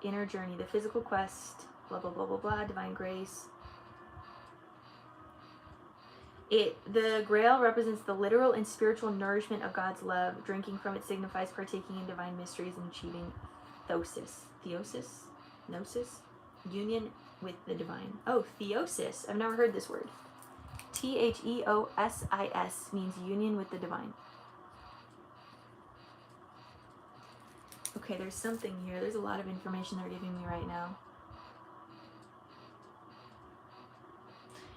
Inner journey, the physical quest, blah, blah, blah, blah, blah, divine grace. The Grail represents the literal and spiritual nourishment of God's love. Drinking from it signifies partaking in divine mysteries and achieving gnosis, union with the divine. Oh, theosis. I've never heard this word. Theosis means union with the divine. Okay, there's something here. There's a lot of information they're giving me right now.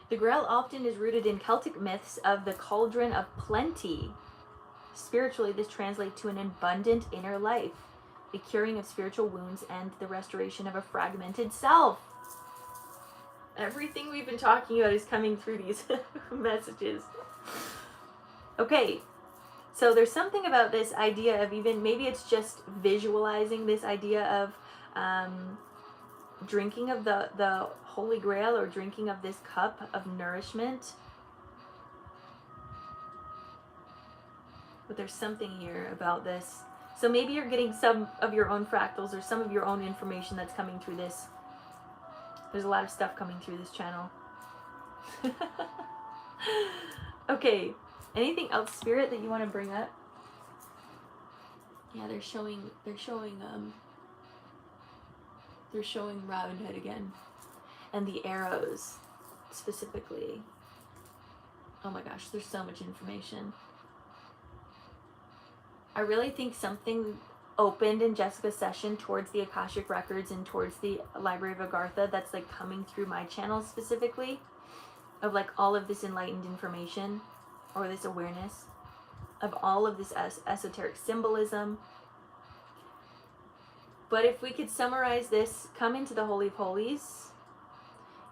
The Grail often is rooted in Celtic myths of the cauldron of plenty. Spiritually, this translates to an abundant inner life, the curing of spiritual wounds, and the restoration of a fragmented self. Everything we've been talking about is coming through these messages. Okay. So there's something about this idea of even, maybe it's just visualizing this idea of drinking of the Holy Grail, or drinking of this cup of nourishment. But there's something here about this. So maybe you're getting some of your own fractals or some of your own information that's coming through this. There's a lot of stuff coming through this channel. Okay. Anything else, Spirit, that you want to bring up? Yeah, they're showing Robin Hood again. And the arrows, specifically. Oh my gosh, there's so much information. I really think something opened in Jessica's session towards the Akashic Records and towards the Library of Agartha that's like coming through my channel specifically. Of like all of this enlightened information. Or this awareness of all of this esoteric symbolism. But if we could summarize this, come into the Holy of Holies,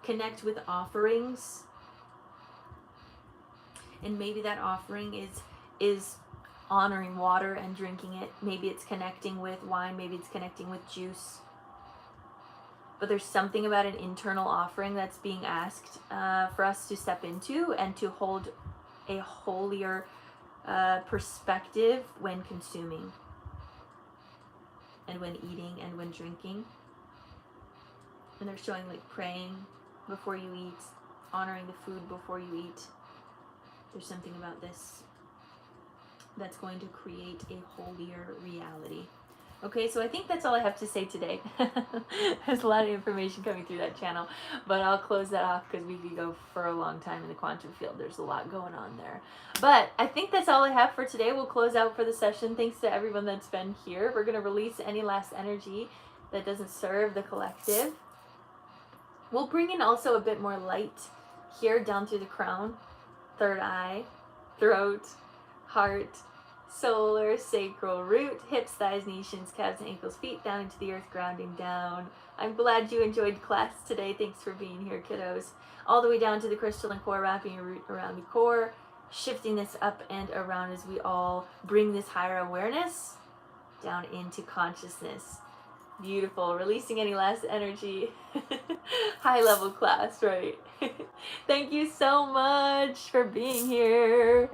connect with offerings, and maybe that offering is honoring water and drinking it. Maybe it's connecting with wine, maybe it's connecting with juice. But there's something about an internal offering that's being asked for us to step into and to hold a holier perspective when consuming and when eating and when drinking. And they're showing like praying before you eat, honoring the food before you eat. There's something about this that's going to create a holier reality. Okay, so I think that's all I have to say today. There's a lot of information coming through that channel, but I'll close that off because we could go for a long time in the quantum field. There's a lot going on there. But I think that's all I have for today. We'll close out for the session. Thanks to everyone that's been here. We're going to release any last energy that doesn't serve the collective. We'll bring in also a bit more light here down through the crown, third eye, throat, heart, solar sacral root, hips, thighs, knees, shins, calves, and ankles, feet down into the earth, grounding down. I'm glad you enjoyed class today. Thanks for being here, kiddos. All the way down to the crystalline core, wrapping your root around the core, shifting this up and around as we all bring this higher awareness down into consciousness. Beautiful. Releasing any last energy. High level class, right? Thank you so much for being here.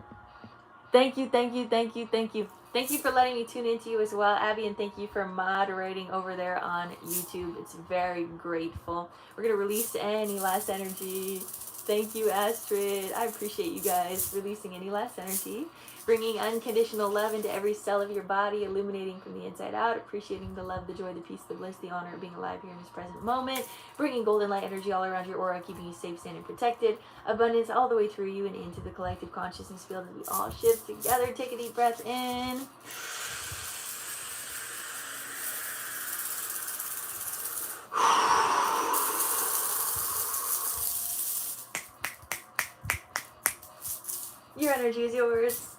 Thank you, thank you, thank you, thank you. Thank you for letting me tune into you as well, Abby, and thank you for moderating over there on YouTube. It's very grateful. We're going to release any last energy. Thank you, Astrid. I appreciate you guys releasing any last energy. Bringing unconditional love into every cell of your body, illuminating from the inside out, appreciating the love, the joy, the peace, the bliss, the honor of being alive here in this present moment. Bringing golden light energy all around your aura, keeping you safe, sane, and protected. Abundance all the way through you and into the collective consciousness field as we all shift together. Take a deep breath in. Your energy is yours.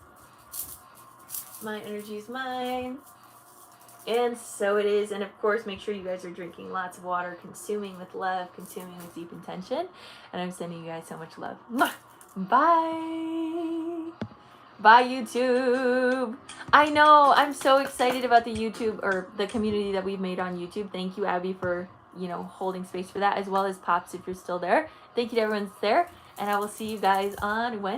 My energy is mine. And so it is. And of course, make sure you guys are drinking lots of water, consuming with love, consuming with deep intention. And I'm sending you guys so much love. Bye. Bye, YouTube. I know. I'm so excited about the YouTube or the community that we've made on YouTube. Thank you, Abby, for, holding space for that, as well as Pops if you're still there. Thank you to everyone that's there. And I will see you guys on Wednesday.